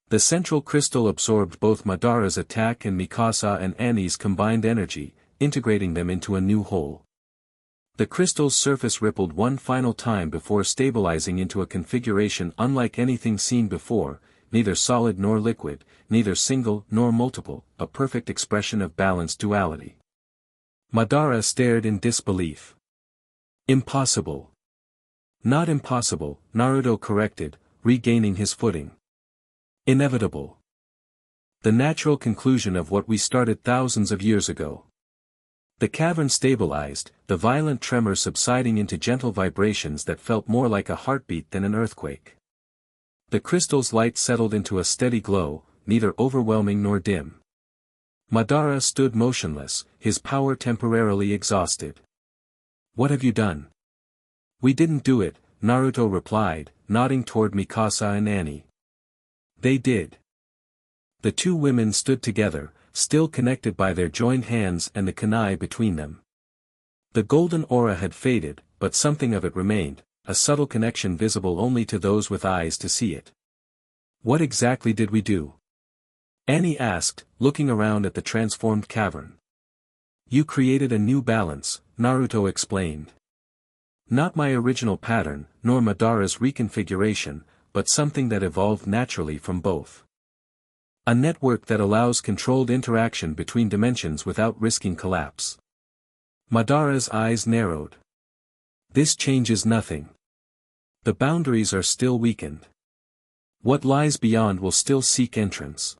The central crystal absorbed both Madara's attack and Mikasa and Annie's combined energy, integrating them into a new whole. The crystal's surface rippled one final time before stabilizing into a configuration unlike anything seen before, neither solid nor liquid, neither single nor multiple, a perfect expression of balanced duality. Madara stared in disbelief. Impossible. Not impossible, Naruto corrected, regaining his footing. Inevitable. The natural conclusion of what we started thousands of years ago. The cavern stabilized, the violent tremor subsiding into gentle vibrations that felt more like a heartbeat than an earthquake. The crystal's light settled into a steady glow, neither overwhelming nor dim. Madara stood motionless, his power temporarily exhausted. "What have you done?" "We didn't do it," Naruto replied, nodding toward Mikasa and Annie. "They did." The two women stood together, still connected by their joined hands and the kunai between them. The golden aura had faded, but something of it remained, a subtle connection visible only to those with eyes to see it. "What exactly did we do?" Annie asked, looking around at the transformed cavern. "You created a new balance," Naruto explained. "Not my original pattern, nor Madara's reconfiguration, but something that evolved naturally from both. A network that allows controlled interaction between dimensions without risking collapse." Madara's eyes narrowed. "This changes nothing. The boundaries are still weakened. What lies beyond will still seek entrance."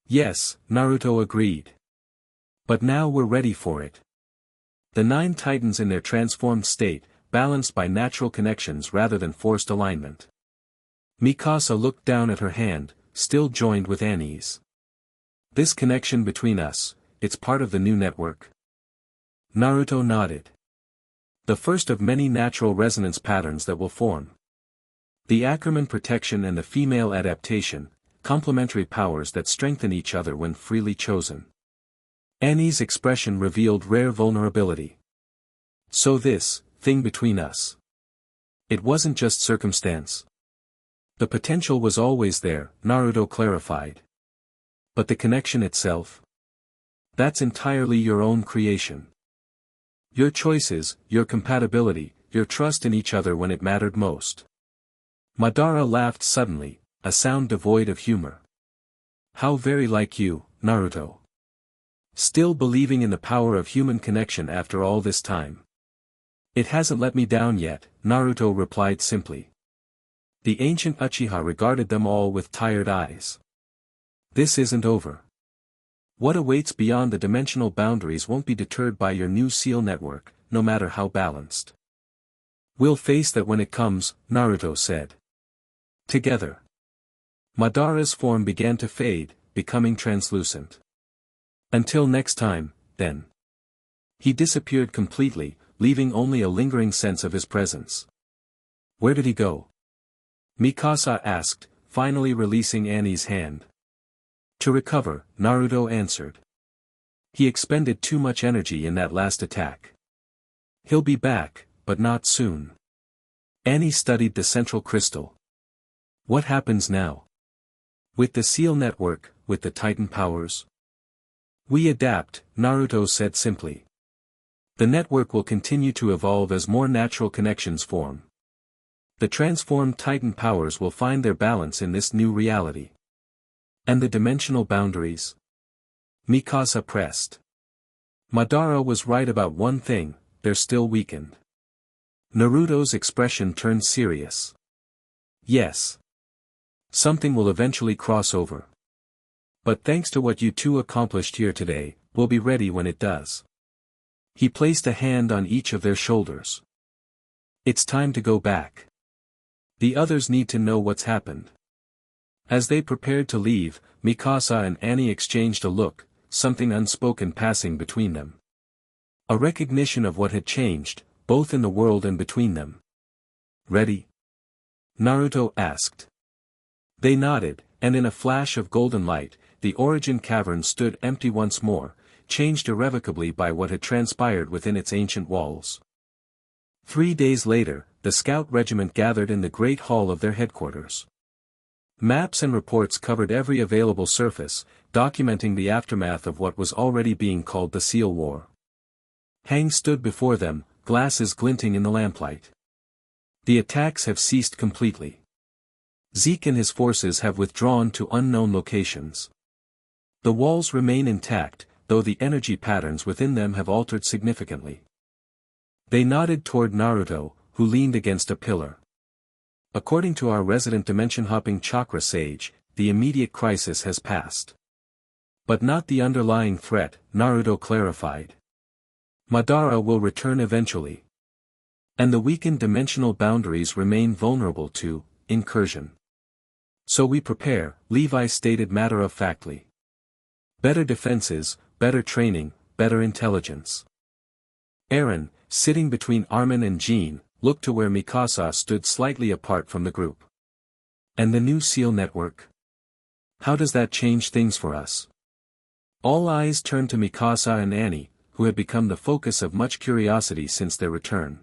"Yes," Naruto agreed. "But now we're ready for it." The 9 titans in their transformed state, balanced by natural connections rather than forced alignment. Mikasa looked down at her hand, still joined with Annie's. "This connection between us, it's part of the new network?" Naruto nodded. "The first of many natural resonance patterns that will form. The Ackerman protection and the female adaptation, complementary powers that strengthen each other when freely chosen." Annie's expression revealed rare vulnerability. "So this thing between us. It wasn't just circumstance. The potential was always there," Naruto clarified. "But the connection itself? That's entirely your own creation. Your choices, your compatibility, your trust in each other when it mattered most." Madara laughed suddenly, a sound devoid of humor. "How very like you, Naruto. Still believing in the power of human connection after all this time." "It hasn't let me down yet," Naruto replied simply. The ancient Uchiha regarded them all with tired eyes. "This isn't over. What awaits beyond the dimensional boundaries won't be deterred by your new seal network, no matter how balanced." "We'll face that when it comes," Naruto said. "Together." Madara's form began to fade, becoming translucent. "Until next time, then." He disappeared completely, leaving only a lingering sense of his presence. "Where did he go?" Mikasa asked, finally releasing Annie's hand. "To recover," Naruto answered. "He expended too much energy in that last attack. He'll be back, but not soon." Annie studied the central crystal. "What happens now? With the seal network, with the Titan powers?" "We adapt," Naruto said simply. "The network will continue to evolve as more natural connections form. The transformed Titan powers will find their balance in this new reality." "And the dimensional boundaries?" Mikasa pressed. Madara was right about one thing, they're still weakened. Naruto's expression turned serious. "Yes. Something will eventually cross over. But thanks to what you two accomplished here today, we'll be ready when it does." He placed a hand on each of their shoulders. "It's time to go back. The others need to know what's happened." As they prepared to leave, Mikasa and Annie exchanged a look, something unspoken passing between them. A recognition of what had changed, both in the world and between them. "Ready?" Naruto asked. They nodded, and in a flash of golden light, the origin cavern stood empty once more, changed irrevocably by what had transpired within its ancient walls. 3 days later, the scout regiment gathered in the great hall of their headquarters. Maps and reports covered every available surface, documenting the aftermath of what was already being called the Seal War. Hang stood before them, glasses glinting in the lamplight. "The attacks have ceased completely. Zeke and his forces have withdrawn to unknown locations. The walls remain intact, though the energy patterns within them have altered significantly." They nodded toward Naruto, who leaned against a pillar. "According to our resident dimension-hopping chakra sage, the immediate crisis has passed. But not the underlying threat, Naruto clarified. Madara will return eventually. And the weakened dimensional boundaries remain vulnerable to incursion. So we prepare, Levi stated matter-of-factly. Better defenses, better training, better intelligence. Eren, sitting between Armin and Jean, looked to where Mikasa stood slightly apart from the group. And the new SEAL network? How does that change things for us? All eyes turned to Mikasa and Annie, who had become the focus of much curiosity since their return.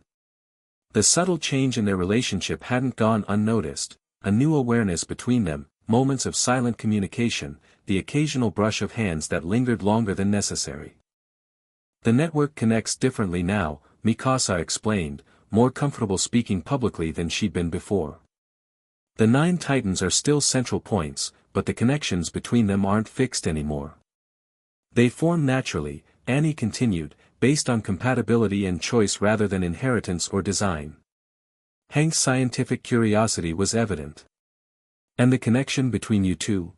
The subtle change in their relationship hadn't gone unnoticed, a new awareness between them, moments of silent communication, the occasional brush of hands that lingered longer than necessary. The network connects differently now, Mikasa explained, more comfortable speaking publicly than she'd been before. The 9 Titans are still central points, but the connections between them aren't fixed anymore. They form naturally, Annie continued, based on compatibility and choice rather than inheritance or design. Hank's scientific curiosity was evident. And the connection between you two?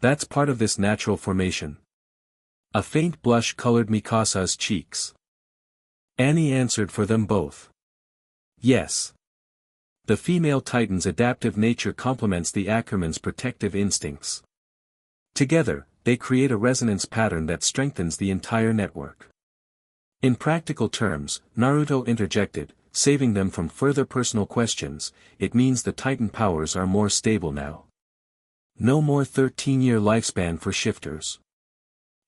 That's part of this natural formation. A faint blush colored Mikasa's cheeks. Annie answered for them both. Yes. The female Titan's adaptive nature complements the Ackerman's protective instincts. Together, they create a resonance pattern that strengthens the entire network. In practical terms, Naruto interjected, saving them from further personal questions, it means the Titan powers are more stable now. No more 13-year lifespan for shifters.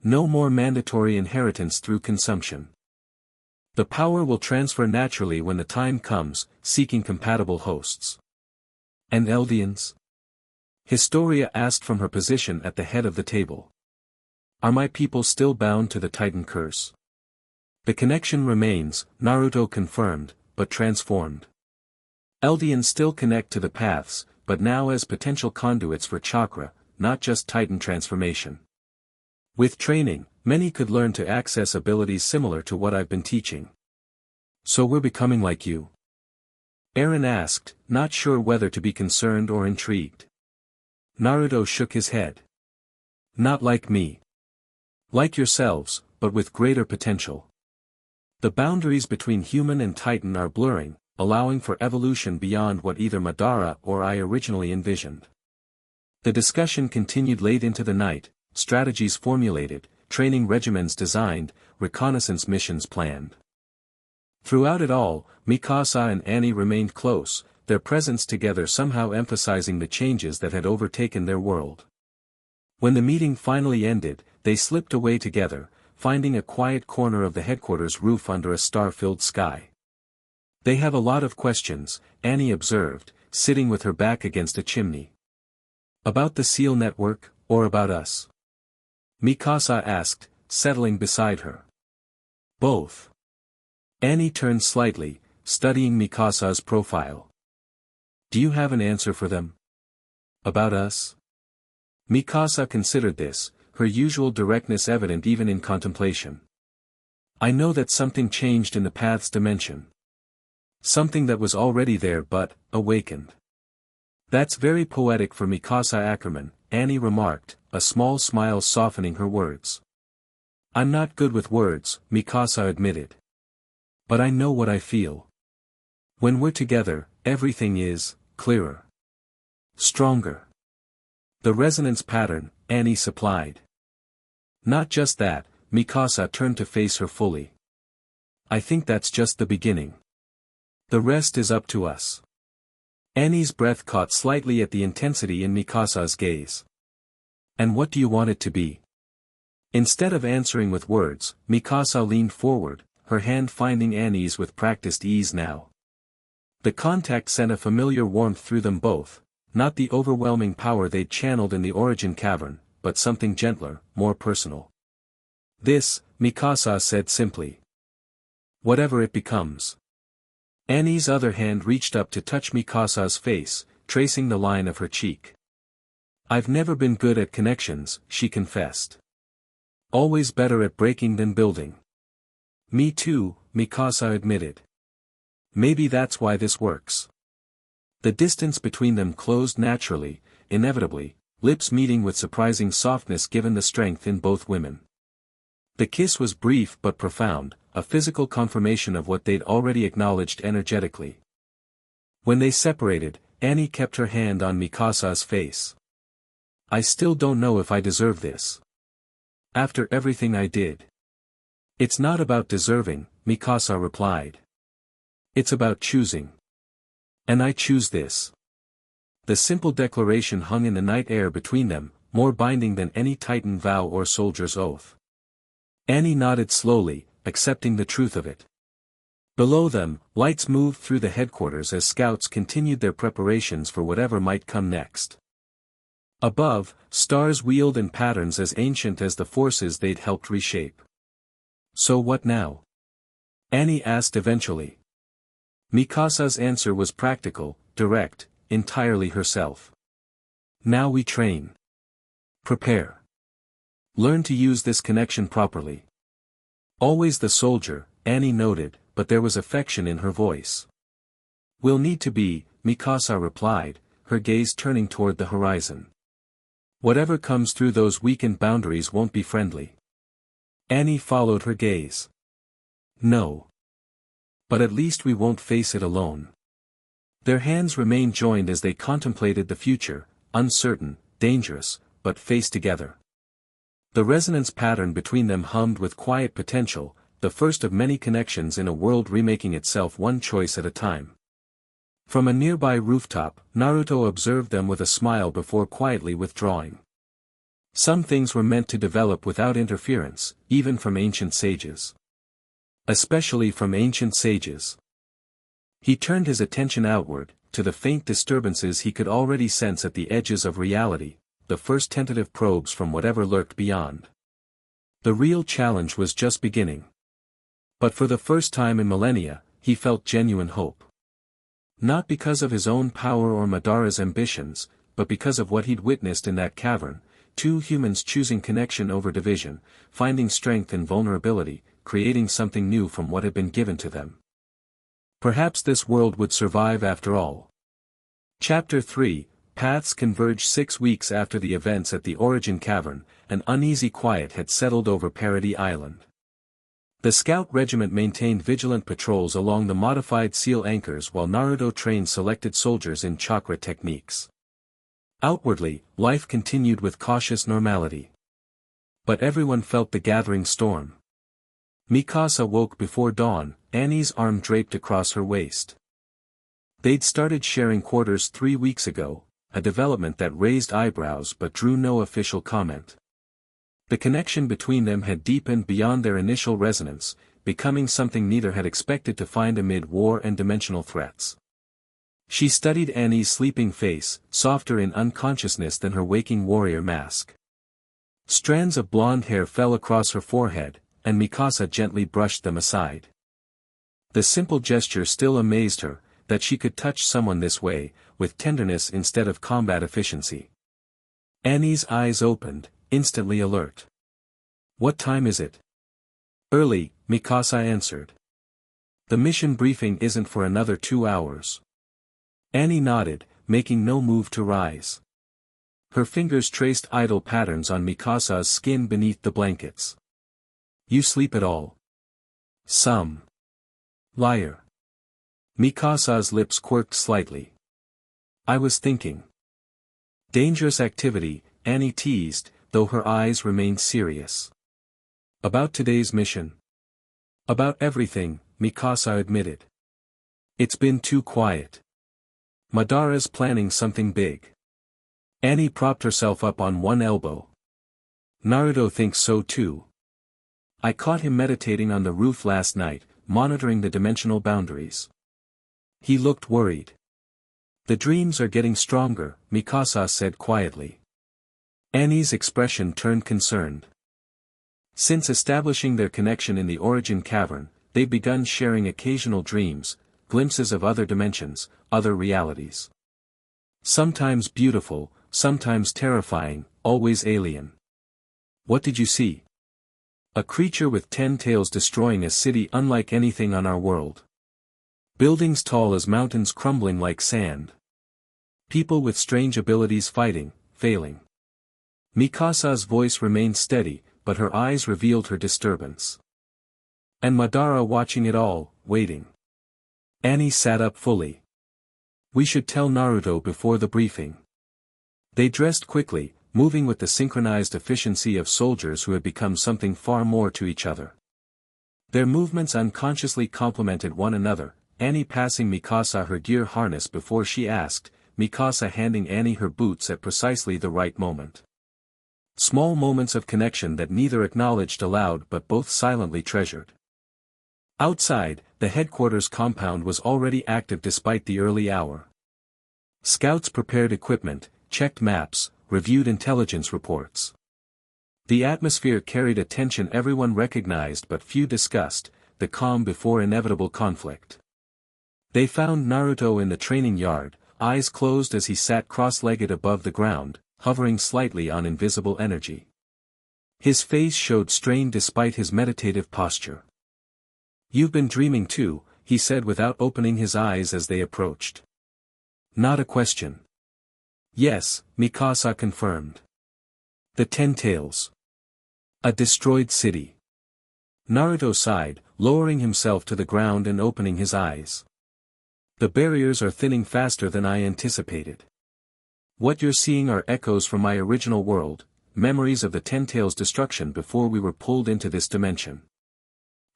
No more mandatory inheritance through consumption. The power will transfer naturally when the time comes, seeking compatible hosts. And Eldians? Historia asked from her position at the head of the table. Are my people still bound to the Titan curse? The connection remains, Naruto confirmed, but transformed. Eldians still connect to the paths, but now as potential conduits for chakra, not just Titan transformation. With training, many could learn to access abilities similar to what I've been teaching. So we're becoming like you? Eren asked, not sure whether to be concerned or intrigued. Naruto shook his head. Not like me. Like yourselves, but with greater potential. The boundaries between human and Titan are blurring, allowing for evolution beyond what either Madara or I originally envisioned. The discussion continued late into the night, strategies formulated, training regimens designed, reconnaissance missions planned. Throughout it all, Mikasa and Annie remained close, their presence together somehow emphasizing the changes that had overtaken their world. When the meeting finally ended, they slipped away together, finding a quiet corner of the headquarters roof under a star-filled sky. They have a lot of questions, Annie observed, sitting with her back against a chimney. About the SEAL network, or about us? Mikasa asked, settling beside her. Both. Annie turned slightly, studying Mikasa's profile. Do you have an answer for them? About us? Mikasa considered this, her usual directness evident even in contemplation. I know that something changed in the path's dimension. Something that was already there but, awakened. That's very poetic for Mikasa Ackerman, Annie remarked, a small smile softening her words. I'm not good with words, Mikasa admitted. But I know what I feel. When we're together, everything is clearer. Stronger. The resonance pattern, Annie supplied. Not just that, Mikasa turned to face her fully. I think that's just the beginning. The rest is up to us. Annie's breath caught slightly at the intensity in Mikasa's gaze. And what do you want it to be? Instead of answering with words, Mikasa leaned forward, her hand finding Annie's with practiced ease now. The contact sent a familiar warmth through them both, not the overwhelming power they'd channeled in the origin cavern, but something gentler, more personal. This, Mikasa said simply. Whatever it becomes. Annie's other hand reached up to touch Mikasa's face, tracing the line of her cheek. I've never been good at connections, she confessed. Always better at breaking than building. Me too, Mikasa admitted. Maybe that's why this works. The distance between them closed naturally, inevitably, lips meeting with surprising softness given the strength in both women. The kiss was brief but profound, a physical confirmation of what they'd already acknowledged energetically. When they separated, Annie kept her hand on Mikasa's face. "I still don't know if I deserve this. After everything I did." "It's not about deserving," Mikasa replied. "It's about choosing. And I choose this." The simple declaration hung in the night air between them, more binding than any Titan vow or soldier's oath. Annie nodded slowly, accepting the truth of it. Below them, lights moved through the headquarters as scouts continued their preparations for whatever might come next. Above, stars wheeled in patterns as ancient as the forces they'd helped reshape. "So what now?" Annie asked eventually. Mikasa's answer was practical, direct, entirely herself. "Now we train. Prepare. Learn to use this connection properly." Always the soldier, Annie noted, but there was affection in her voice. "We'll need to be," Mikasa replied, her gaze turning toward the horizon. "Whatever comes through those weakened boundaries won't be friendly." Annie followed her gaze. "No. But at least we won't face it alone." Their hands remained joined as they contemplated the future, uncertain, dangerous, but faced together. The resonance pattern between them hummed with quiet potential, the first of many connections in a world remaking itself one choice at a time. From a nearby rooftop, Naruto observed them with a smile before quietly withdrawing. Some things were meant to develop without interference, even from ancient sages. Especially from ancient sages. He turned his attention outward, to the faint disturbances he could already sense at the edges of reality, the first tentative probes from whatever lurked beyond. The real challenge was just beginning. But for the first time in millennia, he felt genuine hope. Not because of his own power or Madara's ambitions, but because of what he'd witnessed in that cavern, two humans choosing connection over division, finding strength in vulnerability, creating something new from what had been given to them. Perhaps this world would survive after all. Chapter 3, Paths converged 6 weeks after the events at the Origin Cavern, an uneasy quiet had settled over Parody Island. The scout regiment maintained vigilant patrols along the modified seal anchors while Naruto trained selected soldiers in chakra techniques. Outwardly, life continued with cautious normality. But everyone felt the gathering storm. Mikasa woke before dawn, Annie's arm draped across her waist. They'd started sharing quarters 3 weeks ago, a development that raised eyebrows but drew no official comment. The connection between them had deepened beyond their initial resonance, becoming something neither had expected to find amid war and dimensional threats. She studied Annie's sleeping face, softer in unconsciousness than her waking warrior mask. Strands of blonde hair fell across her forehead, and Mikasa gently brushed them aside. The simple gesture still amazed her, that she could touch someone this way, with tenderness instead of combat efficiency. Annie's eyes opened, instantly alert. "What time is it?" "Early," Mikasa answered. "The mission briefing isn't for another 2 hours." Annie nodded, making no move to rise. Her fingers traced idle patterns on Mikasa's skin beneath the blankets. "You sleep at all?" "Some." "Liar." Mikasa's lips quirked slightly. "I was thinking." "Dangerous activity," Annie teased, though her eyes remained serious. "About today's mission?" "About everything," Mikasa admitted. "It's been too quiet. Madara's planning something big." Annie propped herself up on one elbow. "Naruto thinks so too. I caught him meditating on the roof last night, monitoring the dimensional boundaries. He looked worried." "The dreams are getting stronger," Mikasa said quietly. Annie's expression turned concerned. Since establishing their connection in the Origin Cavern, they'd begun sharing occasional dreams, glimpses of other dimensions, other realities. Sometimes beautiful, sometimes terrifying, always alien. "What did you see?" "A creature with 10 tails destroying a city unlike anything on our world. Buildings tall as mountains crumbling like sand. People with strange abilities fighting, failing." Mikasa's voice remained steady, but her eyes revealed her disturbance. And Madara watching it all, waiting. Annie sat up fully. We should tell Naruto before the briefing. They dressed quickly, moving with the synchronized efficiency of soldiers who had become something far more to each other. Their movements unconsciously complemented one another, Annie passing Mikasa her gear harness before she asked, Mikasa handing Annie her boots at precisely the right moment. Small moments of connection that neither acknowledged aloud but both silently treasured. Outside, the headquarters compound was already active despite the early hour. Scouts prepared equipment, checked maps, reviewed intelligence reports. The atmosphere carried a tension everyone recognized but few discussed, the calm before inevitable conflict. They found Naruto in the training yard, eyes closed as he sat cross-legged above the ground, hovering slightly on invisible energy. His face showed strain despite his meditative posture. You've been dreaming too, he said without opening his eyes as they approached. Not a question. Yes, Mikasa confirmed. The Ten Tails. A destroyed city. Naruto sighed, lowering himself to the ground and opening his eyes. The barriers are thinning faster than I anticipated. What you're seeing are echoes from my original world, memories of the Ten Tails' destruction before we were pulled into this dimension.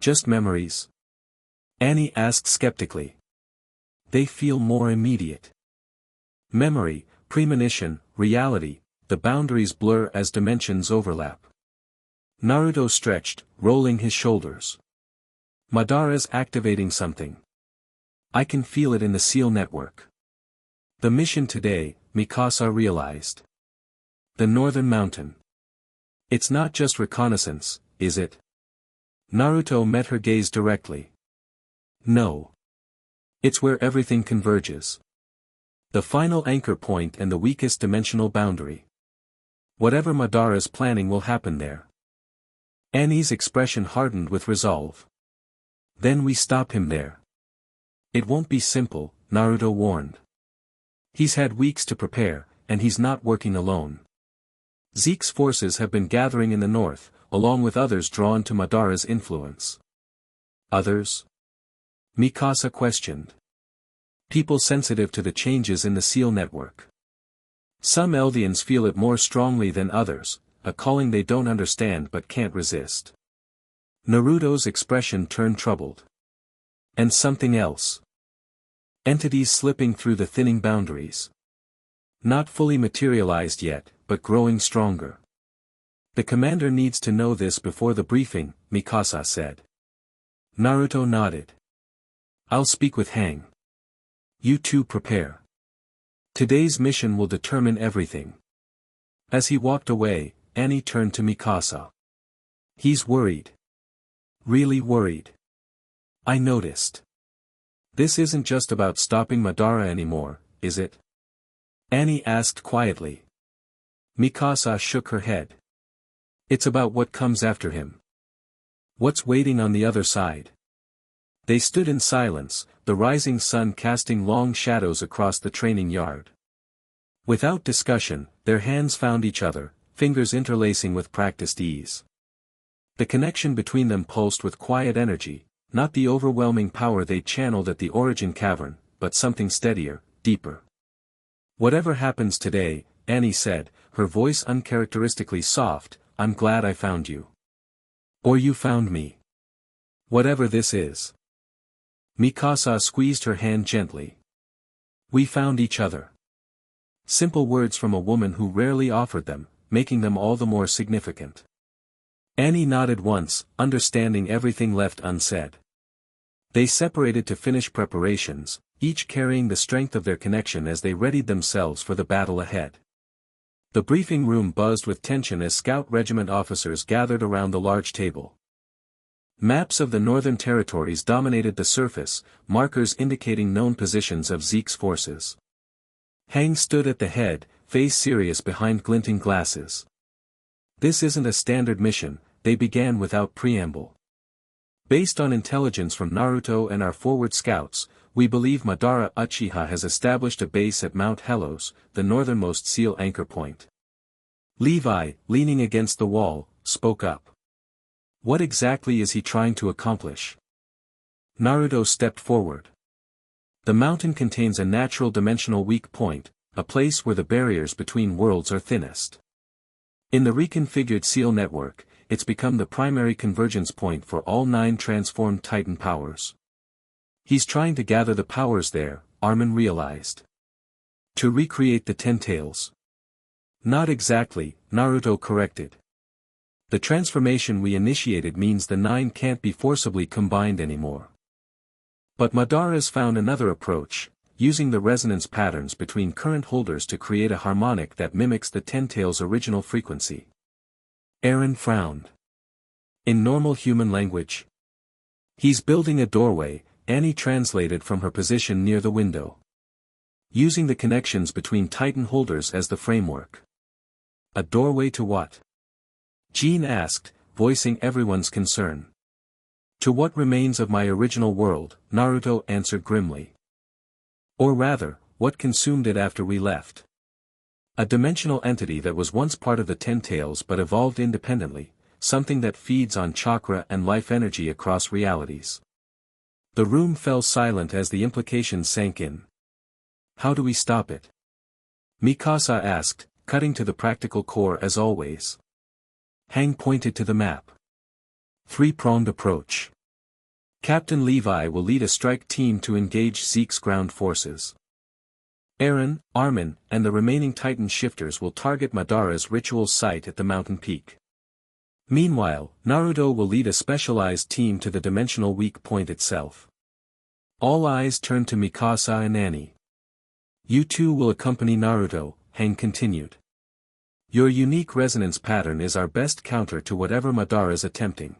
Just memories? Annie asked skeptically. They feel more immediate. Memory, premonition, reality, the boundaries blur as dimensions overlap. Naruto stretched, rolling his shoulders. Madara's activating something. I can feel it in the seal network. The mission today, Mikasa realized. The Northern Mountain. It's not just reconnaissance, is it? Naruto met her gaze directly. No. It's where everything converges. The final anchor point and the weakest dimensional boundary. Whatever Madara's planning will happen there. Annie's expression hardened with resolve. Then we stop him there. It won't be simple, Naruto warned. He's had weeks to prepare, and he's not working alone. Zeke's forces have been gathering in the north, along with others drawn to Madara's influence. Others? Mikasa questioned. People sensitive to the changes in the seal network. Some Eldians feel it more strongly than others, a calling they don't understand but can't resist. Naruto's expression turned troubled. And something else. Entities slipping through the thinning boundaries. Not fully materialized yet, but growing stronger. The commander needs to know this before the briefing, Mikasa said. Naruto nodded. I'll speak with Hang. You two prepare. Today's mission will determine everything. As he walked away, Annie turned to Mikasa. He's worried. Really worried. I noticed. This isn't just about stopping Madara anymore, is it? Annie asked quietly. Mikasa shook her head. It's about what comes after him. What's waiting on the other side? They stood in silence, the rising sun casting long shadows across the training yard. Without discussion, their hands found each other, fingers interlacing with practiced ease. The connection between them pulsed with quiet energy, not the overwhelming power they channeled at the Origin Cavern, but something steadier, deeper. Whatever happens today, Annie said, her voice uncharacteristically soft, I'm glad I found you. Or you found me. Whatever this is. Mikasa squeezed her hand gently. We found each other. Simple words from a woman who rarely offered them, making them all the more significant. Annie nodded once, understanding everything left unsaid. They separated to finish preparations, each carrying the strength of their connection as they readied themselves for the battle ahead. The briefing room buzzed with tension as Scout Regiment officers gathered around the large table. Maps of the northern territories dominated the surface, markers indicating known positions of Zeke's forces. Hang stood at the head, face serious behind glinting glasses. This isn't a standard mission, they began without preamble. Based on intelligence from Naruto and our forward scouts, we believe Madara Uchiha has established a base at Mount Helos, the northernmost seal anchor point. Levi, leaning against the wall, spoke up. What exactly is he trying to accomplish? Naruto stepped forward. The mountain contains a natural dimensional weak point, a place where the barriers between worlds are thinnest. In the reconfigured seal network, it's become the primary convergence point for all 9 transformed Titan powers. He's trying to gather the powers there, Armin realized. To recreate the 10 tails. Not exactly, Naruto corrected. The transformation we initiated means the 9 can't be forcibly combined anymore. But Madara's found another approach, using the resonance patterns between current holders to create a harmonic that mimics the 10 tails' original frequency. Eren frowned. In normal human language? He's building a doorway, Annie translated from her position near the window. Using the connections between Titan holders as the framework. A doorway to what? Jean asked, voicing everyone's concern. To what remains of my original world, Naruto answered grimly. Or rather, what consumed it after we left. A dimensional entity that was once part of the 10 tails but evolved independently, something that feeds on chakra and life energy across realities. The room fell silent as the implications sank in. How do we stop it? Mikasa asked, cutting to the practical core as always. Hang pointed to the map. 3-pronged approach. Captain Levi will lead a strike team to engage Zeke's ground forces. Eren, Armin, and the remaining Titan shifters will target Madara's ritual site at the mountain peak. Meanwhile, Naruto will lead a specialized team to the dimensional weak point itself. All eyes turn to Mikasa and Annie. You two will accompany Naruto, Hang continued. Your unique resonance pattern is our best counter to whatever Madara's attempting.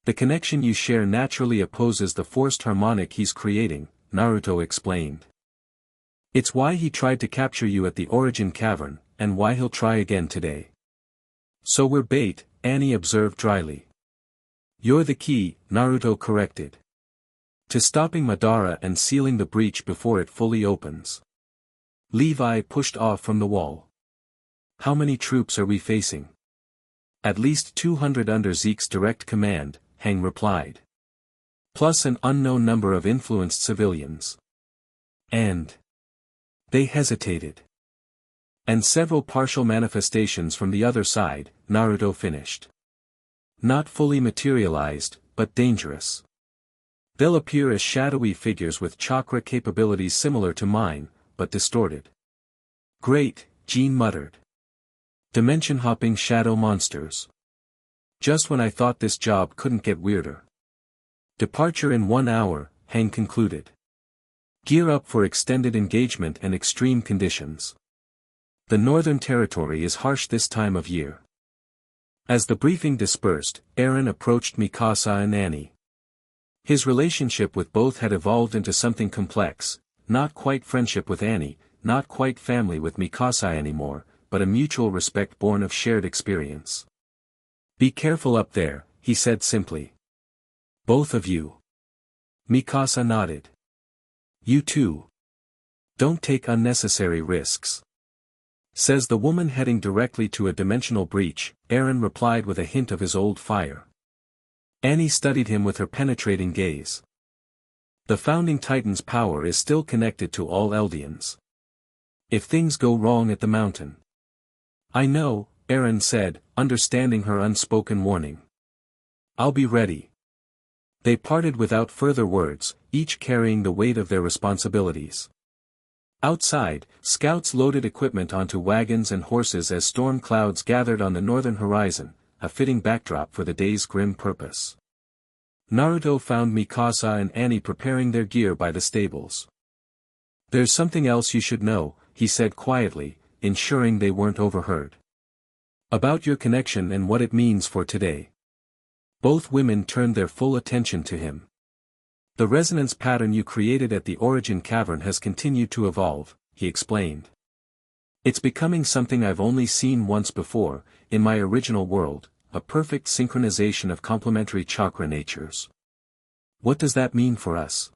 The connection you share naturally opposes the forced harmonic he's creating, Naruto explained. It's why he tried to capture you at the Origin Cavern, and why he'll try again today. So we're bait, Annie observed dryly. You're the key, Naruto corrected. To stopping Madara and sealing the breach before it fully opens. Levi pushed off from the wall. How many troops are we facing? At least 200 under Zeke's direct command, Hang replied. Plus an unknown number of influenced civilians. And they hesitated. And several partial manifestations from the other side, Naruto finished. Not fully materialized, but dangerous. They'll appear as shadowy figures with chakra capabilities similar to mine, but distorted. Great, Jean muttered. Dimension-hopping shadow monsters. Just when I thought this job couldn't get weirder. Departure in 1 hour, Hang concluded. Gear up for extended engagement and extreme conditions. The Northern Territory is harsh this time of year. As the briefing dispersed, Eren approached Mikasa and Annie. His relationship with both had evolved into something complex, not quite friendship with Annie, not quite family with Mikasa anymore, but a mutual respect born of shared experience. Be careful up there, he said simply. Both of you. Mikasa nodded. You too. Don't take unnecessary risks. Says the woman heading directly to a dimensional breach, Eren replied with a hint of his old fire. Annie studied him with her penetrating gaze. The founding Titan's power is still connected to all Eldians. If things go wrong at the mountain. I know, Eren said, understanding her unspoken warning. I'll be ready. They parted without further words, each carrying the weight of their responsibilities. Outside, scouts loaded equipment onto wagons and horses as storm clouds gathered on the northern horizon, a fitting backdrop for the day's grim purpose. Naruto found Mikasa and Annie preparing their gear by the stables. There's something else you should know, he said quietly, ensuring they weren't overheard. About your connection and what it means for today. Both women turned their full attention to him. The resonance pattern you created at the Origin Cavern has continued to evolve, he explained. It's becoming something I've only seen once before, in my original world, a perfect synchronization of complementary chakra natures. What does that mean for us?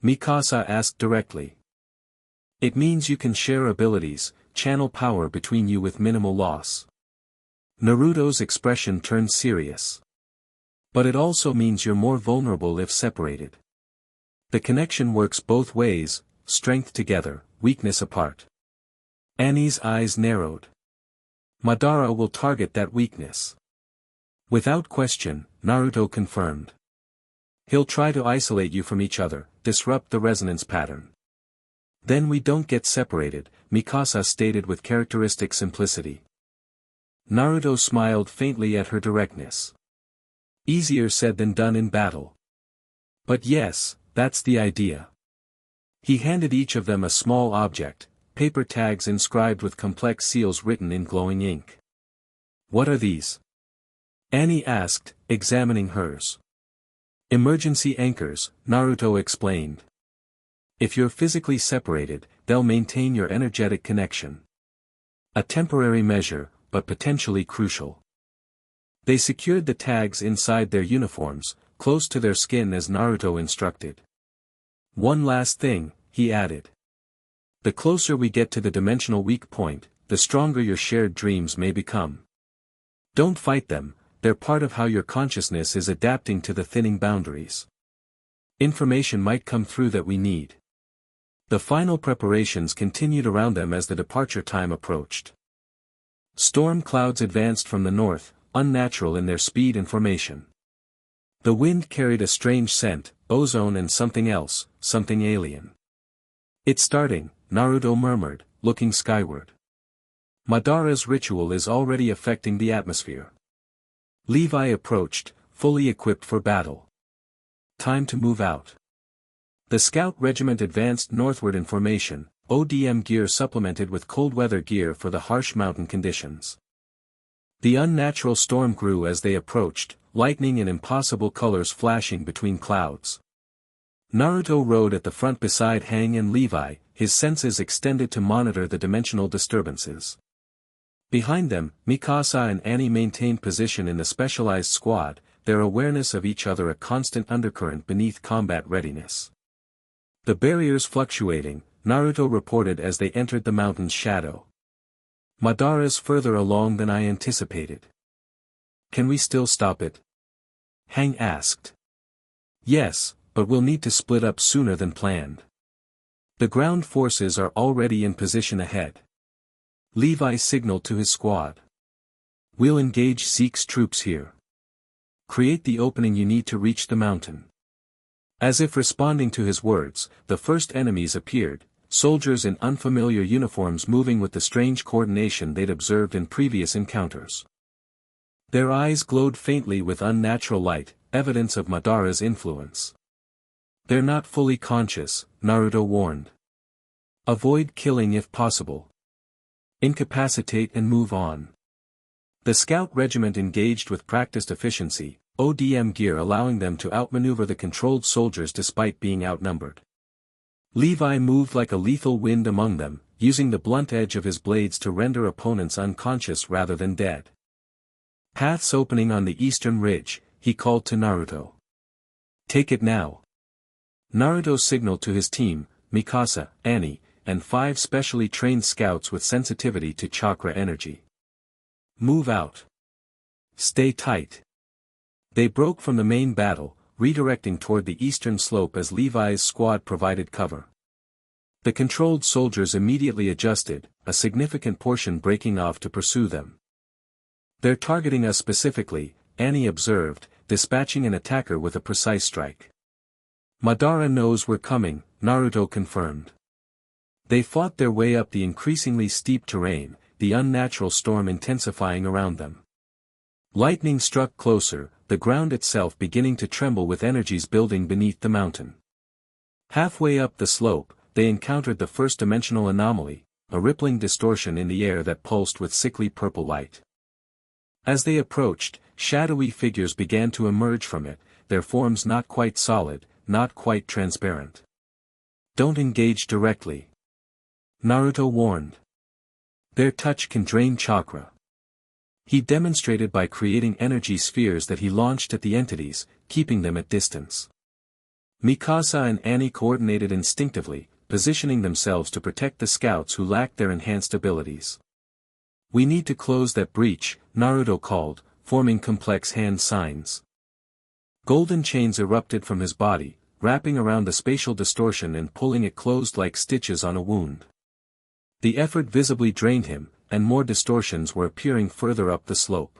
Mikasa asked directly. It means you can share abilities, channel power between you with minimal loss. Naruto's expression turned serious. But it also means you're more vulnerable if separated. The connection works both ways, strength together, weakness apart. Annie's eyes narrowed. Madara will target that weakness. Without question, Naruto confirmed. He'll try to isolate you from each other, disrupt the resonance pattern. Then we don't get separated, Mikasa stated with characteristic simplicity. Naruto smiled faintly at her directness. Easier said than done in battle. But yes, that's the idea. He handed each of them a small object, paper tags inscribed with complex seals written in glowing ink. What are these? Annie asked, examining hers. Emergency anchors, Naruto explained. If you're physically separated, they'll maintain your energetic connection. A temporary measure, but potentially crucial. They secured the tags inside their uniforms, close to their skin as Naruto instructed. One last thing, he added. The closer we get to the dimensional weak point, the stronger your shared dreams may become. Don't fight them, they're part of how your consciousness is adapting to the thinning boundaries. Information might come through that we need. The final preparations continued around them as the departure time approached. Storm clouds advanced from the north, unnatural in their speed and formation. The wind carried a strange scent, ozone and something else, something alien. It's starting, Naruto murmured, looking skyward. Madara's ritual is already affecting the atmosphere. Levi approached, fully equipped for battle. Time to move out. The scout regiment advanced northward in formation, ODM gear supplemented with cold weather gear for the harsh mountain conditions. The unnatural storm grew as they approached, lightning and impossible colors flashing between clouds. Naruto rode at the front beside Hang and Levi, his senses extended to monitor the dimensional disturbances. Behind them, Mikasa and Annie maintained position in the specialized squad, their awareness of each other a constant undercurrent beneath combat readiness. The barriers fluctuating, Naruto reported as they entered the mountain's shadow. Madara's further along than I anticipated. Can we still stop it? Hang asked. Yes, but we'll need to split up sooner than planned. The ground forces are already in position ahead. Levi signaled to his squad. We'll engage Zeke's troops here. Create the opening you need to reach the mountain. As if responding to his words, the first enemies appeared, soldiers in unfamiliar uniforms moving with the strange coordination they'd observed in previous encounters. Their eyes glowed faintly with unnatural light, evidence of Madara's influence. They're not fully conscious, Naruto warned. Avoid killing if possible. Incapacitate and move on. The scout regiment engaged with practiced efficiency, ODM gear allowing them to outmaneuver the controlled soldiers despite being outnumbered. Levi moved like a lethal wind among them, using the blunt edge of his blades to render opponents unconscious rather than dead. Paths opening on the eastern ridge, he called to Naruto. Take it now. Naruto signaled to his team, Mikasa, Annie, and 5 specially trained scouts with sensitivity to chakra energy. Move out. Stay tight. They broke from the main battle, redirecting toward the eastern slope as Levi's squad provided cover. The controlled soldiers immediately adjusted, a significant portion breaking off to pursue them. They're targeting us specifically, Annie observed, dispatching an attacker with a precise strike. Madara knows we're coming, Naruto confirmed. They fought their way up the increasingly steep terrain, the unnatural storm intensifying around them. Lightning struck closer, the ground itself beginning to tremble with energies building beneath the mountain. Halfway up the slope, they encountered the first dimensional anomaly, a rippling distortion in the air that pulsed with sickly purple light. As they approached, shadowy figures began to emerge from it, their forms not quite solid, not quite transparent. Don't engage directly. Naruto warned. Their touch can drain chakra. He demonstrated by creating energy spheres that he launched at the entities, keeping them at distance. Mikasa and Annie coordinated instinctively, positioning themselves to protect the scouts who lacked their enhanced abilities. "We need to close that breach," Naruto called, forming complex hand signs. Golden chains erupted from his body, wrapping around the spatial distortion and pulling it closed like stitches on a wound. The effort visibly drained him, and more distortions were appearing further up the slope.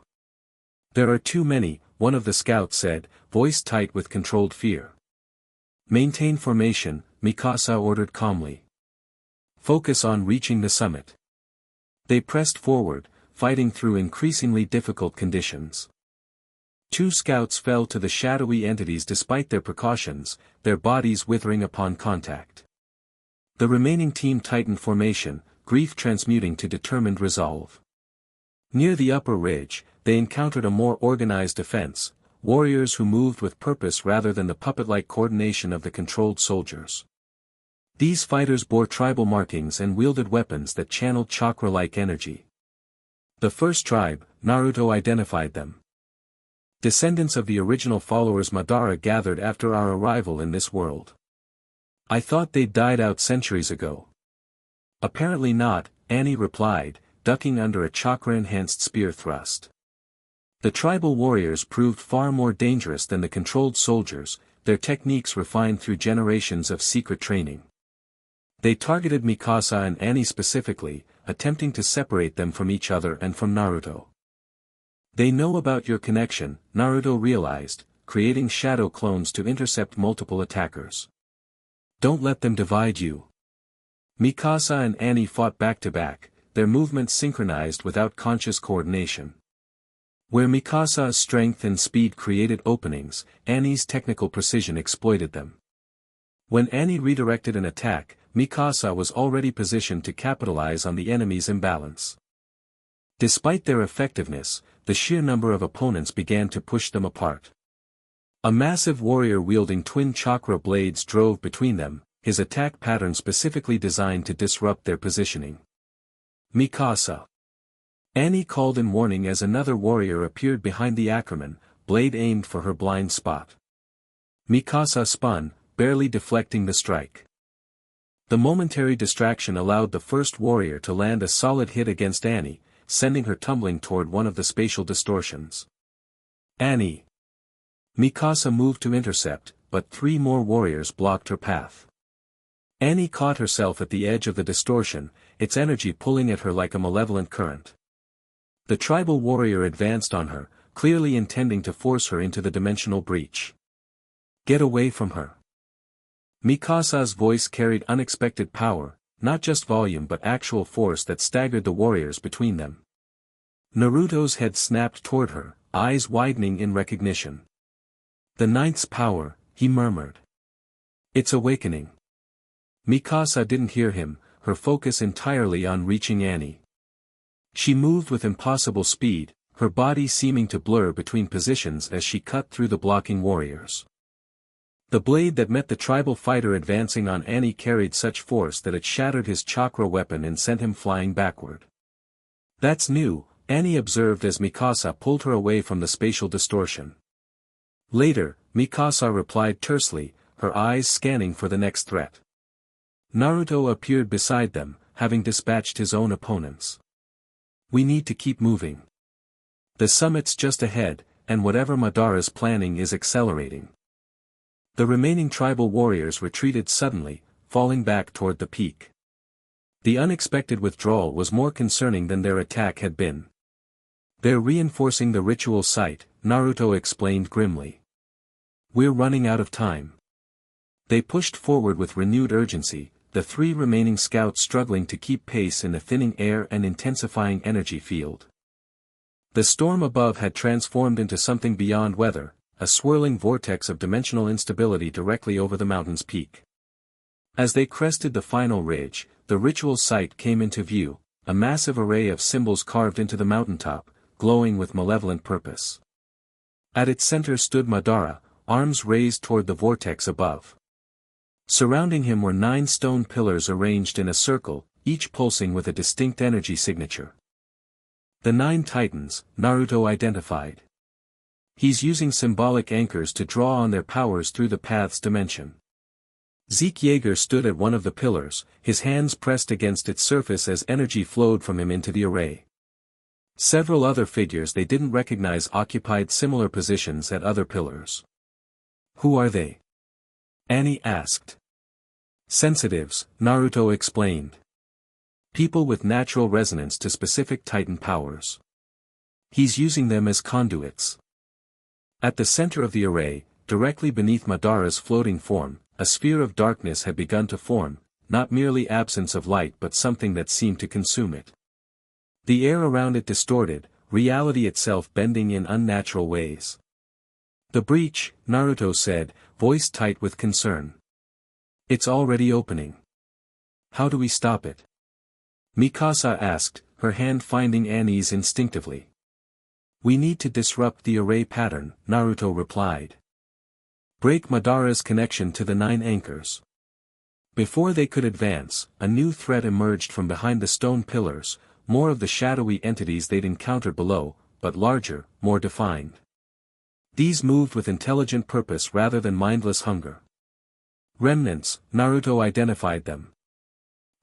"There are too many," one of the scouts said, voice tight with controlled fear. "Maintain formation," Mikasa ordered calmly. "Focus on reaching the summit." They pressed forward, fighting through increasingly difficult conditions. 2 scouts fell to the shadowy entities despite their precautions, their bodies withering upon contact. The remaining team tightened formation, grief transmuting to determined resolve. Near the upper ridge, they encountered a more organized defense, warriors who moved with purpose rather than the puppet-like coordination of the controlled soldiers. These fighters bore tribal markings and wielded weapons that channeled chakra-like energy. The first tribe, Naruto identified them. Descendants of the original followers Madara gathered after our arrival in this world. "I thought they'd died out centuries ago." "Apparently not," Annie replied, ducking under a chakra-enhanced spear thrust. The tribal warriors proved far more dangerous than the controlled soldiers, their techniques refined through generations of secret training. They targeted Mikasa and Annie specifically, attempting to separate them from each other and from Naruto. "They know about your connection," Naruto realized, creating shadow clones to intercept multiple attackers. "Don't let them divide you." Mikasa and Annie fought back to back, their movements synchronized without conscious coordination. Where Mikasa's strength and speed created openings, Annie's technical precision exploited them. When Annie redirected an attack, Mikasa was already positioned to capitalize on the enemy's imbalance. Despite their effectiveness, the sheer number of opponents began to push them apart. A massive warrior wielding twin chakra blades drove between them, his attack pattern specifically designed to disrupt their positioning. "Mikasa!" Annie called in warning as another warrior appeared behind the Ackerman, blade aimed for her blind spot. Mikasa spun, barely deflecting the strike. The momentary distraction allowed the first warrior to land a solid hit against Annie, sending her tumbling toward one of the spatial distortions. "Annie!" Mikasa moved to intercept, but 3 more warriors blocked her path. Annie caught herself at the edge of the distortion, its energy pulling at her like a malevolent current. The tribal warrior advanced on her, clearly intending to force her into the dimensional breach. "Get away from her." Mikasa's voice carried unexpected power, not just volume but actual force that staggered the warriors between them. Naruto's head snapped toward her, eyes widening in recognition. "The ninth's power," he murmured. "It's awakening." Mikasa didn't hear him, her focus entirely on reaching Annie. She moved with impossible speed, her body seeming to blur between positions as she cut through the blocking warriors. The blade that met the tribal fighter advancing on Annie carried such force that it shattered his chakra weapon and sent him flying backward. "That's new," Annie observed as Mikasa pulled her away from the spatial distortion. Later, Mikasa replied tersely, her eyes scanning for the next threat. Naruto appeared beside them, having dispatched his own opponents. "We need to keep moving. The summit's just ahead, and whatever Madara's planning is accelerating." The remaining tribal warriors retreated suddenly, falling back toward the peak. The unexpected withdrawal was more concerning than their attack had been. "They're reinforcing the ritual site," Naruto explained grimly. "We're running out of time." They pushed forward with renewed urgency, the 3 remaining scouts struggling to keep pace in the thinning air and intensifying energy field. The storm above had transformed into something beyond weather, a swirling vortex of dimensional instability directly over the mountain's peak. As they crested the final ridge, the ritual site came into view, a massive array of symbols carved into the mountaintop, glowing with malevolent purpose. At its center stood Madara, arms raised toward the vortex above. Surrounding him were 9 stone pillars arranged in a circle, each pulsing with a distinct energy signature. "The 9 Titans," Naruto identified. "He's using symbolic anchors to draw on their powers through the path's dimension." Zeke Yeager stood at one of the pillars, his hands pressed against its surface as energy flowed from him into the array. Several other figures they didn't recognize occupied similar positions at other pillars. Who are they? Annie asked. Sensitives, Naruto explained. People with natural resonance to specific Titan powers. He's using them as conduits. At the center of the array, directly beneath Madara's floating form, a sphere of darkness had begun to form, not merely absence of light but something that seemed to consume it. The air around it distorted, reality itself bending in unnatural ways. The breach, Naruto said, voice tight with concern. It's already opening. How do we stop it? Mikasa asked, her hand finding Annie's instinctively. We need to disrupt the array pattern, Naruto replied. Break Madara's connection to the 9 anchors. Before they could advance, a new threat emerged from behind the stone pillars, more of the shadowy entities they'd encountered below, but larger, more defined. These moved with intelligent purpose rather than mindless hunger. Remnants, Naruto identified them.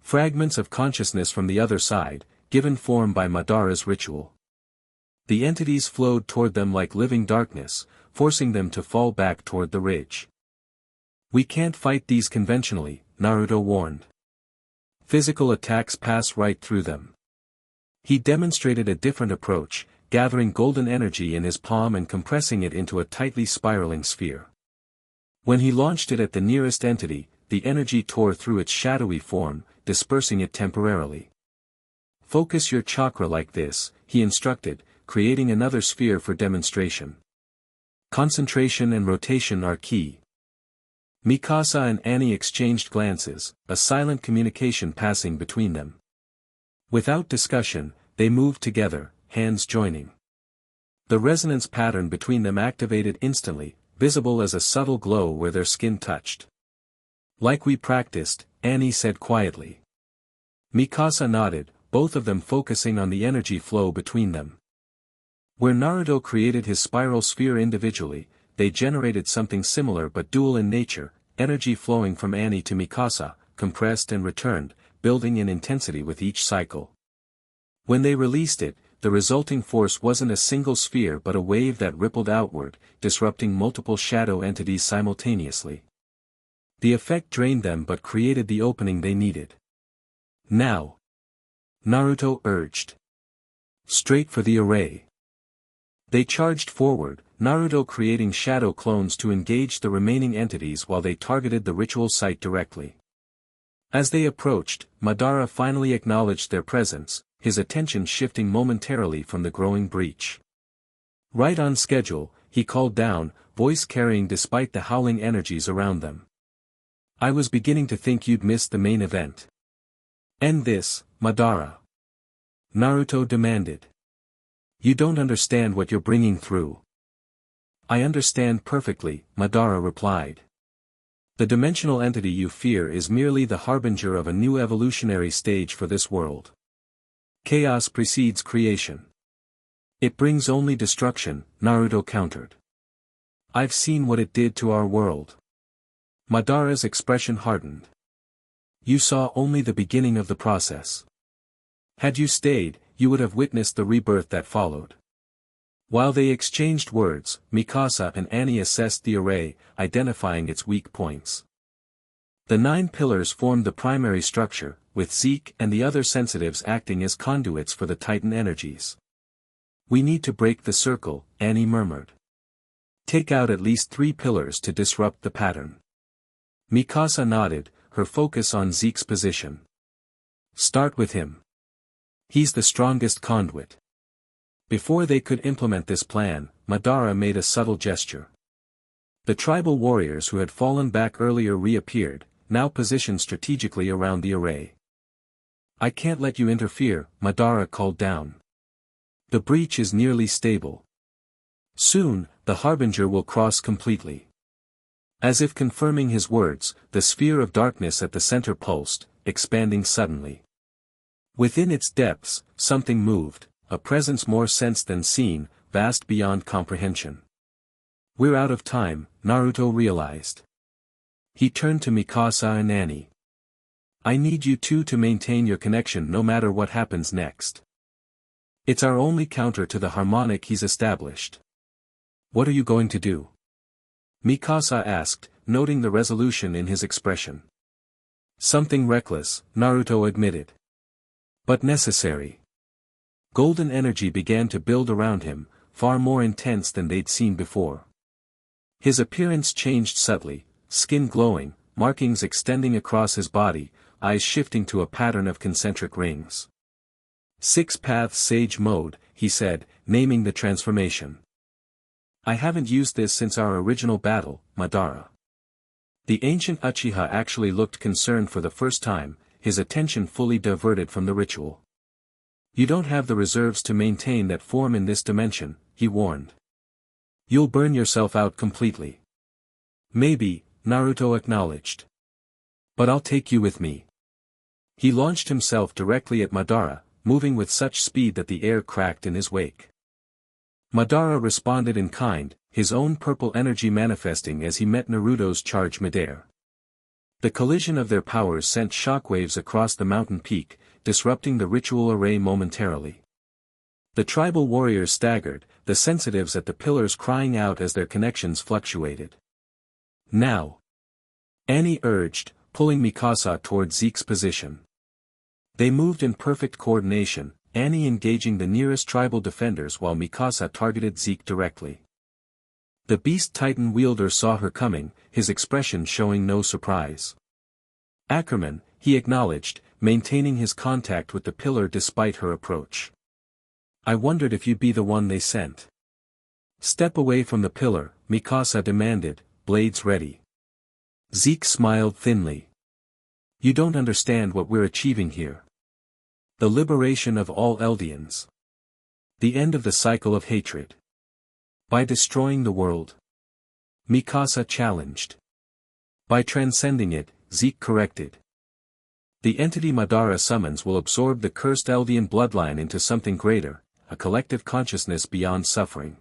Fragments of consciousness from the other side, given form by Madara's ritual. The entities flowed toward them like living darkness, forcing them to fall back toward the ridge. We can't fight these conventionally, Naruto warned. Physical attacks pass right through them. He demonstrated a different approach, gathering golden energy in his palm and compressing it into a tightly spiraling sphere. When he launched it at the nearest entity, the energy tore through its shadowy form, dispersing it temporarily. Focus your chakra like this, he instructed, creating another sphere for demonstration. Concentration and rotation are key. Mikasa and Annie exchanged glances, a silent communication passing between them. Without discussion, they moved together, hands joining. The resonance pattern between them activated instantly, visible as a subtle glow where their skin touched. Like we practiced, Annie said quietly. Mikasa nodded, both of them focusing on the energy flow between them. Where Naruto created his spiral sphere individually, they generated something similar but dual in nature, energy flowing from Annie to Mikasa, compressed and returned, building in intensity with each cycle. When they released it, the resulting force wasn't a single sphere but a wave that rippled outward, disrupting multiple shadow entities simultaneously. The effect drained them but created the opening they needed. Now, Naruto urged. Straight for the array. They charged forward, Naruto creating shadow clones to engage the remaining entities while they targeted the ritual site directly. As they approached, Madara finally acknowledged their presence, his attention shifting momentarily from the growing breach. Right on schedule, he called down, voice carrying despite the howling energies around them. I was beginning to think you'd missed the main event. End this, Madara. Naruto demanded. You don't understand what you're bringing through. I understand perfectly, Madara replied. The dimensional entity you fear is merely the harbinger of a new evolutionary stage for this world. Chaos precedes creation. It brings only destruction, Naruto countered. I've seen what it did to our world. Madara's expression hardened. You saw only the beginning of the process. Had you stayed, you would have witnessed the rebirth that followed. While they exchanged words, Mikasa and Annie assessed the array, identifying its weak points. The 9 pillars formed the primary structure, with Zeke and the other sensitives acting as conduits for the Titan energies. We need to break the circle, Annie murmured. Take out at least 3 pillars to disrupt the pattern. Mikasa nodded, her focus on Zeke's position. Start with him. He's the strongest conduit. Before they could implement this plan, Madara made a subtle gesture. The tribal warriors who had fallen back earlier reappeared, now positioned strategically around the array. I can't let you interfere, Madara called down. The breach is nearly stable. Soon, the harbinger will cross completely. As if confirming his words, the sphere of darkness at the center pulsed, expanding suddenly. Within its depths, something moved, a presence more sensed than seen, vast beyond comprehension. We're out of time, Naruto realized. He turned to Mikasa and Annie. I need you two to maintain your connection no matter what happens next. It's our only counter to the harmonic he's established. What are you going to do? Mikasa asked, noting the resolution in his expression. Something reckless, Naruto admitted. But necessary. Golden energy began to build around him, far more intense than they'd seen before. His appearance changed subtly, skin glowing, markings extending across his body, eyes shifting to a pattern of concentric rings. 6 Paths Sage Mode, he said, naming the transformation. I haven't used this since our original battle, Madara. The ancient Uchiha actually looked concerned for the first time, his attention fully diverted from the ritual. You don't have the reserves to maintain that form in this dimension, he warned. You'll burn yourself out completely. Maybe, Naruto acknowledged. But I'll take you with me. He launched himself directly at Madara, moving with such speed that the air cracked in his wake. Madara responded in kind, his own purple energy manifesting as he met Naruto's charge midair. The collision of their powers sent shockwaves across the mountain peak, disrupting the ritual array momentarily. The tribal warriors staggered, the sensitives at the pillars crying out as their connections fluctuated. Now! Annie urged, pulling Mikasa toward Zeke's position. They moved in perfect coordination, Annie engaging the nearest tribal defenders while Mikasa targeted Zeke directly. The Beast Titan wielder saw her coming, his expression showing no surprise. Ackerman, he acknowledged, maintaining his contact with the pillar despite her approach. I wondered if you'd be the one they sent. Step away from the pillar, Mikasa demanded, blades ready. Zeke smiled thinly. You don't understand what we're achieving here. The liberation of all Eldians. The end of the cycle of hatred. By destroying the world. Mikasa challenged. By transcending it, Zeke corrected. The entity Madara summons will absorb the cursed Eldian bloodline into something greater, a collective consciousness beyond suffering.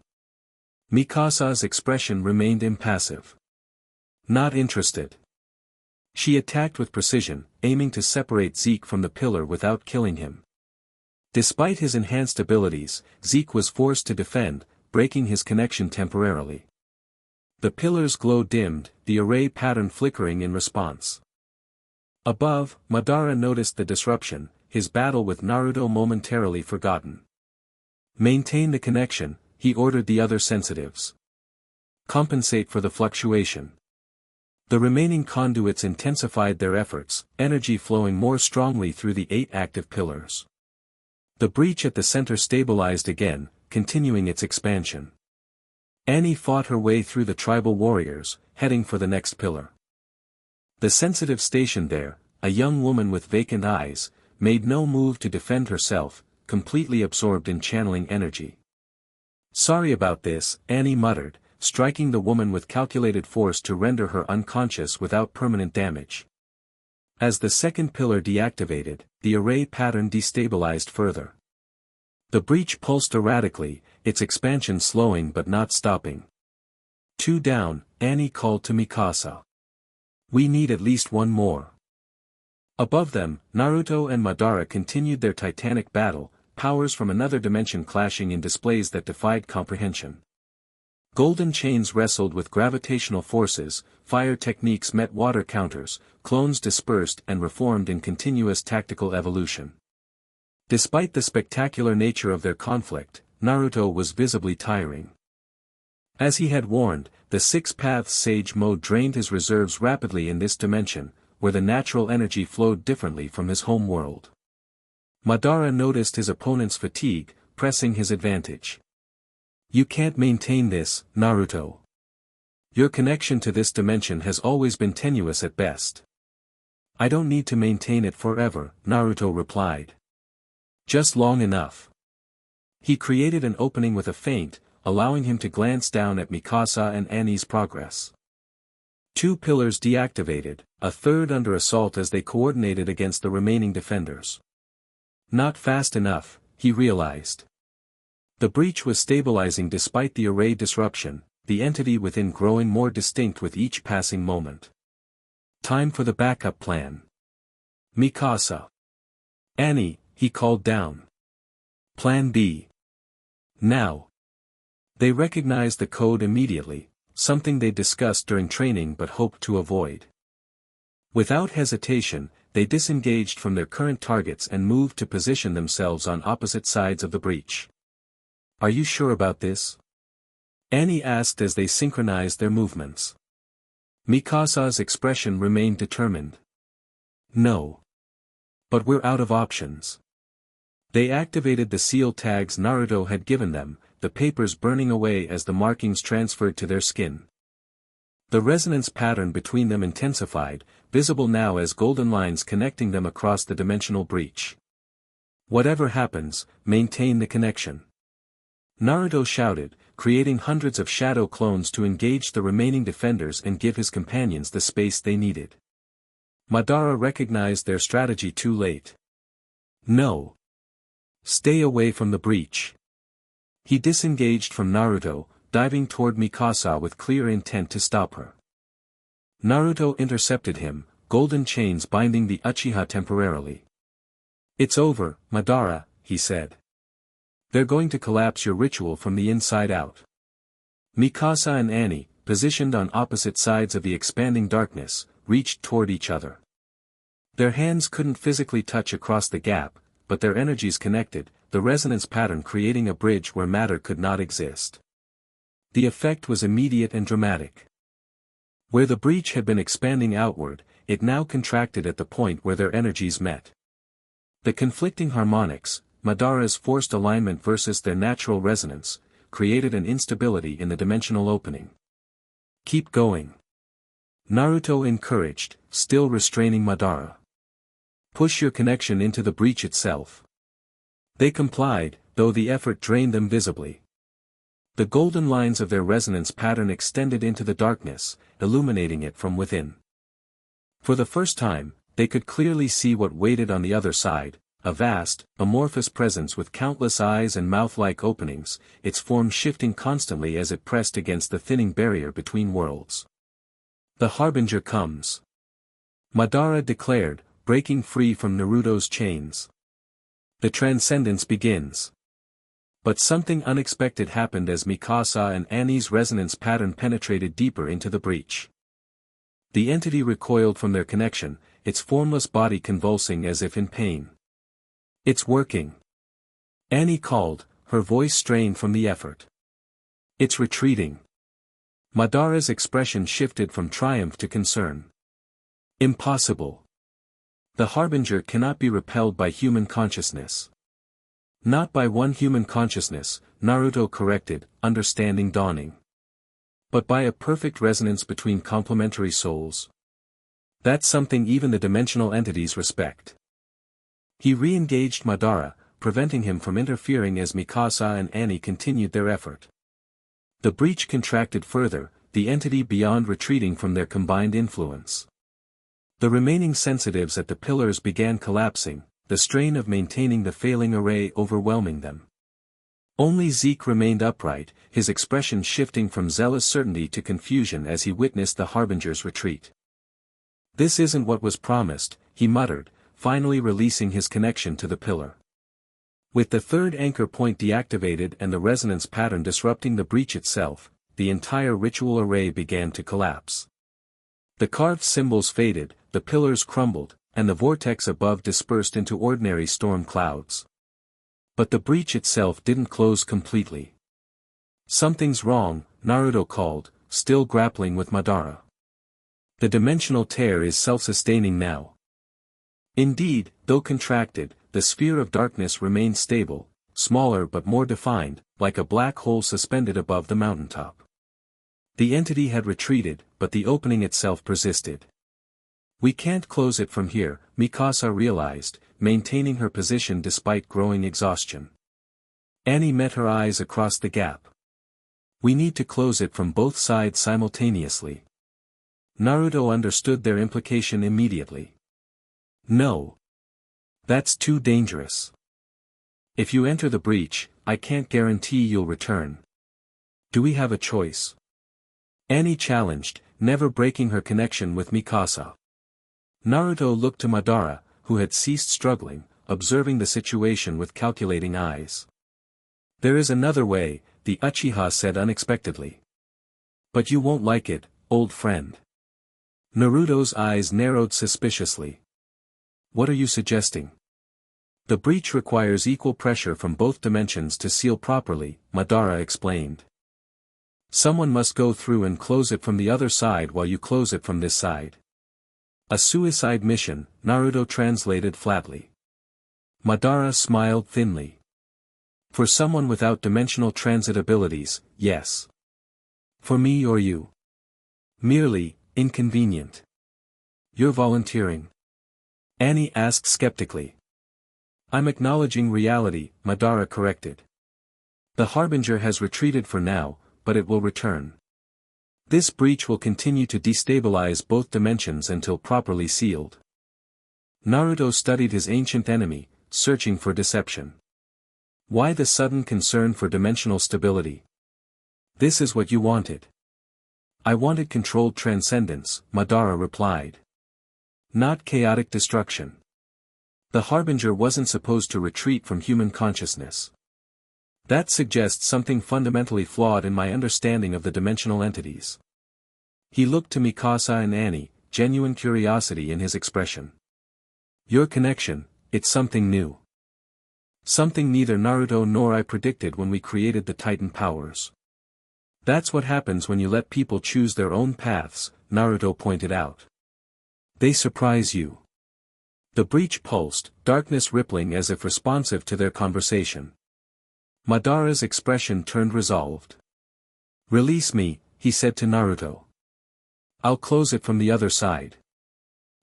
Mikasa's expression remained impassive. Not interested. She attacked with precision, aiming to separate Zeke from the pillar without killing him. Despite his enhanced abilities, Zeke was forced to defend, breaking his connection temporarily. The pillar's glow dimmed, the array pattern flickering in response. Above, Madara noticed the disruption, his battle with Naruto momentarily forgotten. Maintain the connection, he ordered the other sensitives. Compensate for the fluctuation. The remaining conduits intensified their efforts, energy flowing more strongly through the 8 active pillars. The breach at the center stabilized again, continuing its expansion. Annie fought her way through the tribal warriors, heading for the next pillar. The sensitive stationed there, a young woman with vacant eyes, made no move to defend herself, completely absorbed in channeling energy. Sorry about this, Annie muttered, striking the woman with calculated force to render her unconscious without permanent damage. As the second pillar deactivated, the array pattern destabilized further. The breach pulsed erratically, its expansion slowing but not stopping. 2 down, Annie called to Mikasa. We need at least one more. Above them, Naruto and Madara continued their titanic battle, powers from another dimension clashing in displays that defied comprehension. Golden chains wrestled with gravitational forces, fire techniques met water counters, clones dispersed and reformed in continuous tactical evolution. Despite the spectacular nature of their conflict, Naruto was visibly tiring. As he had warned, the 6 Paths Sage Mode drained his reserves rapidly in this dimension, where the natural energy flowed differently from his home world. Madara noticed his opponent's fatigue, pressing his advantage. You can't maintain this, Naruto. Your connection to this dimension has always been tenuous at best. I don't need to maintain it forever, Naruto replied. Just long enough. He created an opening with a feint, allowing him to glance down at Mikasa and Annie's progress. 2 pillars deactivated, a third under assault as they coordinated against the remaining defenders. Not fast enough, he realized. The breach was stabilizing despite the array disruption, the entity within growing more distinct with each passing moment. Time for the backup plan. Mikasa. Annie, he called down. Plan B. Now. They recognized the code immediately, something they discussed during training but hoped to avoid. Without hesitation, they disengaged from their current targets and moved to position themselves on opposite sides of the breach. Are you sure about this? Annie asked as they synchronized their movements. Mikasa's expression remained determined. No. But we're out of options. They activated the seal tags Naruto had given them, the papers burning away as the markings transferred to their skin. The resonance pattern between them intensified, visible now as golden lines connecting them across the dimensional breach. Whatever happens, maintain the connection. Naruto shouted, creating hundreds of shadow clones to engage the remaining defenders and give his companions the space they needed. Madara recognized their strategy too late. No. Stay away from the breach. He disengaged from Naruto, diving toward Mikasa with clear intent to stop her. Naruto intercepted him, golden chains binding the Uchiha temporarily. It's over, Madara, he said. They're going to collapse your ritual from the inside out. Mikasa and Annie, positioned on opposite sides of the expanding darkness, reached toward each other. Their hands couldn't physically touch across the gap, but their energies connected, the resonance pattern creating a bridge where matter could not exist. The effect was immediate and dramatic. Where the breach had been expanding outward, it now contracted at the point where their energies met. The conflicting harmonics, Madara's forced alignment versus their natural resonance, created an instability in the dimensional opening. Keep going. Naruto encouraged, still restraining Madara. Push your connection into the breach itself. They complied, though the effort drained them visibly. The golden lines of their resonance pattern extended into the darkness, illuminating it from within. For the first time, they could clearly see what waited on the other side, a vast, amorphous presence with countless eyes and mouth-like openings, its form shifting constantly as it pressed against the thinning barrier between worlds. The Harbinger comes. Madara declared, breaking free from Naruto's chains. The transcendence begins. But something unexpected happened as Mikasa and Annie's resonance pattern penetrated deeper into the breach. The entity recoiled from their connection, its formless body convulsing as if in pain. It's working. Annie called, her voice strained from the effort. It's retreating. Madara's expression shifted from triumph to concern. Impossible. The Harbinger cannot be repelled by human consciousness. Not by one human consciousness, Naruto corrected, understanding dawning. But by a perfect resonance between complementary souls. That's something even the dimensional entities respect. He re-engaged Madara, preventing him from interfering as Mikasa and Annie continued their effort. The breach contracted further, the entity beyond retreating from their combined influence. The remaining sensitives at the pillars began collapsing, the strain of maintaining the failing array overwhelming them. Only Zeke remained upright, his expression shifting from zealous certainty to confusion as he witnessed the Harbinger's retreat. This isn't what was promised, he muttered, finally releasing his connection to the pillar. With the third anchor point deactivated and the resonance pattern disrupting the breach itself, the entire ritual array began to collapse. The carved symbols faded, the pillars crumbled, and the vortex above dispersed into ordinary storm clouds. But the breach itself didn't close completely. Something's wrong, Naruto called, still grappling with Madara. The dimensional tear is self-sustaining now. Indeed, though contracted, the sphere of darkness remained stable, smaller but more defined, like a black hole suspended above the mountaintop. The entity had retreated, but the opening itself persisted. We can't close it from here, Mikasa realized, maintaining her position despite growing exhaustion. Annie met her eyes across the gap. We need to close it from both sides simultaneously. Naruto understood their implication immediately. No. That's too dangerous. If you enter the breach, I can't guarantee you'll return. Do we have a choice? Annie challenged, never breaking her connection with Mikasa. Naruto looked to Madara, who had ceased struggling, observing the situation with calculating eyes. There is another way, the Uchiha said unexpectedly. But you won't like it, old friend. Naruto's eyes narrowed suspiciously. What are you suggesting? The breach requires equal pressure from both dimensions to seal properly, Madara explained. Someone must go through and close it from the other side while you close it from this side. A suicide mission, Naruto translated flatly. Madara smiled thinly. For someone without dimensional transit abilities, yes. For me or you? Merely, inconvenient. You're volunteering? Annie asked skeptically. I'm acknowledging reality, Madara corrected. The Harbinger has retreated for now, but it will return. This breach will continue to destabilize both dimensions until properly sealed. Naruto studied his ancient enemy, searching for deception. Why the sudden concern for dimensional stability? This is what you wanted. I wanted controlled transcendence, Madara replied. Not chaotic destruction. The Harbinger wasn't supposed to retreat from human consciousness. That suggests something fundamentally flawed in my understanding of the dimensional entities. He looked to Mikasa and Annie, genuine curiosity in his expression. Your connection, it's something new. Something neither Naruto nor I predicted when we created the Titan powers. That's what happens when you let people choose their own paths, Naruto pointed out. They surprise you. The breach pulsed, darkness rippling as if responsive to their conversation. Madara's expression turned resolved. Release me, he said to Naruto. I'll close it from the other side.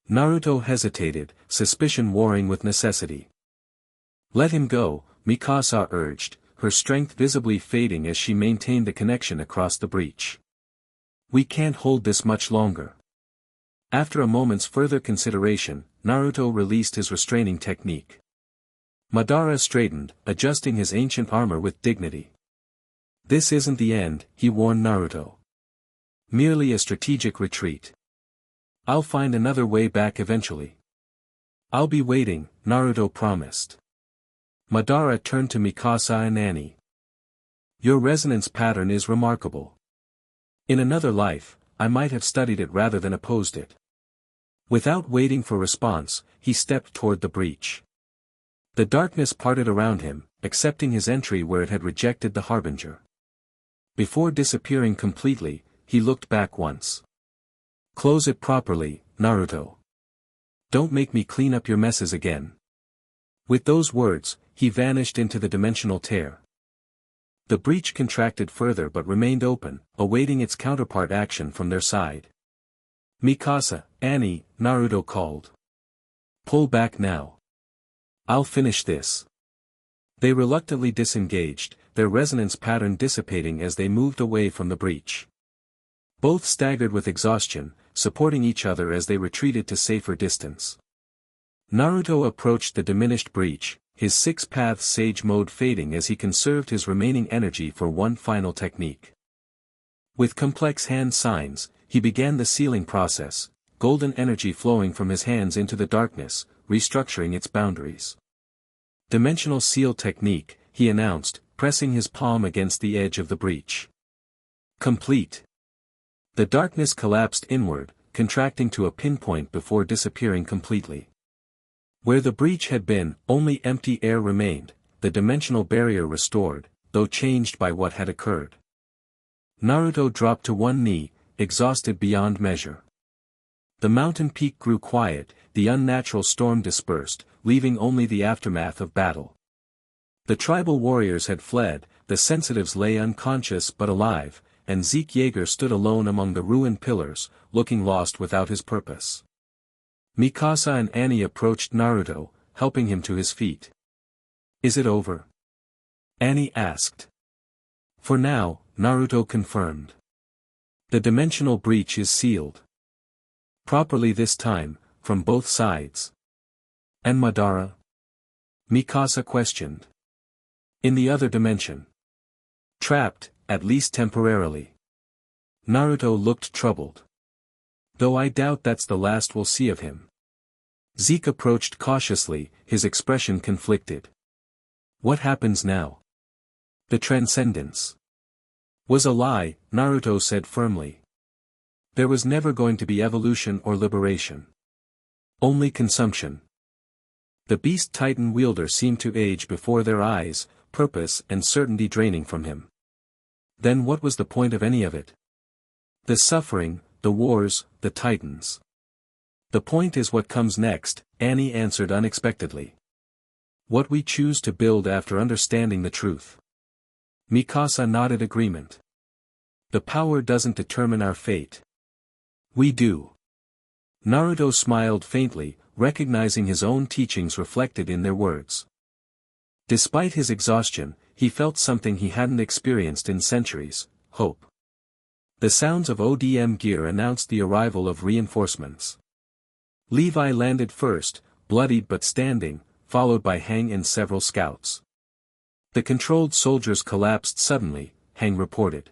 Naruto hesitated, suspicion warring with necessity. Let him go, Mikasa urged, her strength visibly fading as she maintained the connection across the breach. We can't hold this much longer. After a moment's further consideration, Naruto released his restraining technique. Madara straightened, adjusting his ancient armor with dignity. This isn't the end, he warned Naruto. Merely a strategic retreat. I'll find another way back eventually. I'll be waiting, Naruto promised. Madara turned to Mikasa and Annie. Your resonance pattern is remarkable. In another life, I might have studied it rather than opposed it. Without waiting for response, he stepped toward the breach. The darkness parted around him, accepting his entry where it had rejected the Harbinger. Before disappearing completely, he looked back once. Close it properly, Naruto. Don't make me clean up your messes again. With those words, he vanished into the dimensional tear. The breach contracted further but remained open, awaiting its counterpart action from their side. Mikasa, Annie, Naruto called. Pull back now. I'll finish this. They reluctantly disengaged, their resonance pattern dissipating as they moved away from the breach. Both staggered with exhaustion, supporting each other as they retreated to safer distance. Naruto approached the diminished breach, his six-path sage mode fading as he conserved his remaining energy for one final technique. With complex hand signs, he began the sealing process, golden energy flowing from his hands into the darkness, restructuring its boundaries. Dimensional seal technique, he announced, pressing his palm against the edge of the breach. Complete. The darkness collapsed inward, contracting to a pinpoint before disappearing completely. Where the breach had been, only empty air remained, the dimensional barrier restored, though changed by what had occurred. Naruto dropped to one knee, exhausted beyond measure. The mountain peak grew quiet, the unnatural storm dispersed, leaving only the aftermath of battle. The tribal warriors had fled, the sensitives lay unconscious but alive, and Zeke Yeager stood alone among the ruined pillars, looking lost without his purpose. Mikasa and Annie approached Naruto, helping him to his feet. Is it over? Annie asked. For now, Naruto confirmed. The dimensional breach is sealed. Properly this time, from both sides. And Madara? Mikasa questioned. In the other dimension. Trapped, at least temporarily. Naruto looked troubled. Though I doubt that's the last we'll see of him. Zeke approached cautiously, his expression conflicted. What happens now? The transcendence was a lie, Naruto said firmly. There was never going to be evolution or liberation. Only consumption. The beast titan wielder seemed to age before their eyes, purpose and certainty draining from him. Then what was the point of any of it? The suffering, the wars, the titans. The point is what comes next, Annie answered unexpectedly. What we choose to build after understanding the truth. Mikasa nodded agreement. The power doesn't determine our fate. We do. Naruto smiled faintly, recognizing his own teachings reflected in their words. Despite his exhaustion, he felt something he hadn't experienced in centuries, hope. The sounds of ODM gear announced the arrival of reinforcements. Levi landed first, bloodied but standing, followed by Hang and several scouts. The controlled soldiers collapsed suddenly, Hang reported.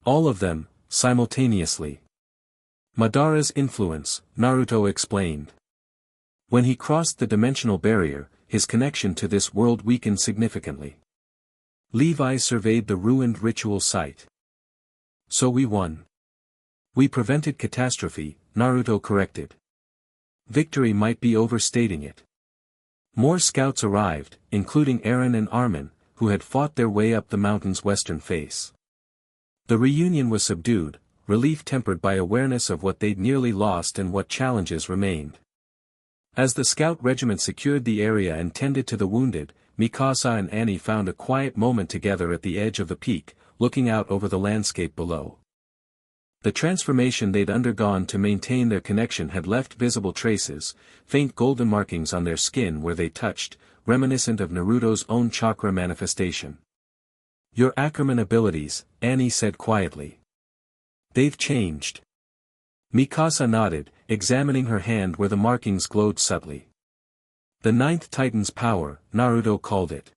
All of them, simultaneously. Madara's influence, Naruto explained. When he crossed the dimensional barrier, his connection to this world weakened significantly. Levi surveyed the ruined ritual site. So we won. We prevented catastrophe, Naruto corrected. Victory might be overstating it. More scouts arrived, including Eren and Armin, who had fought their way up the mountain's western face. The reunion was subdued, relief tempered by awareness of what they'd nearly lost and what challenges remained. As the scout regiment secured the area and tended to the wounded, Mikasa and Annie found a quiet moment together at the edge of the peak, looking out over the landscape below. The transformation they'd undergone to maintain their connection had left visible traces, faint golden markings on their skin where they touched, reminiscent of Naruto's own chakra manifestation. Your Ackerman abilities, Annie said quietly. They've changed. Mikasa nodded, examining her hand where the markings glowed subtly. The ninth Titan's power, Naruto called it.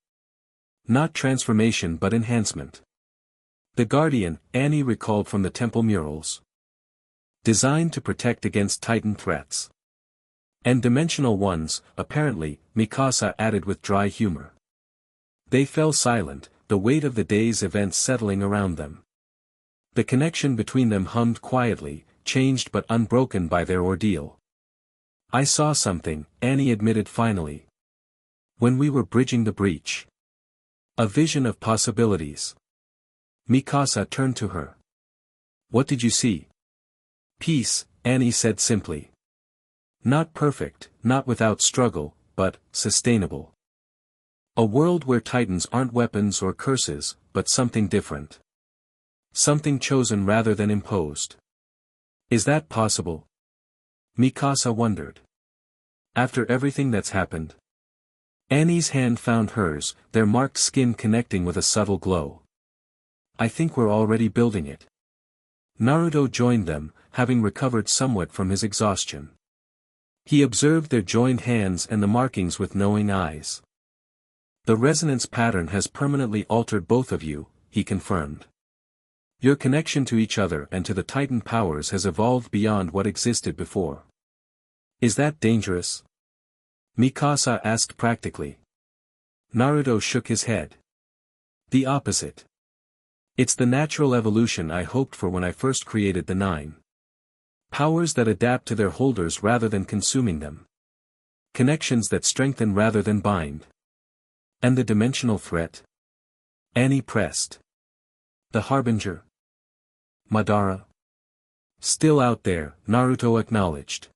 Not transformation but enhancement. The Guardian, Annie recalled from the temple murals. Designed to protect against Titan threats. And dimensional ones, apparently, Mikasa added with dry humor. They fell silent, the weight of the day's events settling around them. The connection between them hummed quietly, changed but unbroken by their ordeal. I saw something, Annie admitted finally. When we were bridging the breach. A vision of possibilities. Mikasa turned to her. What did you see? Peace, Annie said simply. Not perfect, not without struggle, but sustainable. A world where titans aren't weapons or curses, but something different. Something chosen rather than imposed. Is that possible? Mikasa wondered. After everything that's happened. Annie's hand found hers, their marked skin connecting with a subtle glow. I think we're already building it. Naruto joined them, having recovered somewhat from his exhaustion. He observed their joined hands and the markings with knowing eyes. The resonance pattern has permanently altered both of you, he confirmed. Your connection to each other and to the Titan powers has evolved beyond what existed before. Is that dangerous? Mikasa asked practically. Naruto shook his head. The opposite. It's the natural evolution I hoped for when I first created the nine. Powers that adapt to their holders rather than consuming them. Connections that strengthen rather than bind. And the dimensional threat? Annie pressed. The Harbinger. Madara. Still out there, Naruto acknowledged.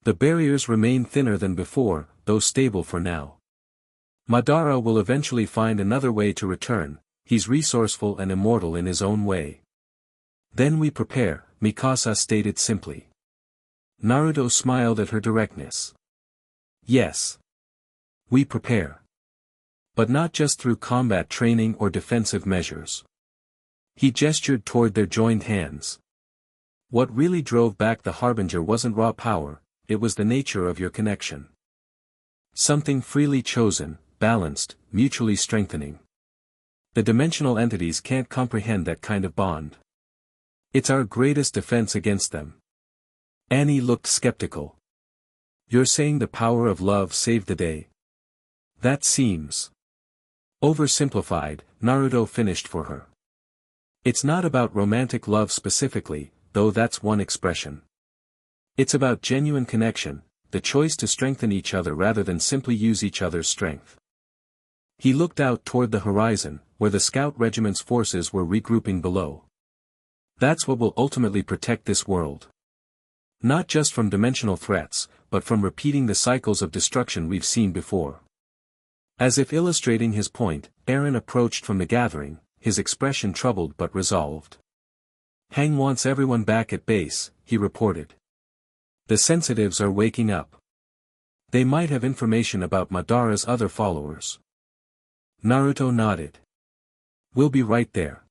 The barriers remain thinner than before, though stable for now. Madara will eventually find another way to return. He's resourceful and immortal in his own way. Then we prepare, Mikasa stated simply. Naruto smiled at her directness. Yes. We prepare. But not just through combat training or defensive measures. He gestured toward their joined hands. What really drove back the Harbinger wasn't raw power, it was the nature of your connection. Something freely chosen, balanced, mutually strengthening. The dimensional entities can't comprehend that kind of bond. It's our greatest defense against them. Annie looked skeptical. You're saying the power of love saved the day? That seems oversimplified, Naruto finished for her. It's not about romantic love specifically, though that's one expression. It's about genuine connection, the choice to strengthen each other rather than simply use each other's strength. He looked out toward the horizon, where the scout regiment's forces were regrouping below. That's what will ultimately protect this world. Not just from dimensional threats, but from repeating the cycles of destruction we've seen before. As if illustrating his point, Eren approached from the gathering, his expression troubled but resolved. Hang wants everyone back at base, he reported. The sensitives are waking up. They might have information about Madara's other followers. Naruto nodded. We'll be right there.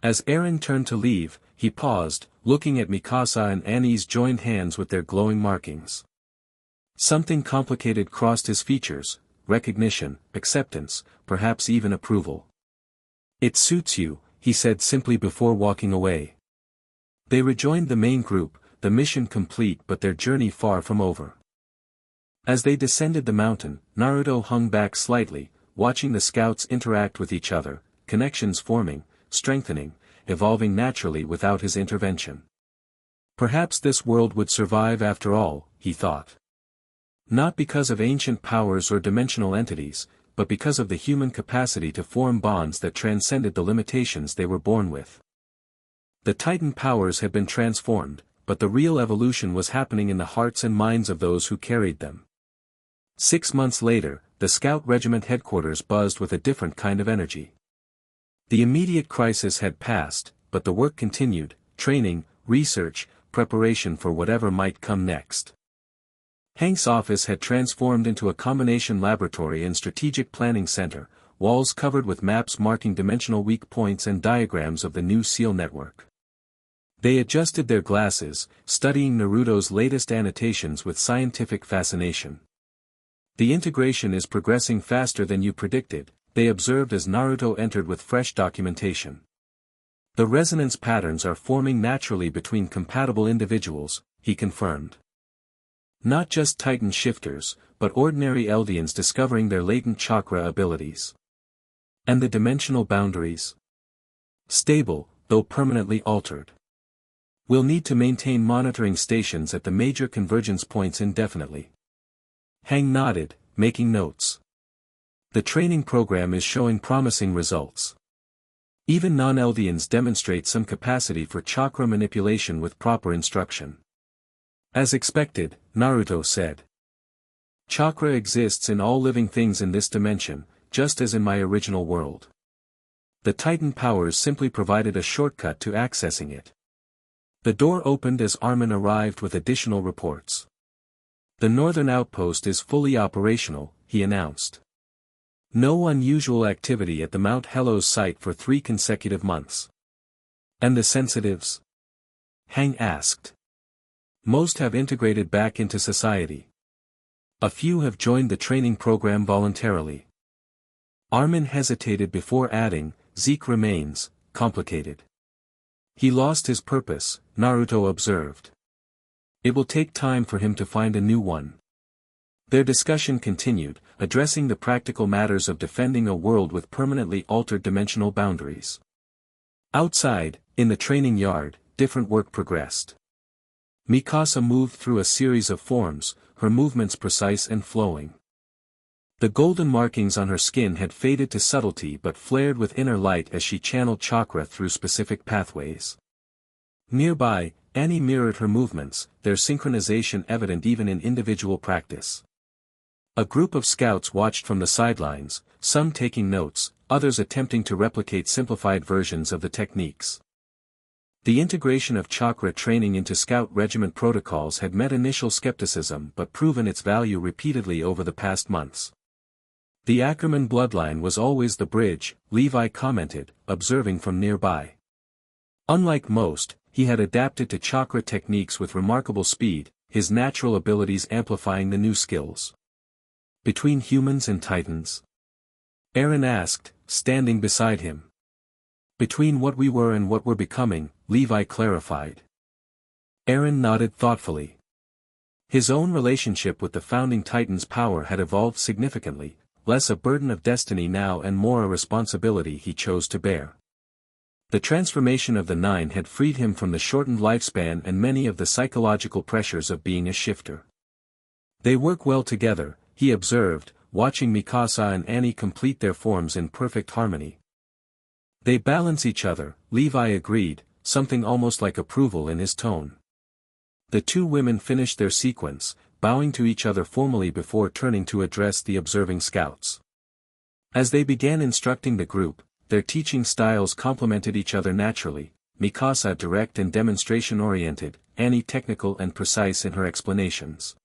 As Eren turned to leave, he paused, looking at Mikasa and Annie's joined hands with their glowing markings. Something complicated crossed his features, recognition, acceptance, perhaps even approval. It suits you, he said simply before walking away. They rejoined the main group, the mission complete but their journey far from over. As they descended the mountain, Naruto hung back slightly, watching the scouts interact with each other, connections forming, strengthening, evolving naturally without his intervention. Perhaps this world would survive after all, he thought. Not because of ancient powers or dimensional entities, but because of the human capacity to form bonds that transcended the limitations they were born with. The Titan powers had been transformed, but the real evolution was happening in the hearts and minds of those who carried them. 6 months later, the Scout Regiment headquarters buzzed with a different kind of energy. The immediate crisis had passed, but the work continued, training, research, preparation for whatever might come next. Hank's office had transformed into a combination laboratory and strategic planning center, walls covered with maps marking dimensional weak points and diagrams of the new SEAL network. They adjusted their glasses, studying Naruto's latest annotations with scientific fascination. The integration is progressing faster than you predicted, they observed as Naruto entered with fresh documentation. The resonance patterns are forming naturally between compatible individuals, he confirmed. Not just Titan shifters, but ordinary Eldians discovering their latent chakra abilities. And the dimensional boundaries? Stable, though permanently altered. We'll need to maintain monitoring stations at the major convergence points indefinitely. Hang nodded, making notes. The training program is showing promising results. Even non-Eldians demonstrate some capacity for chakra manipulation with proper instruction. As expected, Naruto said. Chakra exists in all living things in this dimension, just as in my original world. The Titan powers simply provided a shortcut to accessing it. The door opened as Armin arrived with additional reports. The northern outpost is fully operational, he announced. No unusual activity at the Mount Hellos site for 3 consecutive months. And the sensitives? Hang asked. Most have integrated back into society. A few have joined the training program voluntarily. Armin hesitated before adding, Zeke remains, complicated. He lost his purpose, Naruto observed. It will take time for him to find a new one. Their discussion continued, addressing the practical matters of defending a world with permanently altered dimensional boundaries. Outside, in the training yard, different work progressed. Mikasa moved through a series of forms, her movements precise and flowing. The golden markings on her skin had faded to subtlety but flared with inner light as she channeled chakra through specific pathways. Nearby, Annie mirrored her movements, their synchronization evident even in individual practice. A group of scouts watched from the sidelines, some taking notes, others attempting to replicate simplified versions of the techniques. The integration of chakra training into scout regiment protocols had met initial skepticism but proven its value repeatedly over the past months. The Ackerman bloodline was always the bridge, Levi commented, observing from nearby. Unlike most, he had adapted to chakra techniques with remarkable speed, his natural abilities amplifying the new skills. Between humans and Titans? Eren asked, standing beside him. Between what we were and what we're becoming, Levi clarified. Eren nodded thoughtfully. His own relationship with the founding Titan's power had evolved significantly, less a burden of destiny now and more a responsibility he chose to bear. The transformation of the Nine had freed him from the shortened lifespan and many of the psychological pressures of being a shifter. They work well together, he observed, watching Mikasa and Annie complete their forms in perfect harmony. They balance each other, Levi agreed, something almost like approval in his tone. The two women finished their sequence, bowing to each other formally before turning to address the observing scouts. As they began instructing the group, their teaching styles complemented each other naturally, Mikasa direct and demonstration-oriented, Annie technical and precise in her explanations.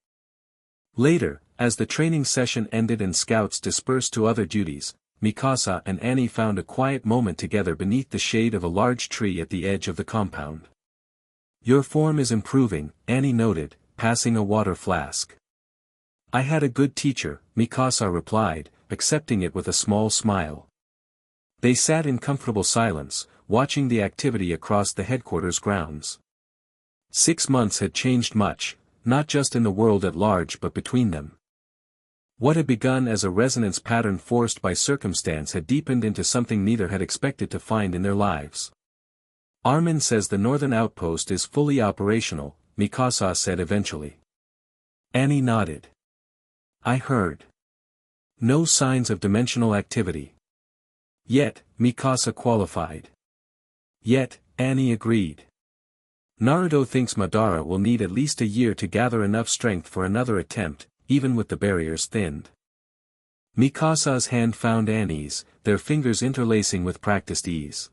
Later, as the training session ended and scouts dispersed to other duties, Mikasa and Annie found a quiet moment together beneath the shade of a large tree at the edge of the compound. "Your form is improving," Annie noted, passing a water flask. "I had a good teacher," Mikasa replied, accepting it with a small smile. They sat in comfortable silence, watching the activity across the headquarters grounds. 6 months had changed much, not just in the world at large but between them. What had begun as a resonance pattern forced by circumstance had deepened into something neither had expected to find in their lives. "Armin says the northern outpost is fully operational," Mikasa said eventually. Annie nodded. "I heard. No signs of dimensional activity." "Yet," Mikasa qualified. "Yet," Annie agreed. "Naruto thinks Madara will need at least a year to gather enough strength for another attempt, even with the barriers thinned." Mikasa's hand found Annie's, their fingers interlacing with practiced ease.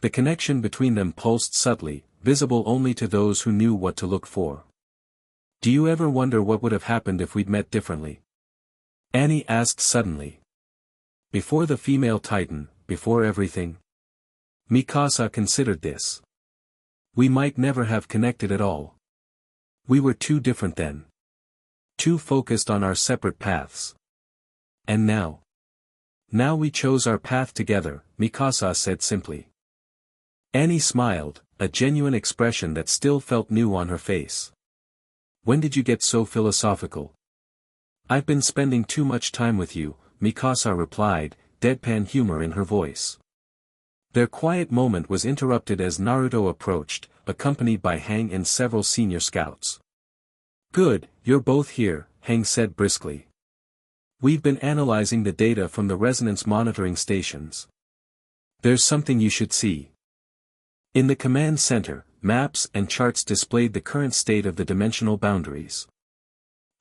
The connection between them pulsed subtly, visible only to those who knew what to look for. "Do you ever wonder what would have happened if we'd met differently?" Annie asked suddenly. "Before the female Titan, before everything?" Mikasa considered this. "We might never have connected at all. We were too different then. Too focused on our separate paths. And now? Now we chose our path together," Mikasa said simply. Annie smiled, a genuine expression that still felt new on her face. "When did you get so philosophical?" "I've been spending too much time with you," Mikasa replied, deadpan humor in her voice. Their quiet moment was interrupted as Naruto approached, accompanied by Hang and several senior scouts. "Good, you're both here," Hang said briskly. "We've been analyzing the data from the resonance monitoring stations. There's something you should see." In the command center, maps and charts displayed the current state of the dimensional boundaries.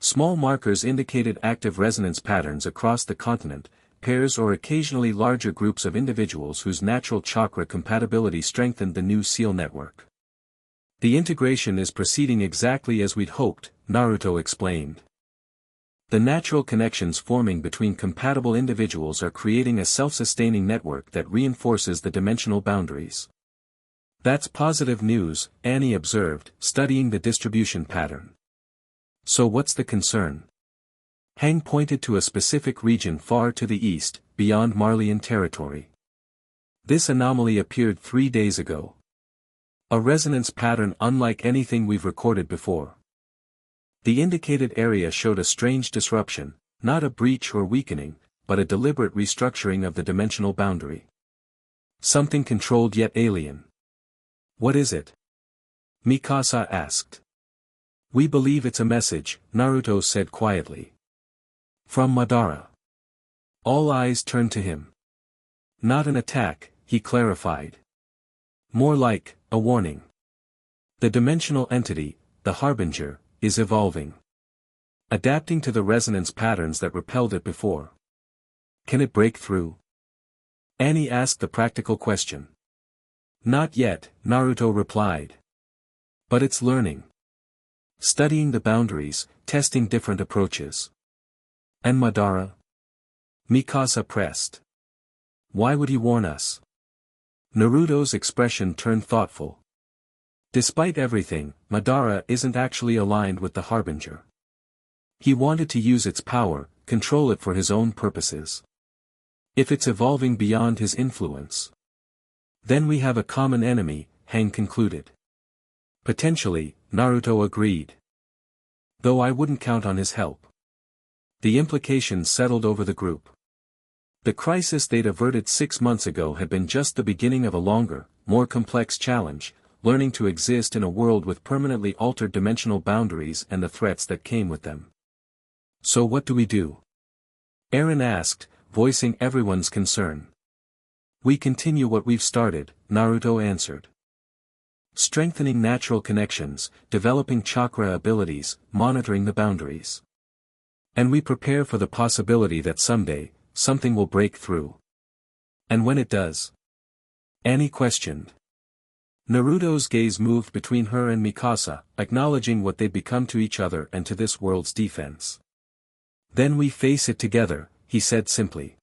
Small markers indicated active resonance patterns across the continent, pairs or occasionally larger groups of individuals whose natural chakra compatibility strengthened the new SEAL network. "The integration is proceeding exactly as we'd hoped," Naruto explained. "The natural connections forming between compatible individuals are creating a self-sustaining network that reinforces the dimensional boundaries." "That's positive news," Annie observed, studying the distribution pattern. "So what's the concern?" Hang pointed to a specific region far to the east, beyond Marleyan territory. "This anomaly appeared 3 days ago. A resonance pattern unlike anything we've recorded before. The indicated area showed a strange disruption, not a breach or weakening, but a deliberate restructuring of the dimensional boundary. Something controlled yet alien." "What is it?" Mikasa asked. "We believe it's a message," Naruto said quietly. "From Madara." All eyes turned to him. "Not an attack," he clarified. "More like, a warning. The dimensional entity, the Harbinger, is evolving. Adapting to the resonance patterns that repelled it before. Can it break through?" Annie asked the practical question. "Not yet," Naruto replied. "But it's learning. Studying the boundaries, testing different approaches." "And Madara?" Mikasa pressed. "Why would he warn us?" Naruto's expression turned thoughtful. "Despite everything, Madara isn't actually aligned with the Harbinger. He wanted to use its power, control it for his own purposes. If it's evolving beyond his influence, then we have a common enemy," Hang concluded. "Potentially," Naruto agreed. Though I wouldn't count on his help. The implications settled over the group. The crisis they'd averted 6 months ago had been just the beginning of a longer, more complex challenge, learning to exist in a world with permanently altered dimensional boundaries and the threats that came with them. So what do we do? Eren asked, voicing everyone's concern. We continue what we've started, Naruto answered. Strengthening natural connections, developing chakra abilities, monitoring the boundaries. And we prepare for the possibility that someday, something will break through. And when it does? Annie questioned. Naruto's gaze moved between her and Mikasa, acknowledging what they'd become to each other and to this world's defense. Then we face it together, he said simply.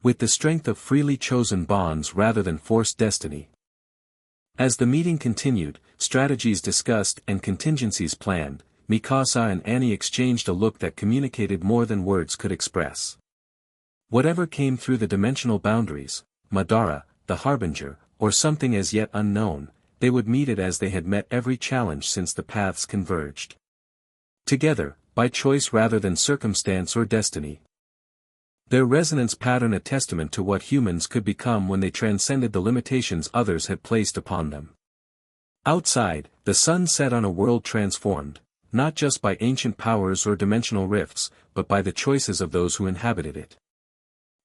With the strength of freely chosen bonds rather than forced destiny. As the meeting continued, strategies discussed and contingencies planned, Mikasa and Annie exchanged a look that communicated more than words could express. Whatever came through the dimensional boundaries, Madara, the Harbinger, or something as yet unknown, they would meet it as they had met every challenge since the paths converged. Together, by choice rather than circumstance or destiny. Their resonance pattern a testament to what humans could become when they transcended the limitations others had placed upon them. Outside, the sun set on a world transformed, not just by ancient powers or dimensional rifts, but by the choices of those who inhabited it.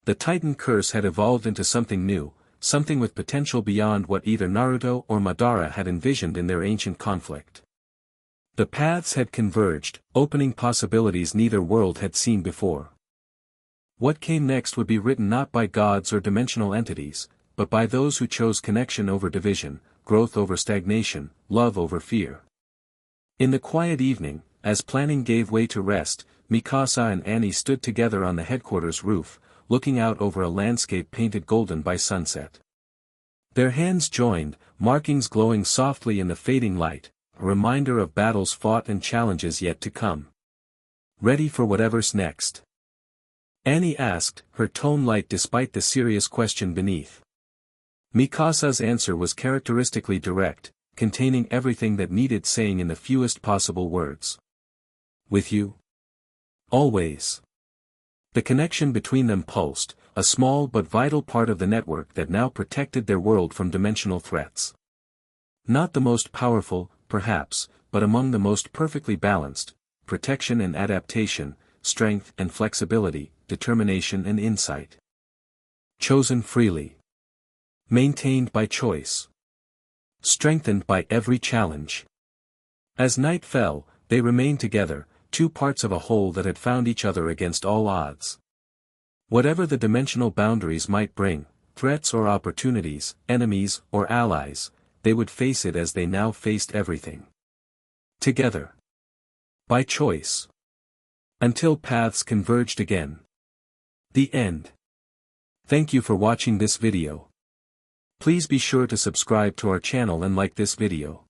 The Titan curse had evolved into something new, something with potential beyond what either Naruto or Madara had envisioned in their ancient conflict. The paths had converged, opening possibilities neither world had seen before. What came next would be written not by gods or dimensional entities, but by those who chose connection over division, growth over stagnation, love over fear. In the quiet evening, as planning gave way to rest, Mikasa and Annie stood together on the headquarters roof, looking out over a landscape painted golden by sunset. Their hands joined, markings glowing softly in the fading light, a reminder of battles fought and challenges yet to come. Ready for whatever's next? Annie asked, her tone light despite the serious question beneath. Mikasa's answer was characteristically direct, containing everything that needed saying in the fewest possible words. With you? Always. The connection between them pulsed, a small but vital part of the network that now protected their world from dimensional threats. Not the most powerful, perhaps, but among the most perfectly balanced, protection and adaptation, strength and flexibility, determination and insight. Chosen freely. Maintained by choice. Strengthened by every challenge. As night fell, they remained together, two parts of a whole that had found each other against all odds. Whatever the dimensional boundaries might bring, threats or opportunities, enemies or allies, they would face it as they now faced everything. Together. By choice. Until paths converged again. The end. Thank you for watching this video. Please be sure to subscribe to our channel and like this video.